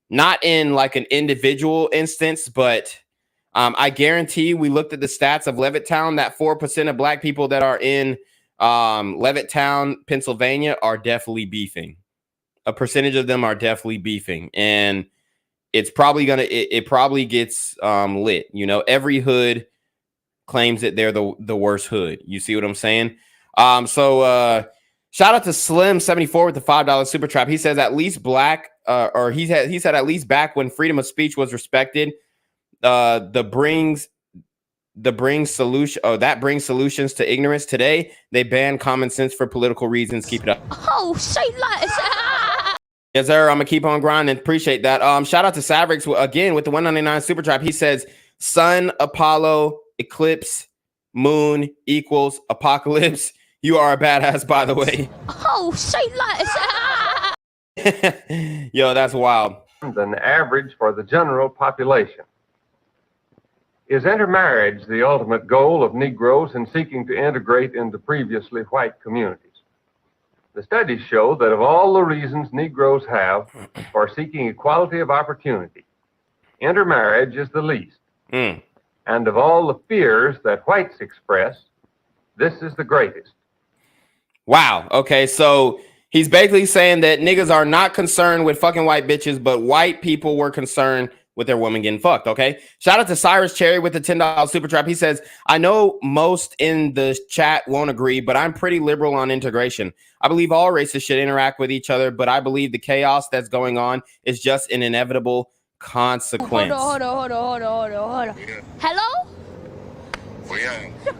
[SPEAKER 5] Not in like an individual instance, but I guarantee we looked at the stats of Levittown, that 4% of black people that are in Levittown, Pennsylvania, are definitely beefing. A percentage of them are definitely beefing. And it's probably gonna it probably gets lit. You know, every hood claims that they're the worst hood. You see what I'm saying? So shout out to Slim74 with the $5 super trap. He says at least black or he said at least back when freedom of speech was respected, that brings solutions to ignorance. Today they ban common sense for political reasons. Keep it up.
[SPEAKER 2] Oh, say less.
[SPEAKER 5] Yes, sir. I'm gonna keep on grinding. Appreciate that. Shout out to Savrix again with the 199 super trap. He says Sun, Apollo, eclipse, moon equals apocalypse. You are a badass, by the way.
[SPEAKER 2] Oh, say less.
[SPEAKER 5] Yo, that's wild.
[SPEAKER 10] Than average for the general population. Is intermarriage the ultimate goal of Negroes in seeking to integrate into previously white communities? The studies show that of all the reasons Negroes have for seeking equality of opportunity, intermarriage is the least. And of all the fears that whites express, this is the greatest.
[SPEAKER 5] Wow. Okay, so he's basically saying that niggas are not concerned with fucking white bitches, but white people were concerned with their woman getting fucked. Okay. Shout out to Cyrus Cherry with the $10 super trap. He says, I know most in the chat won't agree, but I'm pretty liberal on integration. I believe all races should interact with each other, but I believe the chaos that's going on is just an inevitable consequence.
[SPEAKER 2] Hold on. Hello?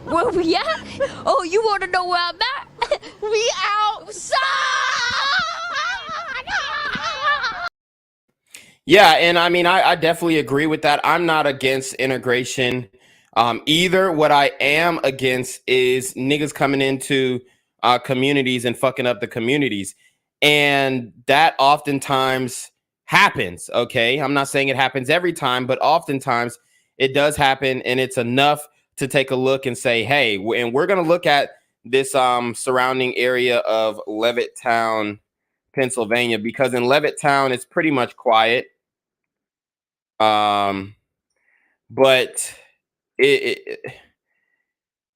[SPEAKER 2] Where we at? Oh, you want to know where I'm at? We outside.
[SPEAKER 5] Yeah, and I mean, I definitely agree with that. I'm not against integration either. What I am against is niggas coming into communities and fucking up the communities. And that oftentimes happens, okay? I'm not saying it happens every time, but oftentimes it does happen, and it's enough to take a look and say, hey, and we're going to look at this surrounding area of Levittown, Pennsylvania, because in Levittown, it's pretty much quiet. But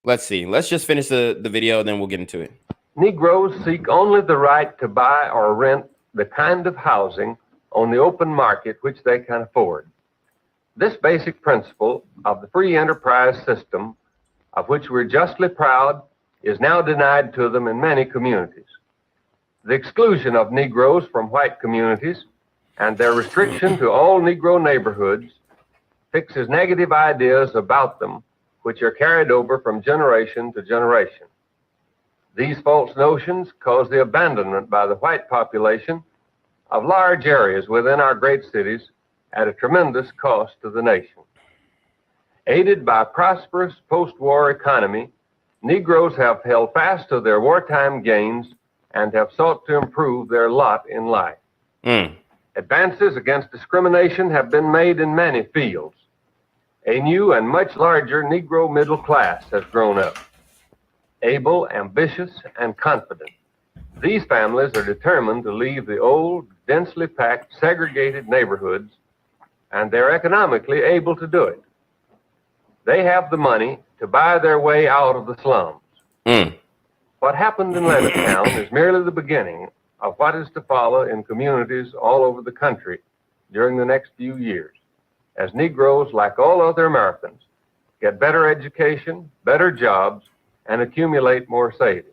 [SPEAKER 5] let's see. Let's just finish the video, then we'll get into it.
[SPEAKER 10] Negroes seek only the right to buy or rent the kind of housing on the open market which they can afford. This basic principle of the free enterprise system, of which we're justly proud, is now denied to them in many communities. The exclusion of Negroes from white communities and their restriction to all Negro neighborhoods fixes negative ideas about them which are carried over from generation to generation. These false notions cause the abandonment by the white population of large areas within our great cities at a tremendous cost to the nation. Aided by a prosperous post-war economy, Negroes have held fast to their wartime gains and have sought to improve their lot in life. Advances against discrimination have been made in many fields. A new and much larger Negro middle class has grown up. Able, ambitious, and confident, these families are determined to leave the old, densely packed, segregated neighborhoods, and they're economically able to do it. They have the money to buy their way out of the slums. What happened in Levittown is merely the beginning of what is to follow in communities all over the country during the next few years, as Negroes, like all other Americans, get better education, better jobs, and accumulate more savings.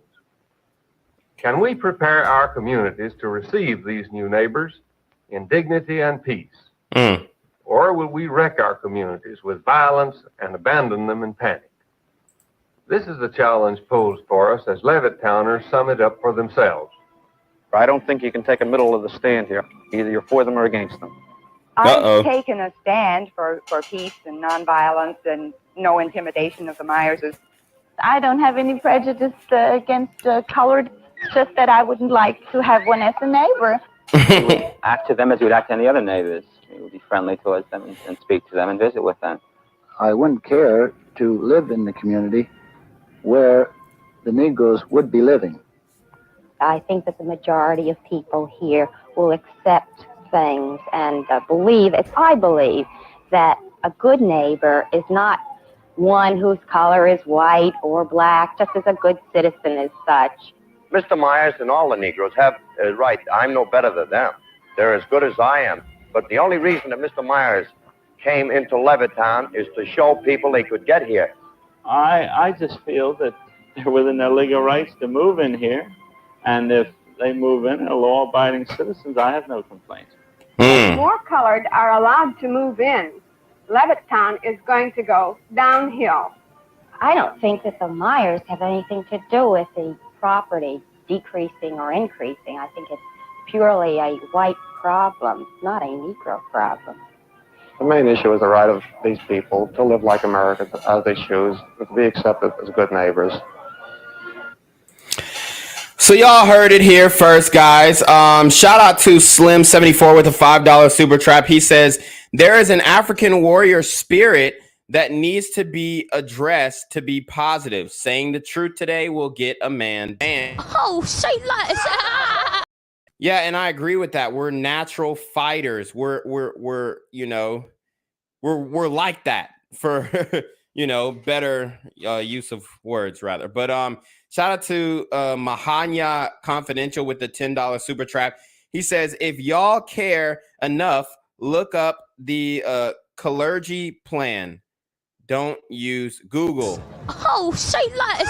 [SPEAKER 10] Can we prepare our communities to receive these new neighbors in dignity and peace? Or will we wreck our communities with violence and abandon them in panic? This is the challenge posed for us as Levittowners sum it up for themselves.
[SPEAKER 19] I don't think you can take a middle of the stand here. Either you're for them or against them.
[SPEAKER 12] I've taken a stand for peace and nonviolence and no intimidation of the Myerses.
[SPEAKER 14] I don't have any prejudice against colored. It's just that I wouldn't like to have one as a neighbor.
[SPEAKER 19] You would act to them as you would act to any other neighbors. You would be friendly towards them and speak to them and visit with them.
[SPEAKER 20] I wouldn't care to live in the community where the Negroes would be living.
[SPEAKER 14] I think that the majority of people here will accept things and believe, as I believe, that a good neighbor is not one whose color is white or black, just as a good citizen is such.
[SPEAKER 18] Mr. Myers and all the Negroes have a right. I'm no better than them. They're as good as I am. But the only reason that Mr. Myers came into Levittown is to show people they could get here.
[SPEAKER 1] I just feel that they're within their legal rights to move in here, and if they move in and are law-abiding citizens, I have no complaints.
[SPEAKER 15] More colored are allowed to move in. Levittown is going to go downhill.
[SPEAKER 14] I don't think that the Myers have anything to do with the property decreasing or increasing. I think it's purely a white problem, not a Negro problem.
[SPEAKER 17] The main issue is the right of these people to live like Americans as they choose, and to be accepted as good neighbors.
[SPEAKER 5] So y'all heard it here first, guys. Shout out to Slim74 with a $5 super trap. He says, there is an African warrior spirit that needs to be addressed to be positive. Saying the truth today will get a man banned.
[SPEAKER 2] Oh, say less.
[SPEAKER 5] Yeah, and I agree with that. We're natural fighters. We're like that, for better use of words rather. But shout out to Mahanya Confidential with the $10 super trap. He says, if y'all care enough, look up the Kalergi plan. Don't use Google.
[SPEAKER 2] Oh, say less.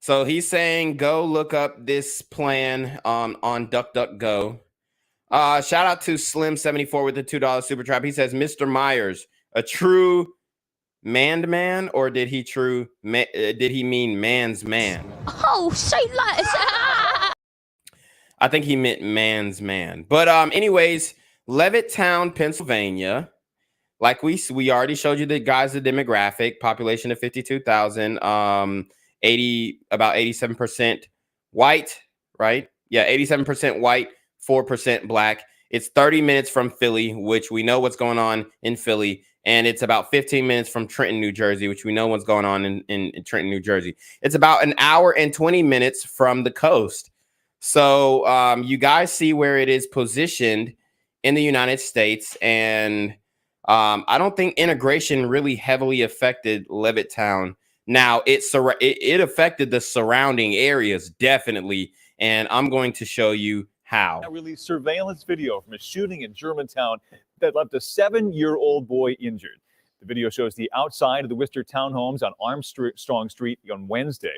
[SPEAKER 5] So he's saying go look up this plan on DuckDuckGo. Shout out to Slim74 with the $2 super trap. He says, Mr. Myers, a true man, or did he mean man's man?
[SPEAKER 2] Oh, say less.
[SPEAKER 5] I think he meant man's man. But anyways, Levittown, Pennsylvania. Like we already showed you the guys, the demographic, population of 52,000, about 87% white, right? Yeah, 87% white, 4% black. It's 30 minutes from Philly, which we know what's going on in Philly. And it's about 15 minutes from Trenton, New Jersey, which we know what's going on in Trenton, New Jersey. It's about an hour and 20 minutes from the coast. So you guys see where it is positioned in the United States. And I don't think integration really heavily affected Levittown. Now, it affected the surrounding areas, definitely. And I'm going to show you how.
[SPEAKER 21] I released surveillance video from a shooting in Germantown that left a 7-year-old boy injured. The video shows the outside of the Worcester townhomes on Armstrong Street on Wednesday.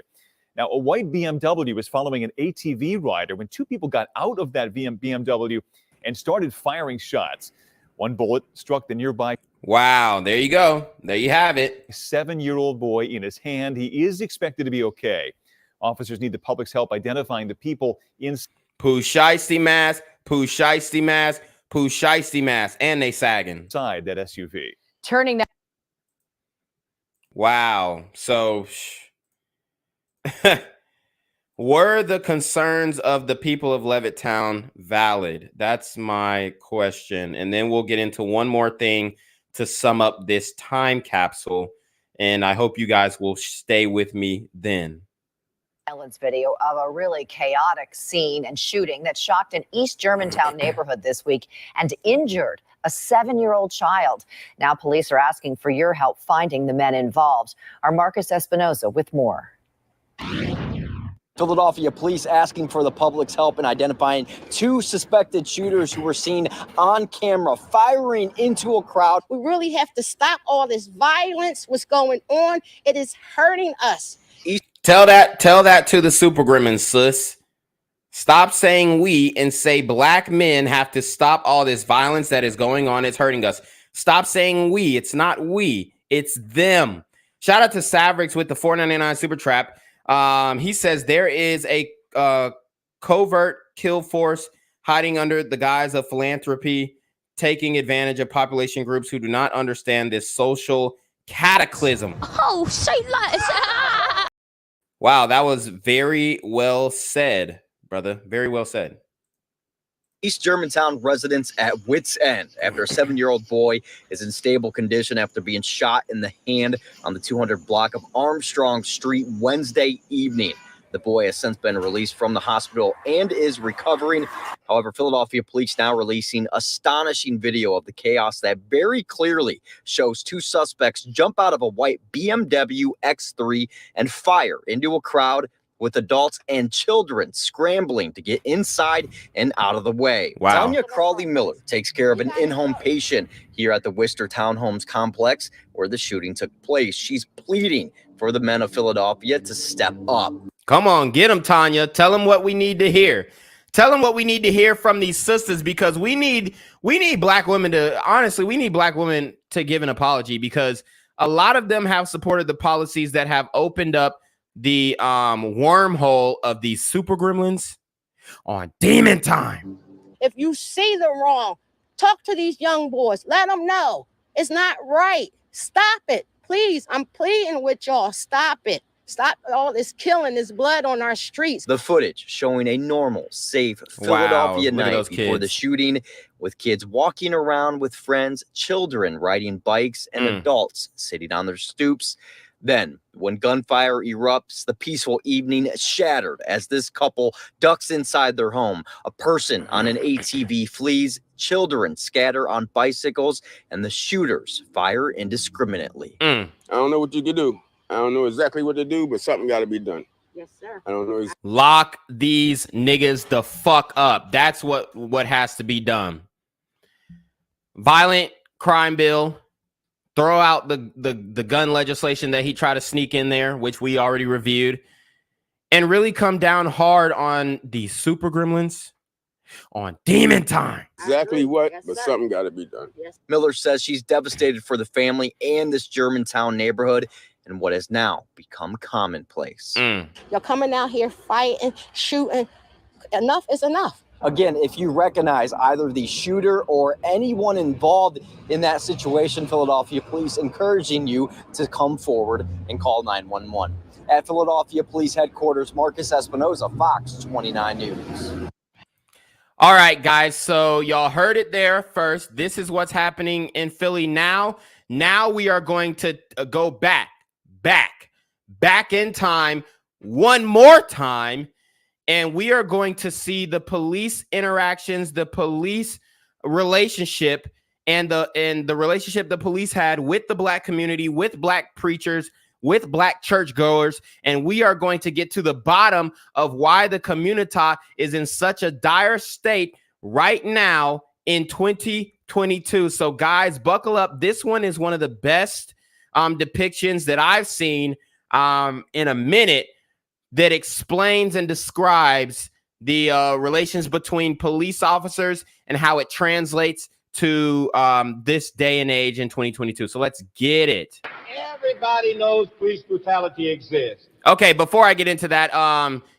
[SPEAKER 21] Now, a white BMW was following an ATV rider when two people got out of that BMW and started firing shots. One bullet struck the nearby.
[SPEAKER 5] Wow, there you go. There you have it.
[SPEAKER 21] 7-year-old boy in his hand. He is expected to be okay. Officers need the public's help identifying the people in.
[SPEAKER 5] Pooh shiesty mask, Pooh shiesty mask, Pooh shiesty mask, and they sagging.
[SPEAKER 21] Inside that SUV.
[SPEAKER 2] Turning that.
[SPEAKER 5] Wow. So were the concerns of the people of Levittown valid? That's my question. And then we'll get into one more thing to sum up this time capsule. And I hope you guys will stay with me then.
[SPEAKER 22] Violence video of a really chaotic scene and shooting that shocked an East Germantown neighborhood this week and injured a 7-year-old child. Now police are asking for your help finding the men involved. Our Marcus Espinosa with more.
[SPEAKER 23] Philadelphia police asking for the public's help in identifying two suspected shooters who were seen on camera firing into a crowd.
[SPEAKER 24] We really have to stop all this violence. What's going on? It is hurting us.
[SPEAKER 5] Tell that to the Super Gremlins, sis. Stop saying we and say black men have to stop all this violence that is going on. It's hurting us. Stop saying we. It's not we. It's them. Shout out to Savrix with the $4.99 super trap. He says there is a covert kill force hiding under the guise of philanthropy, taking advantage of population groups who do not understand this social cataclysm.
[SPEAKER 2] Oh, say less.
[SPEAKER 5] Wow, that was very well said, brother. Very well said.
[SPEAKER 23] East Germantown residents at wit's end after a 7-year-old boy is in stable condition after being shot in the hand on the 200 block of Armstrong Street Wednesday evening. The boy has since been released from the hospital and is recovering. However, Philadelphia police now releasing astonishing video of the chaos that very clearly shows two suspects jump out of a white BMW X3 and fire into a crowd with adults and children scrambling to get inside and out of the way.
[SPEAKER 5] Wow.
[SPEAKER 23] Tanya Crawley-Miller takes care of an in-home patient here at the Worcester Townhomes complex where the shooting took place. She's pleading for the men of Philadelphia to step up.
[SPEAKER 5] Come on, get them, Tanya. Tell them what we need to hear. Tell them what we need to hear from these sisters, because we need black women to, honestly, we need black women to give an apology, because a lot of them have supported the policies that have opened up the wormhole of these super gremlins on demon time.
[SPEAKER 24] If you see the wrong, talk to these young boys. Let them know it's not right. Stop it. Please, I'm pleading with y'all. Stop it. Stop all this killing, this blood on our streets.
[SPEAKER 23] The footage showing a normal, safe Philadelphia night before the shooting, with kids walking around with friends, children riding bikes, and adults sitting on their stoops. Then, when gunfire erupts, the peaceful evening shattered as this couple ducks inside their home. A person on an ATV flees, children scatter on bicycles, and the shooters fire indiscriminately.
[SPEAKER 3] I don't know what you can do. I don't know exactly what to do, but something got to be done.
[SPEAKER 24] Yes, sir.
[SPEAKER 3] I don't know.
[SPEAKER 5] Lock these niggas the fuck up. That's what has to be done. Violent crime bill. Throw out the gun legislation that he tried to sneak in there, which we already reviewed, and really come down hard on the super gremlins on demon time.
[SPEAKER 3] Exactly what, but something got to be done.
[SPEAKER 23] Miller says she's devastated for the family and this Germantown neighborhood and what has now become commonplace.
[SPEAKER 24] You're coming out here fighting, shooting. Enough is enough.
[SPEAKER 23] Again, if you recognize either the shooter or anyone involved in that situation, Philadelphia police encouraging you to come forward and call 911. At Philadelphia Police Headquarters, Marcus Espinoza, Fox 29 News.
[SPEAKER 5] All right, guys. So y'all heard it there first. This is what's happening in Philly now. Now we are going to go back in time one more time. And we are going to see the police interactions, the police relationship, and the relationship the police had with the black community, with black preachers, with black churchgoers. And we are going to get to the bottom of why the community is in such a dire state right now in 2022. So guys, buckle up. This one is one of the best depictions that I've seen in a minute, that explains and describes the relations between police officers and how it translates to this day and age in 2022. So let's get it.
[SPEAKER 4] Everybody knows police brutality exists.
[SPEAKER 5] Okay, before I get into that,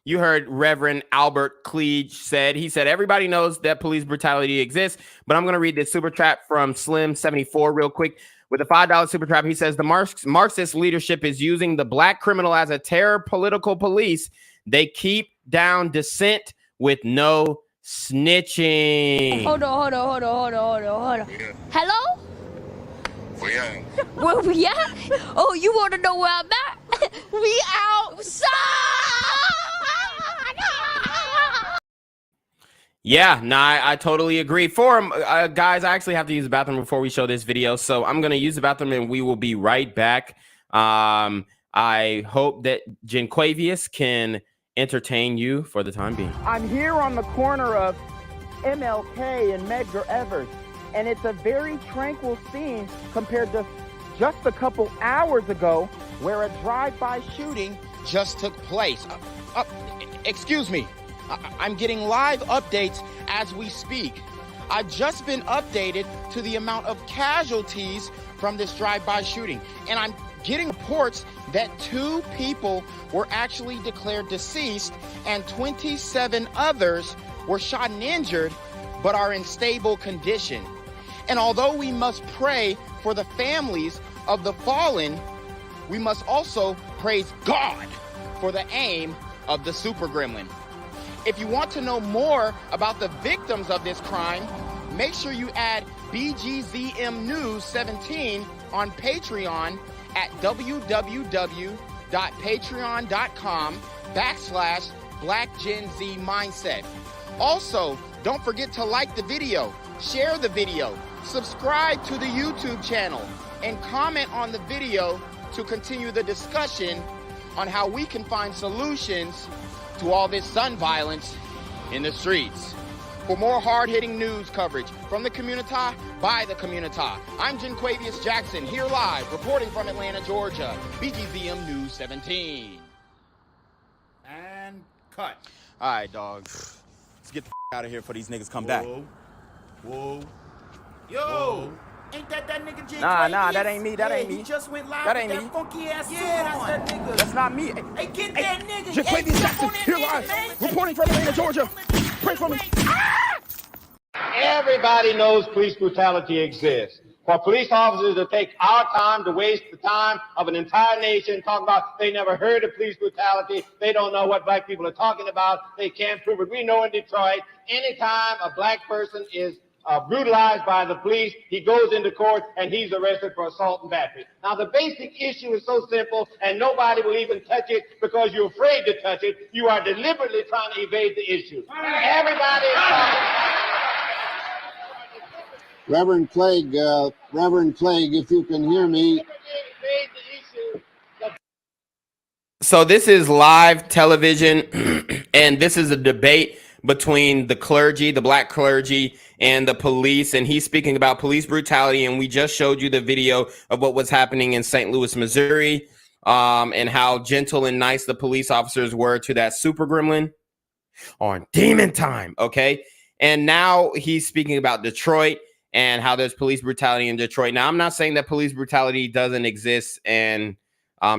[SPEAKER 5] you heard Reverend Albert Cleage he said, everybody knows that police brutality exists, but I'm going to read this super chat from Slim74 real quick. With a $5 super trap, he says the Marxist leadership is using the black criminal as a terror political police. They keep down dissent with no snitching.
[SPEAKER 2] Hold on. Hello? Where we at? Oh, you want to know where I'm at? We outside.
[SPEAKER 5] Yeah, I totally agree. Guys, I actually have to use the bathroom before we show this video, so I'm going to use the bathroom and we will be right back. I hope that Genquavius can entertain you for the time being.
[SPEAKER 6] I'm here on the corner of MLK and Medgar Evers, and it's a very tranquil scene compared to just a couple hours ago where a drive-by shooting just took place. Excuse me. I'm getting live updates as we speak. I've just been updated to the amount of casualties from this drive-by shooting, and I'm getting reports that 2 people were actually declared deceased and 27 others were shot and injured but are in stable condition. And although we must pray for the families of the fallen, we must also praise God for the aim of the super gremlin. If you want to know more about the victims of this crime, make sure you add BGZM News 17 on Patreon at www.patreon.com/blackgenzmindset. Also, don't forget to like the video, share the video, subscribe to the YouTube channel, and comment on the video to continue the discussion
[SPEAKER 7] on how we can find solutions to all this gun violence in the streets. For more hard-hitting news coverage from the community, by the community, I'm Janquavius Jackson, here live, reporting from Atlanta, Georgia, BGZM News 17.
[SPEAKER 5] And cut.
[SPEAKER 7] All right, dog. Let's get the out of here before these niggas come back.
[SPEAKER 5] Whoa. Yo. Ain't that nigga J.
[SPEAKER 7] Nah, that ain't me. That ain't me.
[SPEAKER 5] He just went live
[SPEAKER 7] that
[SPEAKER 5] with
[SPEAKER 7] ain't
[SPEAKER 5] that
[SPEAKER 7] me.
[SPEAKER 5] funky ass suit
[SPEAKER 7] That's
[SPEAKER 5] on.
[SPEAKER 7] that nigga. That's not me.
[SPEAKER 5] Hey, get that nigga.
[SPEAKER 7] Janquavius Jackson, here live, reporting from Atlanta, Georgia. Pray for me.
[SPEAKER 4] Everybody knows police brutality exists. For police officers to take our time to waste the time of an entire nation talking about they never heard of police brutality, they don't know what black people are talking about, they can't prove it. We know in Detroit, anytime a black person is brutalized by the police, he goes into court and he's arrested for assault and battery. Now, the basic issue is so simple, and nobody will even touch it because you're afraid to touch it. You are deliberately trying to evade the issue. Everybody is trying.
[SPEAKER 8] Reverend Clegg, if you can hear me.
[SPEAKER 5] So this is live television, and this is a debate between the clergy, the black clergy, and the police, and he's speaking about police brutality, and we just showed you the video of what was happening in St. Louis, Missouri, and how gentle and nice the police officers were to that super gremlin on Demon Time, okay? And now he's speaking about Detroit and how there's police brutality in Detroit. Now, I'm not saying that police brutality doesn't exist and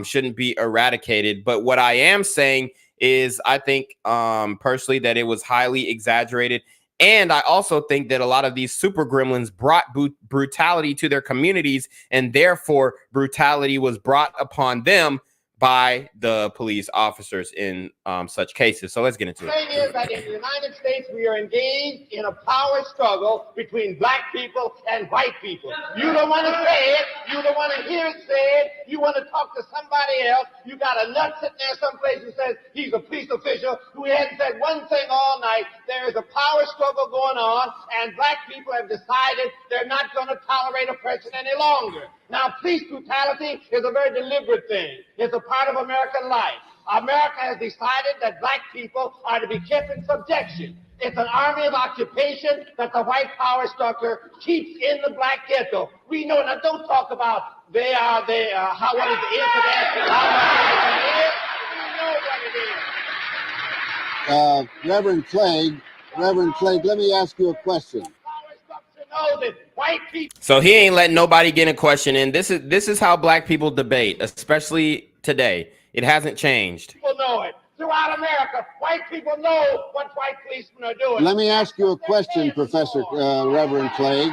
[SPEAKER 5] shouldn't be eradicated, but what I am saying is I think personally that it was highly exaggerated. And I also think that a lot of these super gremlins brought brutality to their communities, and therefore brutality was brought upon them by the police officers in such cases. So let's get into it.
[SPEAKER 4] The thing is that in the United States, we are engaged in a power struggle between black people and white people. You don't want to say it. You don't want to hear it said. You want to talk to somebody else. You got a nut sitting there someplace who says he's a police official who hasn't said one thing all night. There is a power struggle going on, and black people have decided they're not going to tolerate oppression any longer. Now, police brutality is a very deliberate thing. It's a part of American life. America has decided that black people are to be kept in subjection. It's an army of occupation that the white power structure keeps in the black ghetto. We know. Now, don't talk about what is the incident, how much it is. We know what it is.
[SPEAKER 8] Reverend Clegg, let me ask you a question.
[SPEAKER 4] Know that white people.
[SPEAKER 5] So he ain't letting nobody get a question in. This is how black people debate, especially today. It hasn't changed.
[SPEAKER 4] People know it. Throughout America, white people know what white policemen are doing.
[SPEAKER 8] Let me ask you a question, Professor Reverend Clegg.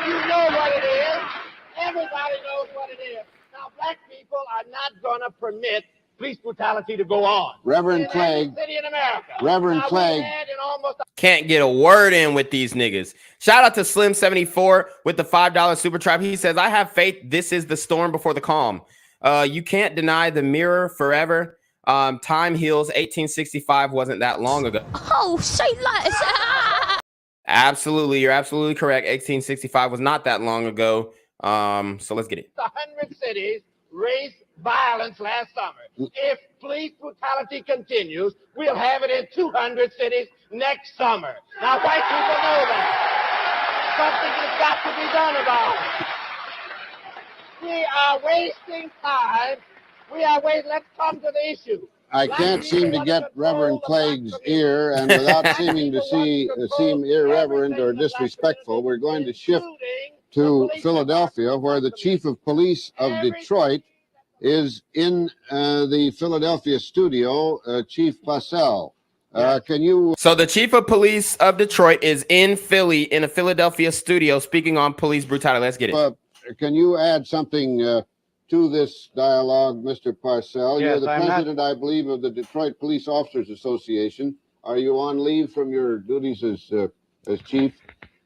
[SPEAKER 4] You know what it is. Everybody knows what it is. Now, black people are not going to permit police brutality to go on.
[SPEAKER 8] Reverend Clegg.
[SPEAKER 5] Can't get a word in with these niggas. Shout out to Slim74 with the $5 super trap. He says, I have faith. This is the storm before the calm. You can't deny the mirror forever. Time heals. 1865 wasn't that long ago.
[SPEAKER 2] Oh, say less.
[SPEAKER 5] Absolutely. You're absolutely correct. 1865 was not that long ago. So let's get it.
[SPEAKER 4] 100 cities race violence last summer. If police brutality continues, we'll have it in 200 cities next summer. Now, white people know that. Something has got to be done about it. We are wasting time. Let's come to the issue.
[SPEAKER 8] I can't seem to get Reverend Clegg's ear, and without seeming to seem irreverent or disrespectful, we're going to shift to Philadelphia, where the chief of police of Detroit is in the Philadelphia studio, Chief Passell. Can you...
[SPEAKER 5] So the chief of police of Detroit is in Philly, in a Philadelphia studio, speaking on police brutality. Let's get it.
[SPEAKER 8] Can you add something to this dialogue, Mr. Parcell?
[SPEAKER 9] Yes,
[SPEAKER 8] You're the president, I believe, of the Detroit Police Officers Association. Are you on leave from your duties as chief?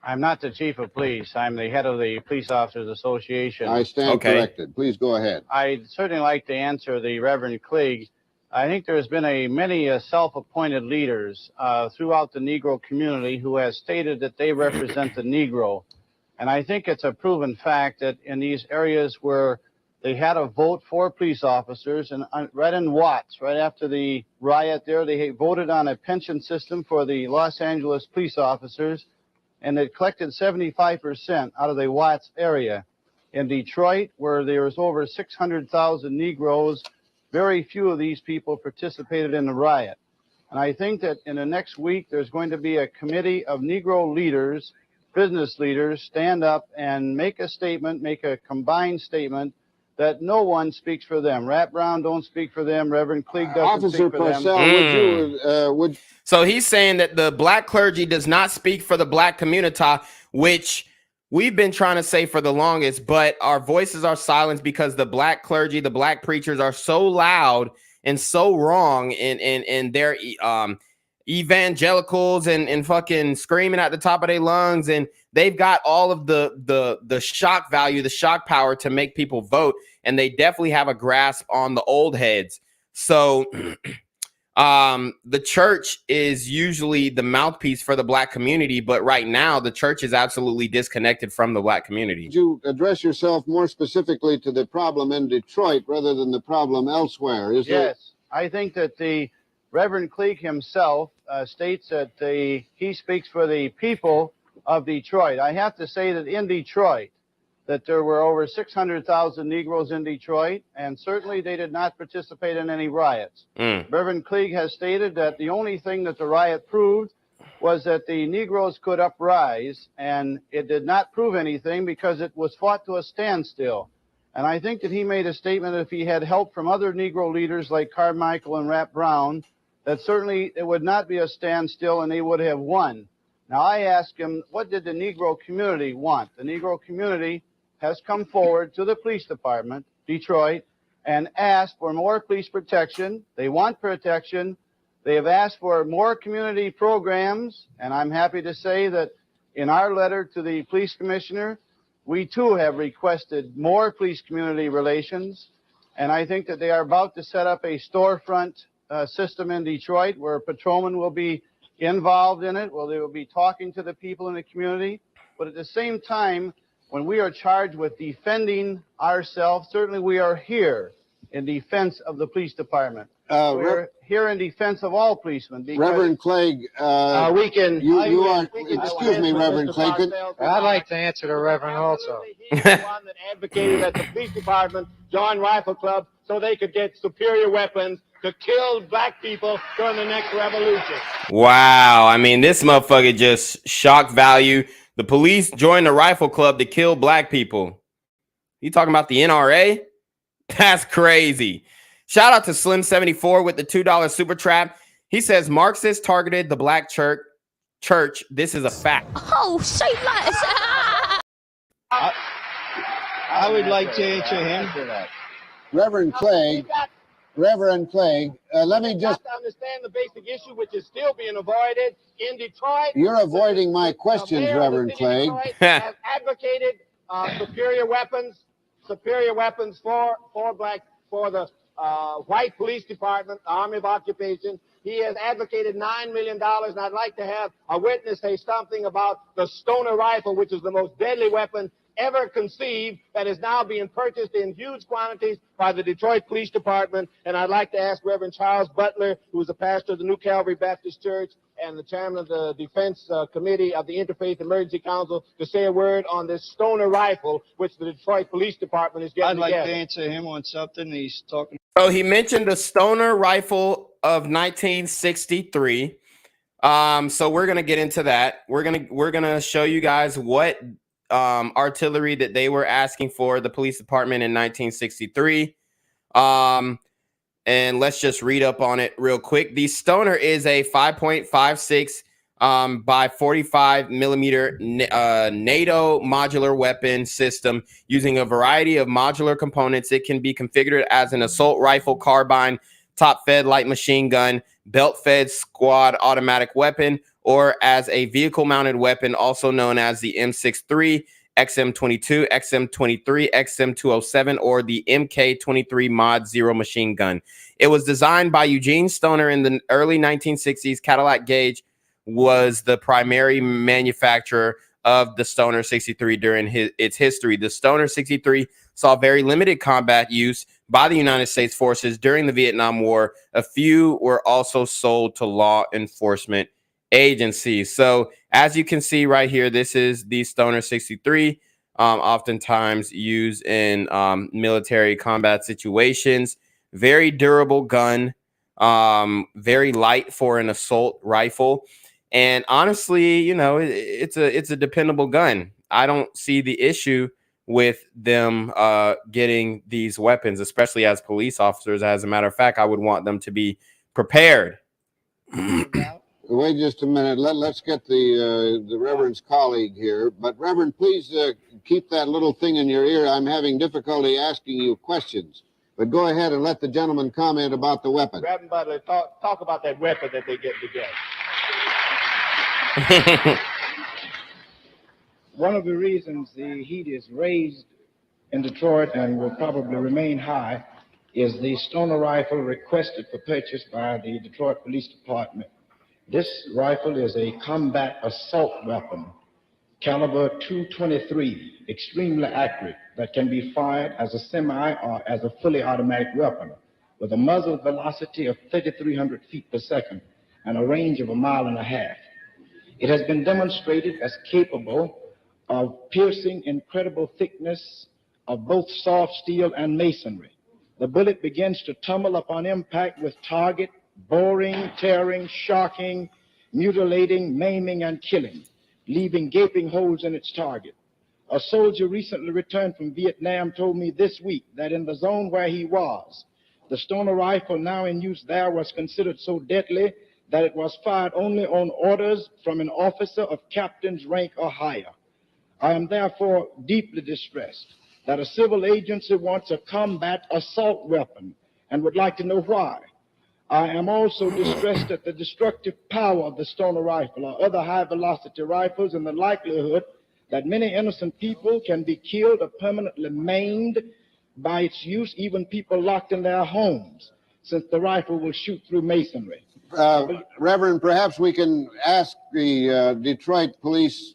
[SPEAKER 9] I'm not the chief of police. I'm the head of the Police Officers Association.
[SPEAKER 8] I stand corrected. Please go ahead.
[SPEAKER 9] I'd certainly like to answer the Reverend Clegg. I think there's been many self-appointed leaders throughout the Negro community who has stated that they represent the Negro. And I think it's a proven fact that in these areas where they had a vote for police officers, and right in Watts, right after the riot there, they voted on a pension system for the Los Angeles police officers, and it collected 75% out of the Watts area. In Detroit, where there was over 600,000 Negroes, very few of these people participated in the riot. And I think that in the next week, there's going to be a committee of Negro leaders, business leaders, stand up and make a statement, make a combined statement that no one speaks for them. Rat Brown don't speak for them. Reverend Cleage doesn't speak for them.
[SPEAKER 8] Officer Purcell,
[SPEAKER 5] So he's saying that the black clergy does not speak for the black community, which we've been trying to say for the longest, but our voices are silenced because the black clergy, the black preachers are so loud and so wrong in their evangelicals and fucking screaming at the top of their lungs, and they've got all of the shock value, the shock power to make people vote, and they definitely have a grasp on the old heads. So the church is usually the mouthpiece for the black community, but right now the church is absolutely disconnected from the black community.
[SPEAKER 8] Would you address yourself more specifically to the problem in Detroit rather than the problem elsewhere?
[SPEAKER 9] Yes, I think that the Reverend Cleage himself states that he speaks for the people of Detroit. I have to say that in Detroit, that there were over 600,000 Negroes in Detroit, and certainly they did not participate in any riots. Reverend Cleage has stated that the only thing that the riot proved was that the Negroes could uprise, and it did not prove anything because it was fought to a standstill. And I think that he made a statement that if he had help from other Negro leaders like Carmichael and Rat Brown, that certainly it would not be a standstill and they would have won. Now I asked him, what did the Negro community want? The Negro community has come forward to the police department, Detroit, and asked for more police protection. They want protection. They have asked for more community programs, and I'm happy to say that in our letter to the police commissioner, we too have requested more police community relations, and I think that they are about to set up a storefront system in Detroit where patrolmen will be involved in it, where they will be talking to the people in the community. But at the same time, when we are charged with defending ourselves, certainly we are here in defense of the police department. We're here in defense of all policemen.
[SPEAKER 8] Reverend Cleage,
[SPEAKER 9] we can.
[SPEAKER 8] Excuse me, Reverend Cleage.
[SPEAKER 10] I'd like to answer the Reverend also.
[SPEAKER 4] He's the one that advocated at the police department join rifle clubs so they could get superior weapons to kill black people during the next revolution.
[SPEAKER 5] Wow. I mean, this motherfucker just shock value. The police joined the rifle club to kill black people. You talking about the NRA? That's crazy. Shout out to Slim74 with the $2 super trap. He says Marxists targeted the black church. This is a fact.
[SPEAKER 2] Oh, say less.
[SPEAKER 9] I would like to answer him.
[SPEAKER 8] Reverend Cleage, let me just...
[SPEAKER 4] to understand the basic issue, which is still being avoided in Detroit.
[SPEAKER 8] You're avoiding my questions, Reverend Cleage.
[SPEAKER 4] Has advocated superior weapons for the white police department, the Army of Occupation. He has advocated $9 million, and I'd like to have a witness say something about the Stoner rifle, which is the most deadly weapon ever conceived, that is now being purchased in huge quantities by the Detroit Police Department. And I'd like to ask Reverend Charles Butler, who is the pastor of the New Calvary Baptist Church and the chairman of the Defense Committee of the Interfaith Emergency Council, to say a word on this Stoner rifle, which the Detroit Police Department is getting together.
[SPEAKER 9] I'd like to answer him on something he's talking.
[SPEAKER 5] So he mentioned the Stoner rifle of 1963. So we're gonna get into that. We're gonna show you guys what artillery that they were asking for the police department in 1963. And let's just read up on it real quick. The Stoner is a 5.56 by 45 millimeter NATO modular weapon system using a variety of modular components. It can be configured as an assault rifle, carbine, top-fed light machine gun, belt-fed squad automatic weapon, or as a vehicle-mounted weapon, also known as the M63, XM22, XM23, XM207, or the MK23 Mod 0 machine gun. It was designed by Eugene Stoner in the early 1960s. Cadillac Gauge was the primary manufacturer of the Stoner 63 during its history. The Stoner 63 saw very limited combat use by the United States forces during the Vietnam War. A few were also sold to law enforcement agencies. So as you can see right here, this is the Stoner 63, oftentimes used in military combat situations. Very durable gun, very light for an assault rifle. And honestly, you know, it's a dependable gun. I don't see the issue with them getting these weapons, especially as police officers. As a matter of fact, I would want them to be prepared.
[SPEAKER 8] Wait just a minute. Let's get the Reverend's colleague here. But Reverend, please keep that little thing in your ear. I'm having difficulty asking you questions. But go ahead and let the gentleman comment about the weapon.
[SPEAKER 4] Reverend Butler, talk about that weapon that they get together.
[SPEAKER 11] One of the reasons the heat is raised in Detroit and will probably remain high is the Stoner rifle requested for purchase by the Detroit Police Department. This rifle is a combat assault weapon, caliber .223, extremely accurate, that can be fired as a semi or as a fully automatic weapon with a muzzle velocity of 3,300 feet per second and a range of 1.5 miles. It has been demonstrated as capable of piercing incredible thickness of both soft steel and masonry. The bullet begins to tumble upon impact with target, boring, tearing, shocking, mutilating, maiming, and killing, leaving gaping holes in its target. A soldier recently returned from Vietnam told me this week that in the zone where he was, the Stoner rifle now in use there was considered so deadly that it was fired only on orders from an officer of captain's rank or higher. I am therefore deeply distressed that a civil agency wants a combat assault weapon and would like to know why. I am also distressed at the destructive power of the Stoner rifle or other high-velocity rifles and the likelihood that many innocent people can be killed or permanently maimed by its use, even people locked in their homes, since the rifle will shoot through masonry.
[SPEAKER 8] Reverend, perhaps we can ask the Detroit police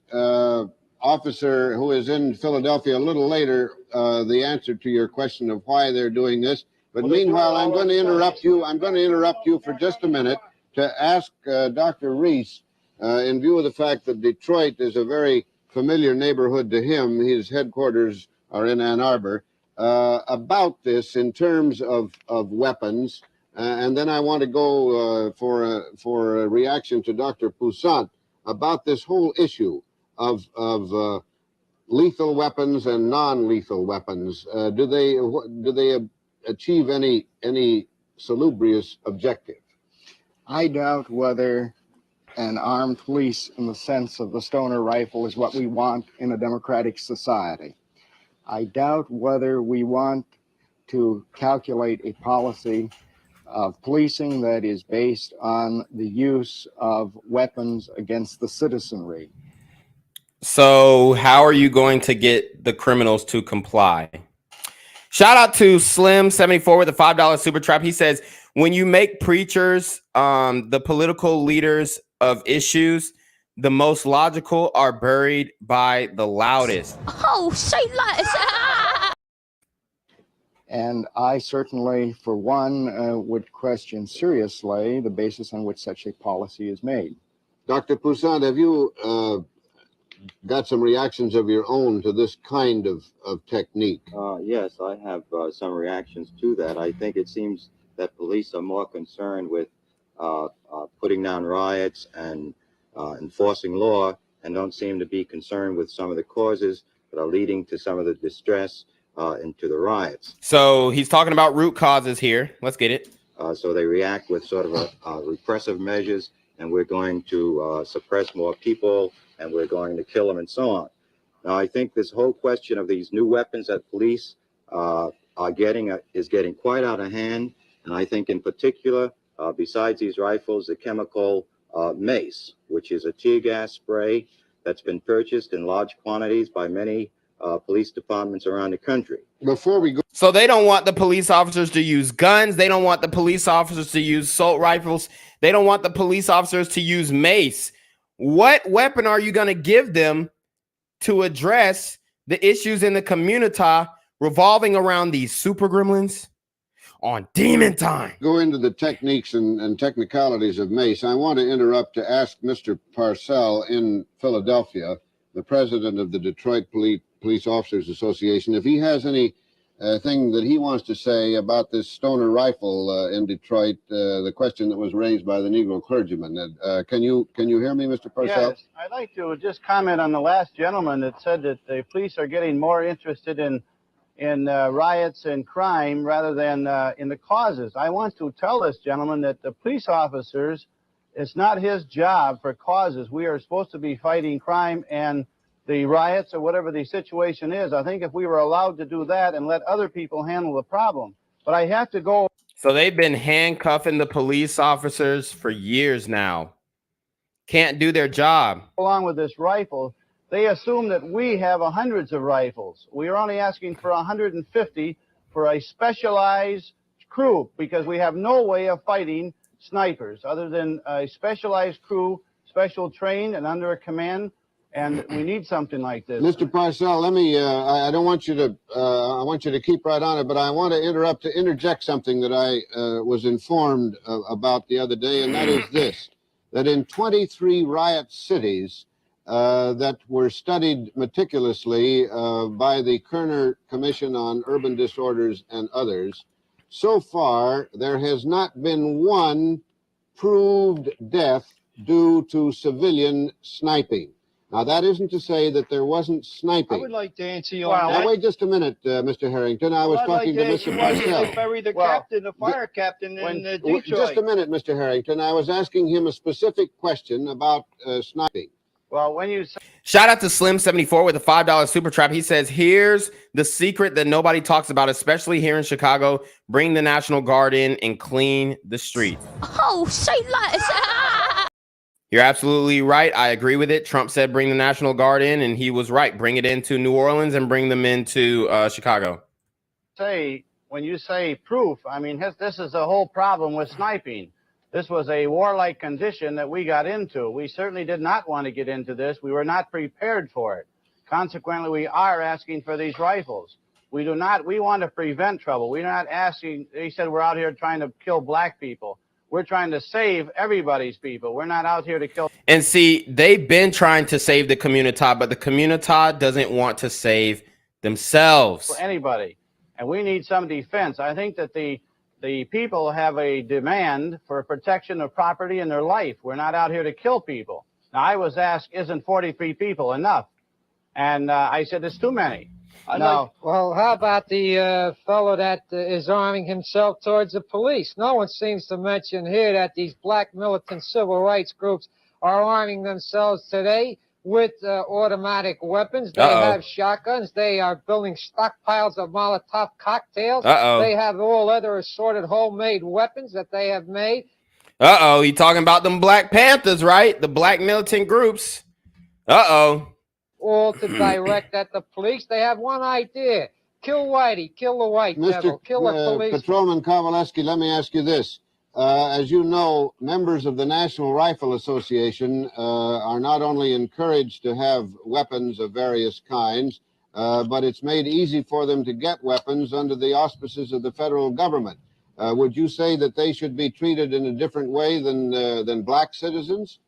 [SPEAKER 8] officer who is in Philadelphia a little later the answer to your question of why they're doing this. But meanwhile, I'm going to interrupt you. I'm going to interrupt you for just a minute to ask Dr. Reese, in view of the fact that Detroit is a very familiar neighborhood to him, his headquarters are in Ann Arbor, about this in terms of weapons. And then I want to go for a reaction to Dr. Poussaint about this whole issue of lethal weapons and non-lethal weapons. Do they achieve any salubrious objective?
[SPEAKER 12] I doubt whether an armed police in the sense of the Stoner rifle is what we want in a democratic society. I doubt whether we want to calculate a policy of policing that is based on the use of weapons against the citizenry.
[SPEAKER 5] So how are you going to get the criminals to comply? Shout out to Slim74 with a $5 super trap. He says, when you make preachers the political leaders of issues, the most logical are buried by the loudest.
[SPEAKER 2] Oh, say less.
[SPEAKER 12] And I certainly, for one, would question seriously the basis on which such a policy is made.
[SPEAKER 8] Dr. Poussaint, have you got some reactions of your own to this kind of technique?
[SPEAKER 13] Yes, I have some reactions to that. I think it seems that police are more concerned with putting down riots and enforcing law, and don't seem to be concerned with some of the causes that are leading to some of the distress into the riots.
[SPEAKER 5] So he's talking about root causes here. Let's get it.
[SPEAKER 13] So they react with sort of repressive measures, and we're going to suppress more people, and we're going to kill them, and so on. Now, I think this whole question of these new weapons that police are getting is getting quite out of hand. And I think in particular, besides these rifles, the chemical mace, which is a tear gas spray that's been purchased in large quantities by many police departments around the country.
[SPEAKER 8] Before we go,
[SPEAKER 5] so they don't want the police officers to use guns. They don't want the police officers to use assault rifles. They don't want the police officers to use mace. What weapon are you going to give them to address the issues in the community revolving around these super gremlins on demon time.
[SPEAKER 8] Go into the techniques and technicalities of mace. I want to interrupt to ask Mr. Parcell in Philadelphia, the president of the Detroit Police Officers Association, if he has any thing that he wants to say about this stoner rifle in Detroit, the question that was raised by the Negro clergyman. Can you hear me, Mr. Parcell?
[SPEAKER 9] Yes, I'd like to just comment on the last gentleman that said that the police are getting more interested in riots and crime rather than in the causes. I want to tell this gentleman that the police officers, it's not his job for causes. We are supposed to be fighting crime and the riots or whatever the situation is. I think if we were allowed to do that and let other people handle the problem. But I have to go.
[SPEAKER 5] So they've been handcuffing the police officers for years now. Can't do their job.
[SPEAKER 9] Along with this rifle, they assume that we have hundreds of rifles. We are only asking for 150 for a specialized crew because we have no way of fighting snipers other than a specialized crew, special trained and under a command. And we need something like this.
[SPEAKER 8] Mr. Parcell, let me, I don't want you to, I want you to keep right on it, but I want to interject something that I was informed about the other day, and that is this, that in 23 riot cities that were studied meticulously by the Kerner Commission on Urban Disorders and others, so far there has not been one proved death due to civilian sniping. Now, that isn't to say that there wasn't sniping.
[SPEAKER 10] I would like to answer you on that.
[SPEAKER 8] Now, wait just a minute, Mr. Harrington. I was talking to Mr. Parcell.
[SPEAKER 10] They buried the captain, the fire captain in Detroit.
[SPEAKER 8] Just a minute, Mr. Harrington. I was asking him a specific question about sniping.
[SPEAKER 9] Well, when you say...
[SPEAKER 5] Shout out to Slim74 with a $5 super trap. He says, here's the secret that nobody talks about, especially here in Chicago. Bring the National Guard in and clean the streets.
[SPEAKER 2] Oh, say less.
[SPEAKER 5] You're absolutely right. I agree with it. Trump said bring the National Guard in, and he was right. Bring it into New Orleans and bring them into Chicago.
[SPEAKER 9] When you say proof, I mean, this is the whole problem with sniping. This was a warlike condition that we got into. We certainly did not want to get into this. We were not prepared for it. Consequently, we are asking for these rifles. We want to prevent trouble. We're not asking, they said we're out here trying to kill black people. We're trying to save everybody's people. We're not out here to kill.
[SPEAKER 5] And see, they've been trying to save the community, but the community doesn't want to save themselves.
[SPEAKER 9] For anybody. And we need some defense. I think that the people have a demand for protection of property and their life. We're not out here to kill people. Now, I was asked, isn't 43 people enough? And I said, it's too many.
[SPEAKER 10] Well, how about the fellow that is arming himself towards the police? No one seems to mention here that these black militant civil rights groups are arming themselves today with automatic weapons. They have shotguns. They are building stockpiles of Molotov cocktails. They have all other assorted homemade weapons that they have made.
[SPEAKER 5] You talking about them Black Panthers, right? The black militant groups.
[SPEAKER 10] All to direct at the police. They have one idea. Kill Whitey. Kill the white devil. Kill the police.
[SPEAKER 8] Patrolman Kowaleski, let me ask you this. As you know, members of the National Rifle Association are not only encouraged to have weapons of various kinds, but it's made easy for them to get weapons under the auspices of the federal government. Would you say that they should be treated in a different way than black citizens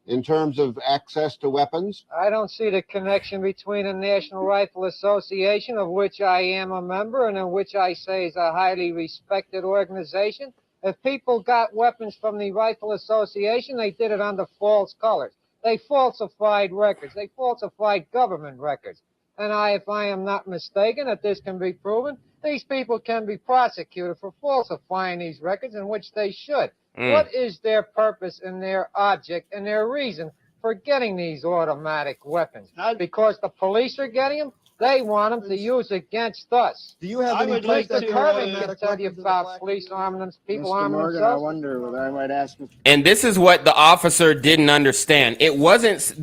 [SPEAKER 8] in terms of access to weapons?
[SPEAKER 10] I don't see the connection between the National Rifle Association, of which I am a member, and in which I say is a highly respected organization. If people got weapons from the Rifle Association, they did it under false colors. They falsified records. They falsified government records. And if I am not mistaken, if this can be proven, these people can be prosecuted for falsifying these records, in which they should. What is their purpose and their object and their reason for getting these automatic weapons? Because the police are getting them? They want them to use against us.
[SPEAKER 12] Do you have any
[SPEAKER 10] place that can tell you about police arming people arming
[SPEAKER 12] Morgan,
[SPEAKER 10] themselves?
[SPEAKER 12] I wonder whether I might ask Mr.
[SPEAKER 5] And this is what the officer didn't understand. It wasn't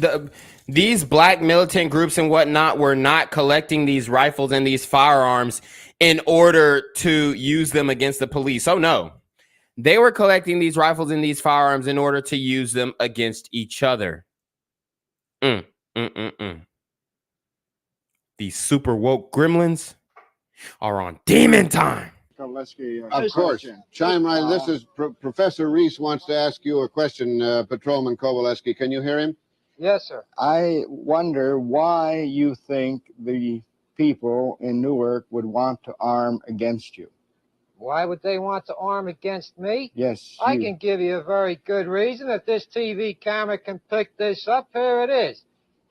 [SPEAKER 5] these black militant groups and whatnot were not collecting these rifles and these firearms in order to use them against the police. Oh, no. They were collecting these rifles and these firearms in order to use them against each other. These super woke gremlins. are on demon time.
[SPEAKER 8] Of course. Chime right. This is Professor Reese wants to ask you a question, Patrolman Kowaleski. Can you hear him?
[SPEAKER 10] Yes, sir.
[SPEAKER 12] I wonder why you think the people in Newark would want to arm against you.
[SPEAKER 10] Why would they want to arm against me?
[SPEAKER 12] Yes,
[SPEAKER 10] I
[SPEAKER 12] you.
[SPEAKER 10] can give you a very good reason. If this TV camera can pick this up, here it is.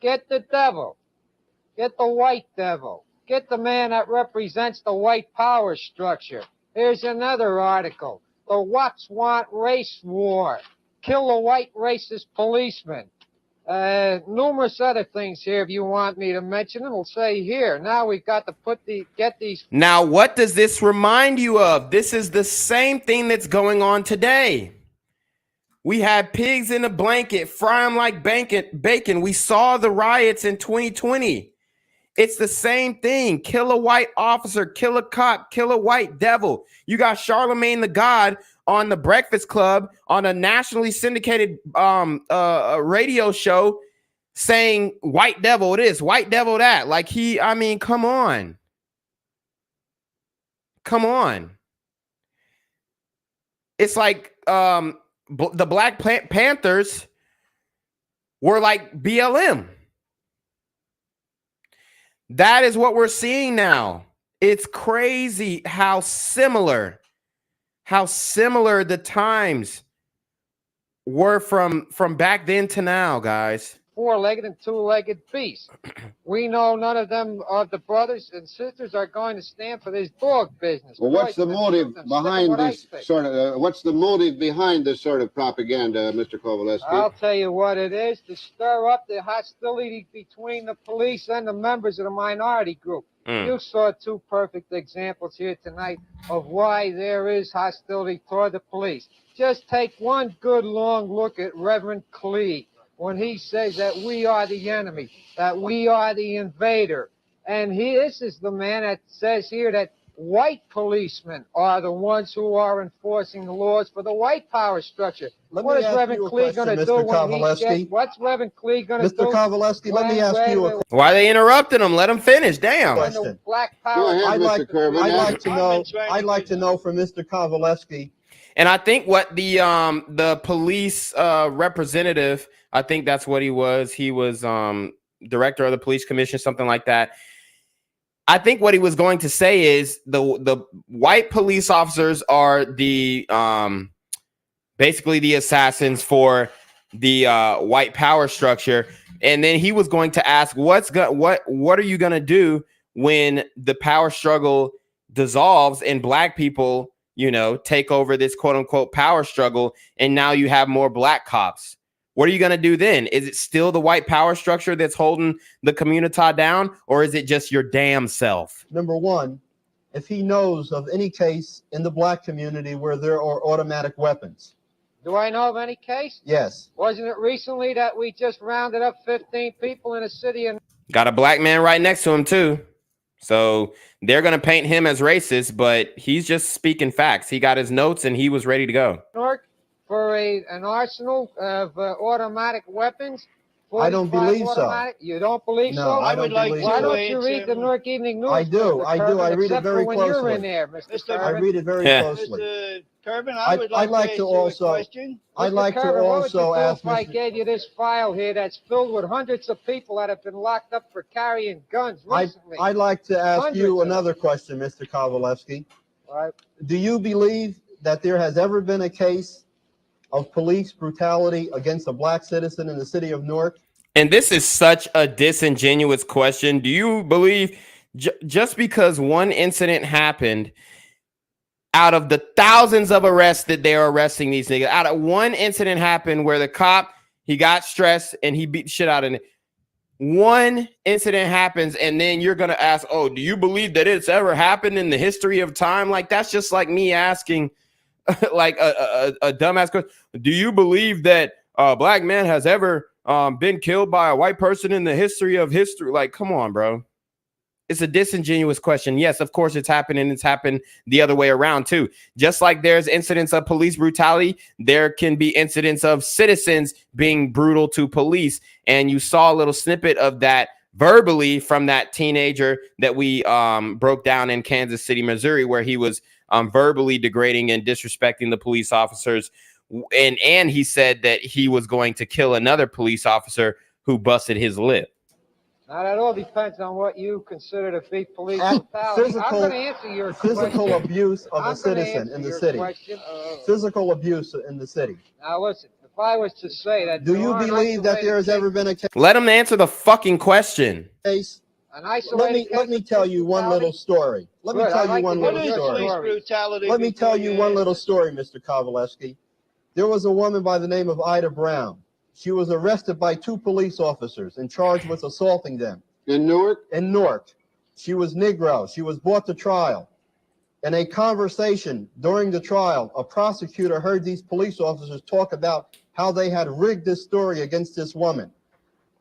[SPEAKER 10] Get the devil. Get the white devil. Get the man that represents the white power structure. Here's another article. The Wops want race war. Kill the white racist policeman. Numerous other things here if you want me to mention them. We'll say here. Now we've got to get these.
[SPEAKER 5] Now, what does this remind you of? This is the same thing that's going on today. We had pigs in a blanket, fry them like bacon. We saw the riots in 2020. It's the same thing. Kill a white officer, kill a cop, kill a white devil. You got Charlemagne the God on the Breakfast Club on a nationally syndicated radio show saying white devil this, white devil that. Like I mean, come on. Come on. It's like the Black Panthers were like BLM. That is what we're seeing now. It's crazy how similar the times were from back then to now, guys.
[SPEAKER 10] Four-legged and two-legged beasts. We know none of them, the brothers and sisters, are going to stand for this dog business.
[SPEAKER 8] Well, what's the motive behind this sort of? What's the motive behind this sort of propaganda, Mr. Kowaleski?
[SPEAKER 10] I'll tell you what it is: to stir up the hostility between the police and the members of the minority group. You saw two perfect examples here tonight of why there is hostility toward the police. Just take one good long look at Reverend Clee when he says that we are the enemy, that we are the invader. And this is the man that says here that white policemen are the ones who are enforcing the laws for the white power structure. What is Reverend Clee going to do when he gets... What's Reverend Clee going to do?
[SPEAKER 16] Mr. Kowaleski, let me ask you a question.
[SPEAKER 5] Why are they interrupting him? Let him finish. Damn.
[SPEAKER 10] Black power...
[SPEAKER 16] I'd like to know from Mr. Kowaleski.
[SPEAKER 5] And I think what the police representative, I think that's what he was. He was director of the police commission, something like that. I think what he was going to say is the white police officers are the basically the assassins for the white power structure. And then he was going to ask, what are you going to do when the power struggle dissolves and black people, take over this quote unquote power struggle, and now you have more black cops? What are you going to do then? Is it still the white power structure that's holding the community down, or is it just your damn self?
[SPEAKER 16] Number one, if he knows of any case in the black community where there are automatic weapons.
[SPEAKER 10] Do I know of any case?
[SPEAKER 16] Yes.
[SPEAKER 10] Wasn't it recently that we just rounded up 15 people in a city and
[SPEAKER 5] got a black man right next to him too? So they're going to paint him as racist, but he's just speaking facts. He got his notes and he was ready to go.
[SPEAKER 10] For an arsenal of automatic weapons?
[SPEAKER 16] I don't believe so.
[SPEAKER 10] You don't believe so?
[SPEAKER 16] No, I don't believe so.
[SPEAKER 10] Why don't you read the Newark Evening News?
[SPEAKER 16] I do. I read it very
[SPEAKER 10] when
[SPEAKER 16] closely.
[SPEAKER 10] You're in there, Mr.
[SPEAKER 16] I read it very closely.
[SPEAKER 18] Mr. Kervin, I'd
[SPEAKER 16] like to also ask
[SPEAKER 10] if I gave you this file here that's filled with hundreds of people that have been locked up for carrying guns recently.
[SPEAKER 16] I'd like to ask you another question, Mr. Kowaleski.
[SPEAKER 10] Right.
[SPEAKER 16] Do you believe that there has ever been a case of police brutality against a black citizen in the city of Newark?
[SPEAKER 5] And this is such a disingenuous question. Do you believe just because one incident happened out of the thousands of arrests that they're arresting these niggas, out of one incident happened where the cop, he got stressed and he beat the shit out of it. One incident happens and then you're going to ask, oh, do you believe that it's ever happened in the history of time? Like, that's just like me asking like a dumbass question. Do you believe that a black man has ever been killed by a white person in the history of history? Like, come on, bro. It's a disingenuous question. Yes, of course it's happened, and it's happened the other way around too. Just like there's incidents of police brutality, there can be incidents of citizens being brutal to police. And you saw a little snippet of that verbally from that teenager that we broke down in Kansas City, Missouri, where he was verbally degrading and disrespecting the police officers. And he said that he was going to kill another police officer who busted his lip.
[SPEAKER 10] Now, that all depends on what you consider to be police brutality. I'm going to answer your
[SPEAKER 16] physical
[SPEAKER 10] question.
[SPEAKER 16] abuse of a citizen in the city. Physical abuse in the city.
[SPEAKER 10] Now, listen, if I was to say that...
[SPEAKER 16] Do you believe that there has ever been a case?
[SPEAKER 5] Let him answer the fucking question.
[SPEAKER 16] Let me tell you one little story. Let me tell you one little story. Let me tell you one little story, Mr. Kowaleski. There was a woman by the name of Ida Brown. She was arrested by 2 police officers and charged with assaulting them.
[SPEAKER 8] In Newark?
[SPEAKER 16] In Newark. She was Negro. She was brought to trial. In a conversation during the trial, a prosecutor heard these police officers talk about how they had rigged this story against this woman.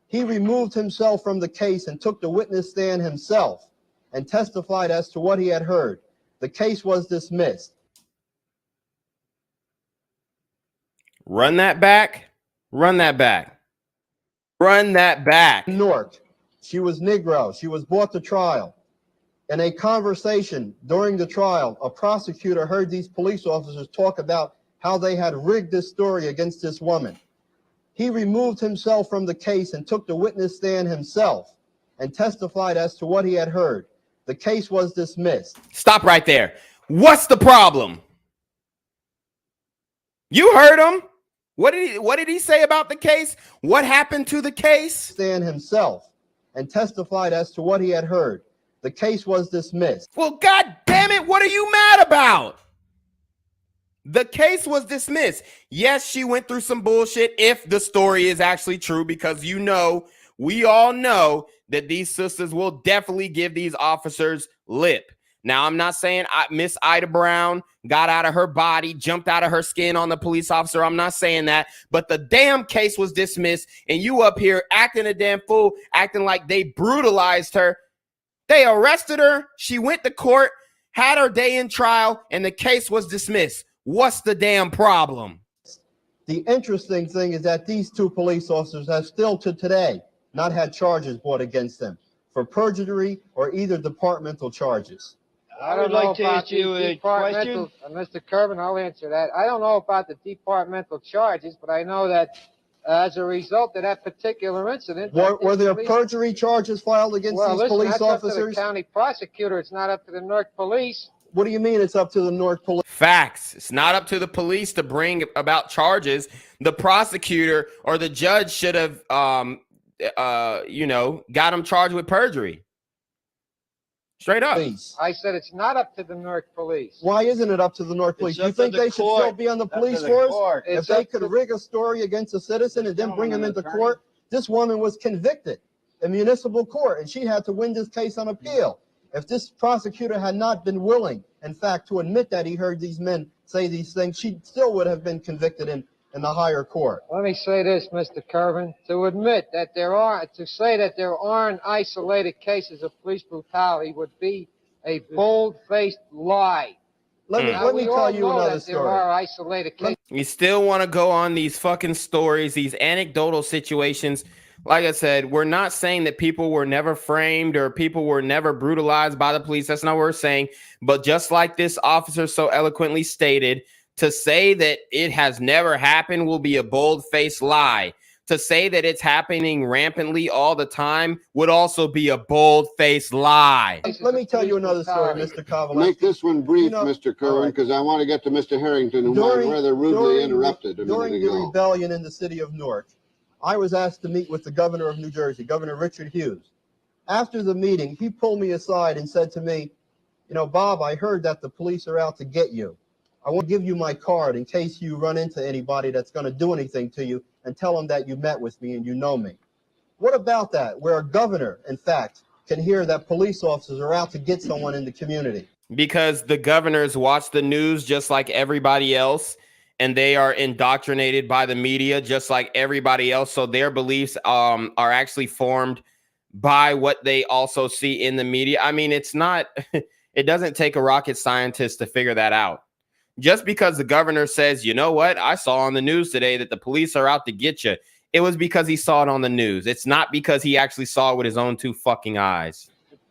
[SPEAKER 16] He removed himself from the case and took the witness stand himself and testified as to what he had heard. The case was dismissed.
[SPEAKER 5] Run that back. Run that back. Run that back.
[SPEAKER 16] Newark. She was Negro. She was brought to trial. In a conversation during the trial, a prosecutor heard these police officers talk about how they had rigged this story against this woman. He removed himself from the case and took the witness stand himself and testified as to what he had heard. The case was dismissed.
[SPEAKER 5] Stop right there. What's the problem? You heard him. What did he say about the case? What happened to the case?
[SPEAKER 16] Stand himself and testified as to what he had heard. The case was dismissed.
[SPEAKER 5] Well, God damn it, what are you mad about? The case was dismissed. Yes, she went through some bullshit if the story is actually true, because you know, we all know that these sisters will definitely give these officers lip. Now, I'm not saying Miss Ida Brown got out of her body, jumped out of her skin on the police officer. I'm not saying that. But the damn case was dismissed, and you up here acting a damn fool, acting like they brutalized her. They arrested her. She went to court, had her day in trial, and the case was dismissed. What's the damn problem?
[SPEAKER 16] The interesting thing is that these 2 police officers have still to today not had charges brought against them for perjury or either departmental charges.
[SPEAKER 10] I would like to ask you a question. Mr. Kervin, I'll answer that. I don't know about the departmental charges, but I know that as a result of that particular incident...
[SPEAKER 16] Were there perjury charges filed against these police officers?
[SPEAKER 10] Up to the county prosecutor. It's not up to the Newark police.
[SPEAKER 16] What do you mean it's up to the Newark police?
[SPEAKER 5] Facts. It's not up to the police to bring about charges. The prosecutor or the judge should have, got him charged with perjury. Straight up.
[SPEAKER 10] I said it's not up to the Newark police.
[SPEAKER 16] Why isn't it up to the Newark police? You think they should still be on the police force? If they could rig a story against a citizen and then bring him into court? This woman was convicted in municipal court, and she had to win this case on appeal. If this prosecutor had not been willing, in fact, to admit that he heard these men say these things, she still would have been convicted in the higher court.
[SPEAKER 10] Let me say this, Mr. Kervin. To say that there aren't isolated cases of police brutality would be a bold-faced lie.
[SPEAKER 16] Let me tell you another story.
[SPEAKER 10] There are isolated cases.
[SPEAKER 5] You still want to go on these fucking stories, these anecdotal situations. Like I said, we're not saying that people were never framed or people were never brutalized by the police. That's not what we're saying. But just like this officer so eloquently stated, to say that it has never happened will be a bold-faced lie. To say that it's happening rampantly all the time would also be a bold-faced lie.
[SPEAKER 16] Let me tell you another story, Mr. Kowaleski.
[SPEAKER 8] Make this one brief, Mr. Kerwin, because I want to get to Mr. Harrington, who might rather rudely interrupted a minute ago.
[SPEAKER 16] During the rebellion in the city of Newark, I was asked to meet with the governor of New Jersey, Governor Richard Hughes. After the meeting, he pulled me aside and said to me, Bob, I heard that the police are out to get you. I want to give you my card in case you run into anybody that's going to do anything to you, and tell them that you met with me and you know me. What about that, where a governor, in fact, can hear that police officers are out to get someone in the community?
[SPEAKER 5] Because the governors watch the news just like everybody else, and they are indoctrinated by the media just like everybody else. So their beliefs are actually formed by what they also see in the media. I mean, it doesn't take a rocket scientist to figure that out. Just because the governor says, you know what, I saw on the news today that the police are out to get you. it was because he saw it on the news. It's not because he actually saw it with his own 2 fucking eyes.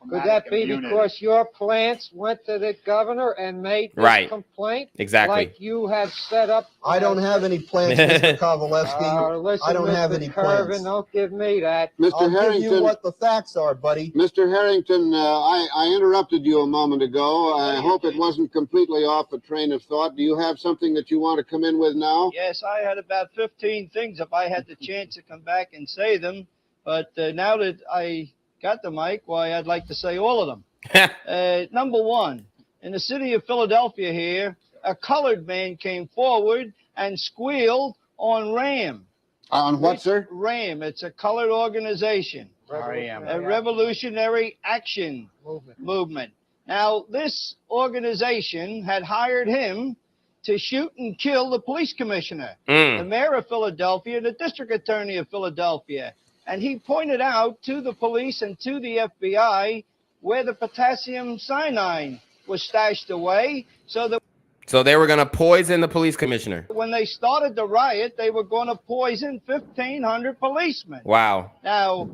[SPEAKER 10] Could that be because your plants went to the governor and made this complaint?
[SPEAKER 5] Exactly.
[SPEAKER 10] Like you have set up.
[SPEAKER 16] I don't have any plants, Mr. Kovalevsky.
[SPEAKER 10] Listen,
[SPEAKER 16] I don't have any plants.
[SPEAKER 10] Don't give me that.
[SPEAKER 8] Mr.
[SPEAKER 16] I'll give you
[SPEAKER 8] Harrington,
[SPEAKER 16] what the facts are, buddy.
[SPEAKER 8] Mr. Harrington, I interrupted you a moment ago. I hope it wasn't completely off a train of thought. Do you have something that you want to come in with now?
[SPEAKER 9] Yes, I had about 15 things if I had the chance to come back and say them. But now that I got the mic, why, I'd like to say all of them. Number one, in the city of Philadelphia here, a colored man came forward and squealed on RAM.
[SPEAKER 8] On what, sir?
[SPEAKER 9] RAM. It's a colored organization. A revolutionary action movement. Now, this organization had hired him to shoot and kill the police commissioner, the mayor of Philadelphia, the district attorney of Philadelphia. And he pointed out to the police and to the FBI where the potassium cyanide was stashed away.
[SPEAKER 5] So they were going to poison the police commissioner.
[SPEAKER 9] When they started the riot, they were going to poison 1,500 policemen.
[SPEAKER 5] Wow.
[SPEAKER 9] Now,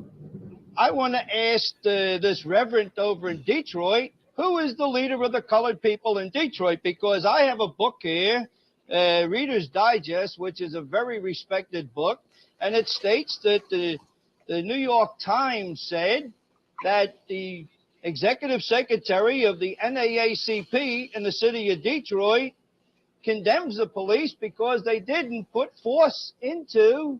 [SPEAKER 9] I want to ask this reverend over in Detroit, who is the leader of the colored people in Detroit? Because I have a book here, Reader's Digest, which is a very respected book. And it states that the New York Times said that the executive secretary of the NAACP in the city of Detroit condemns the police because they didn't put force into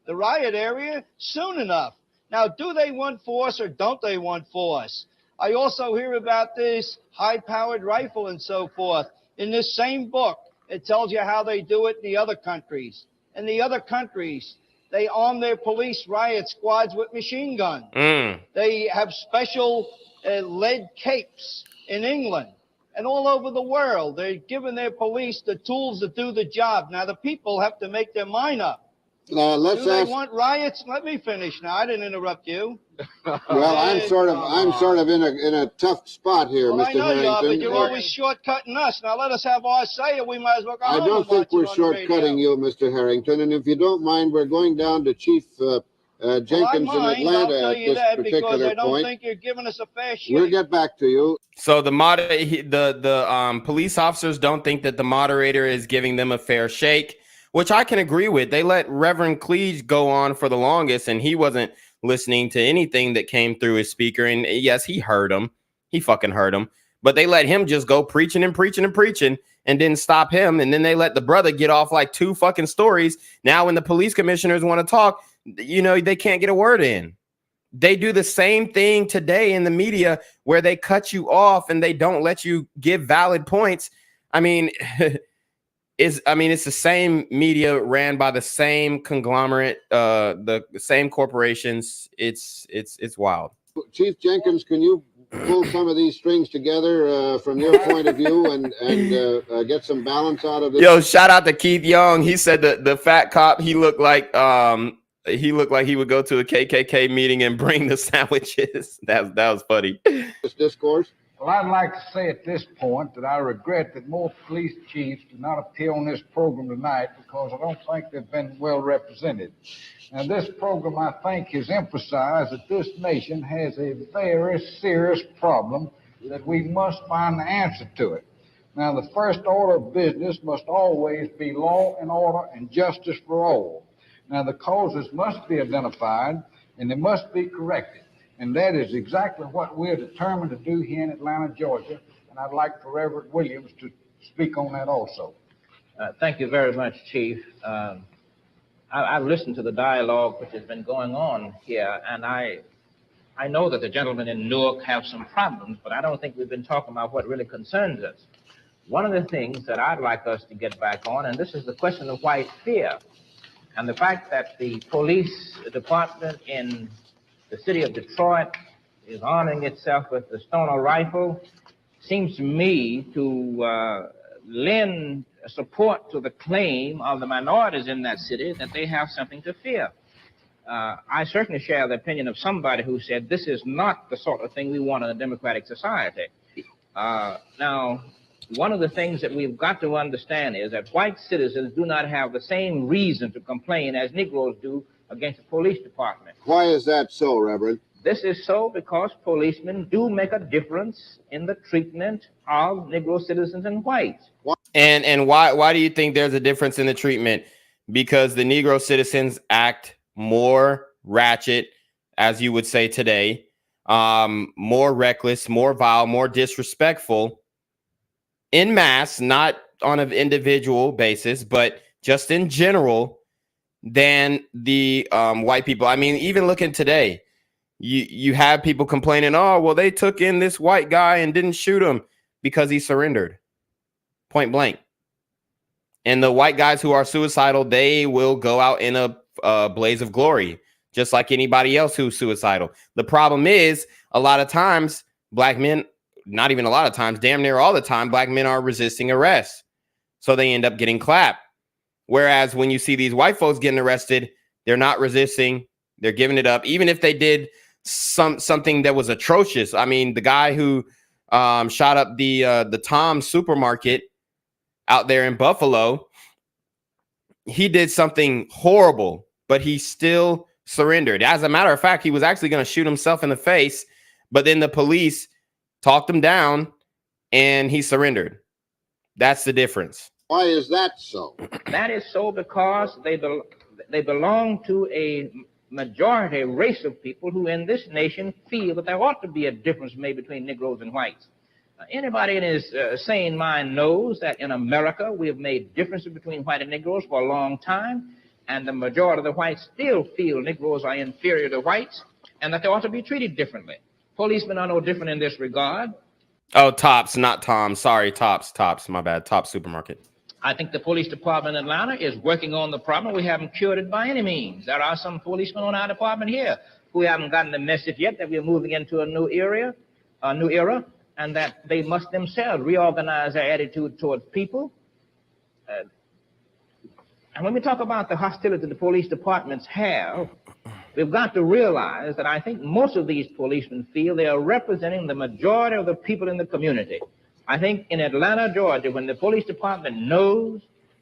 [SPEAKER 9] the riot area soon enough. Now, do they want force or don't they want force? I also hear about this high-powered rifle and so forth. In this same book, it tells you how they do it in the other countries. In the other countries, they arm their police riot squads with machine guns. They have special lead capes in England and all over the world. They're giving their police the tools to do the job. Now, the people have to make their mind up. Do they want riots? Let me finish now. I didn't interrupt you.
[SPEAKER 8] Well, I'm sort of in a tough spot here,
[SPEAKER 9] Well,
[SPEAKER 8] Mr.
[SPEAKER 9] I know you are,
[SPEAKER 8] Harrington.
[SPEAKER 9] but you're always shortcutting us. Now let us have our say, or we might as well go
[SPEAKER 8] I
[SPEAKER 9] home
[SPEAKER 8] don't
[SPEAKER 9] and
[SPEAKER 8] think
[SPEAKER 9] watch
[SPEAKER 8] we're
[SPEAKER 9] it on the radio.
[SPEAKER 8] shortcutting you, Mr. Harrington. And if you don't mind, we're going down to Chief Jenkins in Atlanta
[SPEAKER 9] I'll
[SPEAKER 8] at
[SPEAKER 9] tell you
[SPEAKER 8] this
[SPEAKER 9] that because
[SPEAKER 8] particular
[SPEAKER 9] I don't
[SPEAKER 8] point.
[SPEAKER 9] think you're giving us a fair shake.
[SPEAKER 8] We'll get back to you.
[SPEAKER 5] So the police officers don't think that the moderator is giving them a fair shake, which I can agree with. They let Reverend Cleage go on for the longest, and he wasn't listening to anything that came through his speaker. And yes, he heard him. He fucking heard him. But they let him just go preaching and preaching and preaching and didn't stop him. And then they let the brother get off like 2 fucking stories. Now when the police commissioners want to talk, they can't get a word in. They do the same thing today in the media where they cut you off and they don't let you give valid points. I mean, it's the same media ran by the same conglomerate, the same corporations. It's wild.
[SPEAKER 8] Chief Jenkins, can you pull some of these strings together from your point of view and get some balance out of this?
[SPEAKER 5] Yo, shout out to Keith Young. He said that the fat cop, he looked like he would go to a KKK meeting and bring the sandwiches. That was funny.
[SPEAKER 8] This discourse.
[SPEAKER 1] Well, I'd like to say at this point that I regret that more police chiefs do not appear on this program tonight because I don't think they've been well represented. Now, this program, I think, has emphasized that this nation has a very serious problem that we must find the answer to it. Now, the first order of business must always be law and order and justice for all. Now, the causes must be identified and they must be corrected. And that is exactly what we're determined to do here in Atlanta, Georgia. And I'd like for Reverend Williams to speak on that also.
[SPEAKER 18] Thank you very much, Chief. I've listened to the dialogue which has been going on here, and I know that the gentlemen in Newark have some problems, but I don't think we've been talking about what really concerns us. One of the things that I'd like us to get back on, and this is the question of white fear, and the fact that the police department in the city of Detroit is arming itself with the Stoner rifle seems to me to lend support to the claim of the minorities in that city that they have something to fear. I certainly share the opinion of somebody who said this is not the sort of thing we want in a democratic society. Now, one of the things that we've got to understand is that white citizens do not have the same reason to complain as Negroes do against the police department.
[SPEAKER 8] Why is that so, Reverend?
[SPEAKER 18] This is so because policemen do make a difference in the treatment of Negro citizens and whites.
[SPEAKER 5] And why do you think there's a difference in the treatment? Because the Negro citizens act more ratchet, as you would say today, more reckless, more vile, more disrespectful in mass, not on an individual basis, but just in general than the white people. I mean, even looking today, you have people complaining, oh, well, they took in this white guy and didn't shoot him because he surrendered. Point blank. And the white guys who are suicidal, they will go out in a blaze of glory, just like anybody else who's suicidal. The problem is, a lot of times, black men, not even a lot of times, damn near all the time, black men are resisting arrest. So they end up getting clapped. Whereas when you see these white folks getting arrested, they're not resisting. They're giving it up. Even if they did something that was atrocious. I mean, the guy who shot up the Tom's supermarket out there in Buffalo, he did something horrible, but he still surrendered. As a matter of fact, he was actually going to shoot himself in the face, but then the police talked him down and he surrendered. That's the difference.
[SPEAKER 8] Why is that so?
[SPEAKER 18] That is so because they belong to a majority race of people who in this nation feel that there ought to be a difference made between Negroes and whites. Anybody in his sane mind knows that in America we have made differences between white and Negroes for a long time, and the majority of the whites still feel Negroes are inferior to whites and that they ought to be treated differently. Policemen are no different in this regard.
[SPEAKER 5] Oh, Tops, not Tom. Sorry, Tops, my bad. Tops Supermarket.
[SPEAKER 18] I think the police department in Atlanta is working on the problem. We haven't cured it by any means. There are some policemen on our department here who haven't gotten the message yet that we're moving into a new era, and that they must themselves reorganize their attitude toward people. And when we talk about the hostility the police departments have, we've got to realize that I think most of these policemen feel they are representing the majority of the people in the community. I think in Atlanta, Georgia, when the police department knows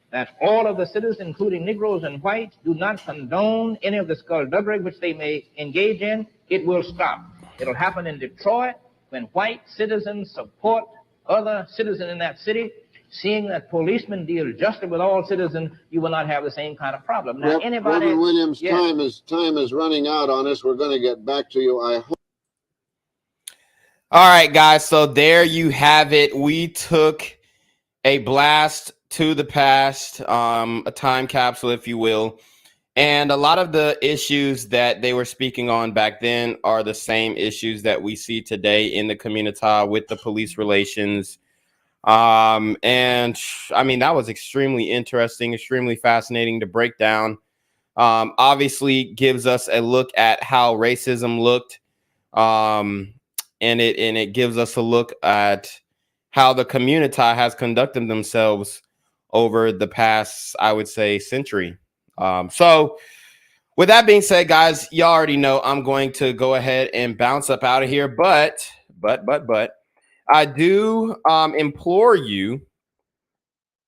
[SPEAKER 18] that all of the citizens, including Negroes and whites, do not condone any of the skullduggery which they may engage in, it will stop. It'll happen in Detroit when white citizens support other citizens in that city. Seeing that policemen deal justly with all citizens, you will not have the same kind of problem. Now, anybody...
[SPEAKER 8] Reverend Williams,
[SPEAKER 18] yes.
[SPEAKER 8] time is running out on us. We're going to get back to you, I hope.
[SPEAKER 5] All right, guys. So there you have it. We took a blast to the past, a time capsule, if you will. And a lot of the issues that they were speaking on back then are the same issues that we see today in the community with the police relations. And I mean, that was extremely interesting, extremely fascinating to break down. Obviously gives us a look at how racism looked. And it gives us a look at how the community has conducted themselves over the past, I would say, century. So with that being said, guys, y'all already know I'm going to go ahead and bounce up out of here. But I do implore you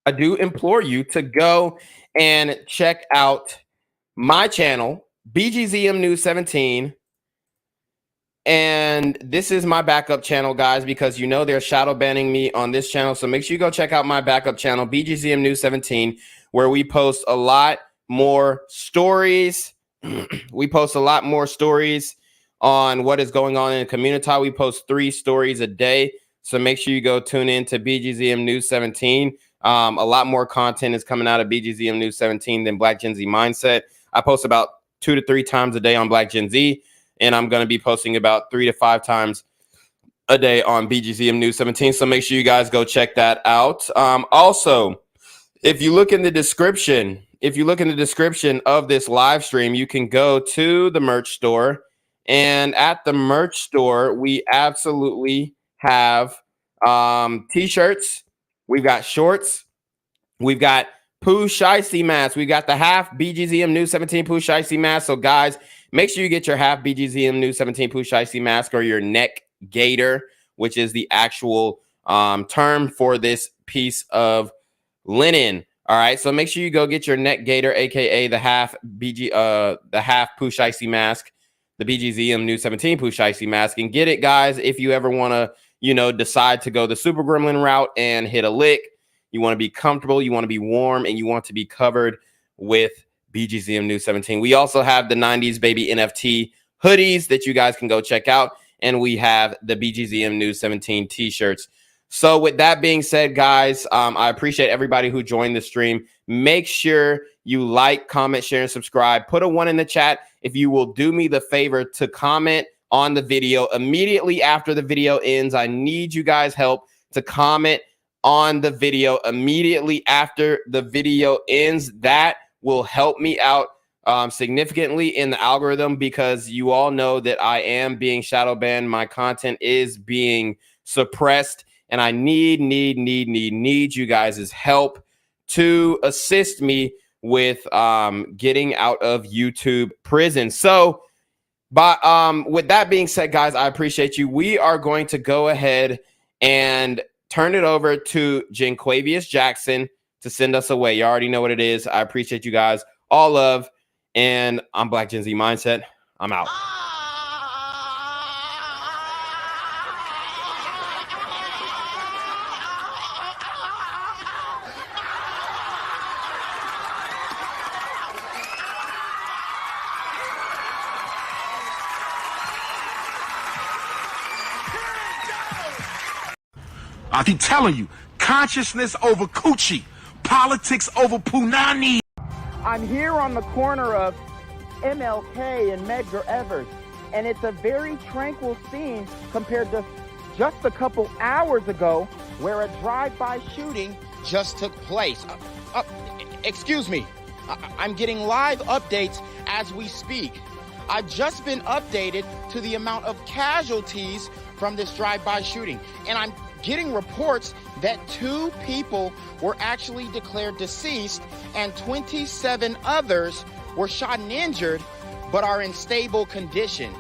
[SPEAKER 5] to go and check out my channel, BGZM News 17. And this is my backup channel, guys, because you know they're shadow banning me on this channel. So make sure you go check out my backup channel, BGZM News 17, where we post a lot more stories. We post a lot more stories on what is going on in the community. We post 3 stories a day. So make sure you go tune in to BGZM News 17. A lot more content is coming out of BGZM News 17 than Black Gen Z Mindset. I post about 2 to 3 times a day on Black Gen Z. And I'm going to be posting about 3 to 5 times a day on BGZM News 17. So make sure you guys go check that out. Also, if you look in the description of this live stream, you can go to the merch store. And at the merch store, we absolutely have t-shirts. We've got shorts. We've got Pooh Shiesty masks. We got the half BGZM News 17 Pooh Shiesty mask. So guys, make sure you get your half BGZM News 17 Pooh Shiesty mask or your neck gaiter, which is the actual term for this piece of linen. All right, so make sure you go get your neck gaiter, aka the half Poosh Icy mask, the BGZM New 17 Poosh Icy mask, and get it, guys. If you ever want to, you know, decide to go the Super Gremlin route and hit a lick, you want to be comfortable, you want to be warm, and you want to be covered with BGZM New 17. We also have the 90s Baby NFT hoodies that you guys can go check out, and we have the BGZM New 17 t-shirts. So with that being said, guys, I appreciate everybody who joined the stream. Make sure you like, comment, share, and subscribe. Put a 1 in the chat if you will do me the favor to comment on the video immediately after the video ends. I need you guys' help to comment on the video immediately after the video ends. That will help me out significantly in the algorithm, because you all know that I am being shadow banned. My content is being suppressed, and I need you guys' help to assist me with getting out of YouTube prison. So, with that being said, guys, I appreciate you. We are going to go ahead and turn it over to Jinquavius Jackson to send us away. You already know what it is. I appreciate you guys. All love, and I'm Black Gen Z Mindset. I'm out.
[SPEAKER 14] I keep telling you, consciousness over coochie, politics over punani.
[SPEAKER 6] I'm here on the corner of MLK and Medgar Evers, and it's a very tranquil scene compared to just a couple hours ago where a drive-by shooting
[SPEAKER 7] just took place. Excuse me. I'm getting live updates as we speak. I've just been updated to the amount of casualties from this drive-by shooting, and I'm getting reports that 2 people were actually declared deceased and 27 others were shot and injured but are in stable condition.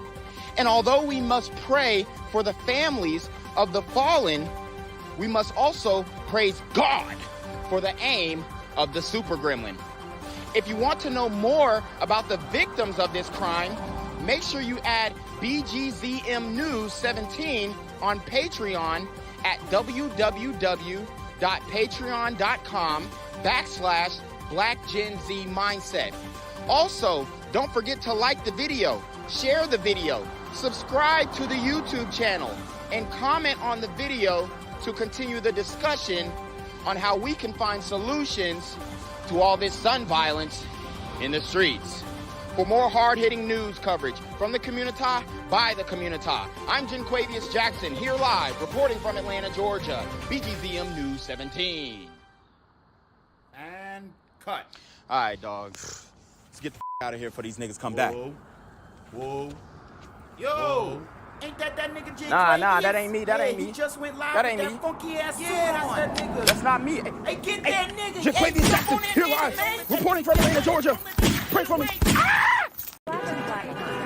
[SPEAKER 7] And although we must pray for the families of the fallen, we must also praise God for the aim of the Super Gremlin. If you want to know more about the victims of this crime, make sure you add BGZM News 17 on Patreon at www.patreon.com/BlackGenZMindset. Also, don't forget to like the video, share the video, subscribe to the YouTube channel, and comment on the video to continue the discussion on how we can find solutions to all this gun violence in the streets. For more hard-hitting news coverage from the community, by the community, I'm Jinquavius Jackson, here live, reporting from Atlanta, Georgia, BGZM News 17.
[SPEAKER 15] And cut.
[SPEAKER 7] All right, dog. Let's get the out of here before these niggas come back.
[SPEAKER 15] Whoa. Yo. Ain't that nigga J?
[SPEAKER 6] Nah, that ain't me. That ain't me.
[SPEAKER 15] He just went live
[SPEAKER 6] that
[SPEAKER 15] with
[SPEAKER 6] ain't
[SPEAKER 15] that
[SPEAKER 6] me.
[SPEAKER 15] funky ass suit
[SPEAKER 6] That's
[SPEAKER 15] on.
[SPEAKER 6] that nigga. That's not me.
[SPEAKER 15] Hey, get that nigga.
[SPEAKER 6] Jinquavius Jackson, here live, reporting from Atlanta, Georgia. Pray for me.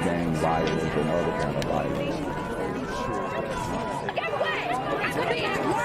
[SPEAKER 19] Gang violence and other kind of violence.
[SPEAKER 2] Get away!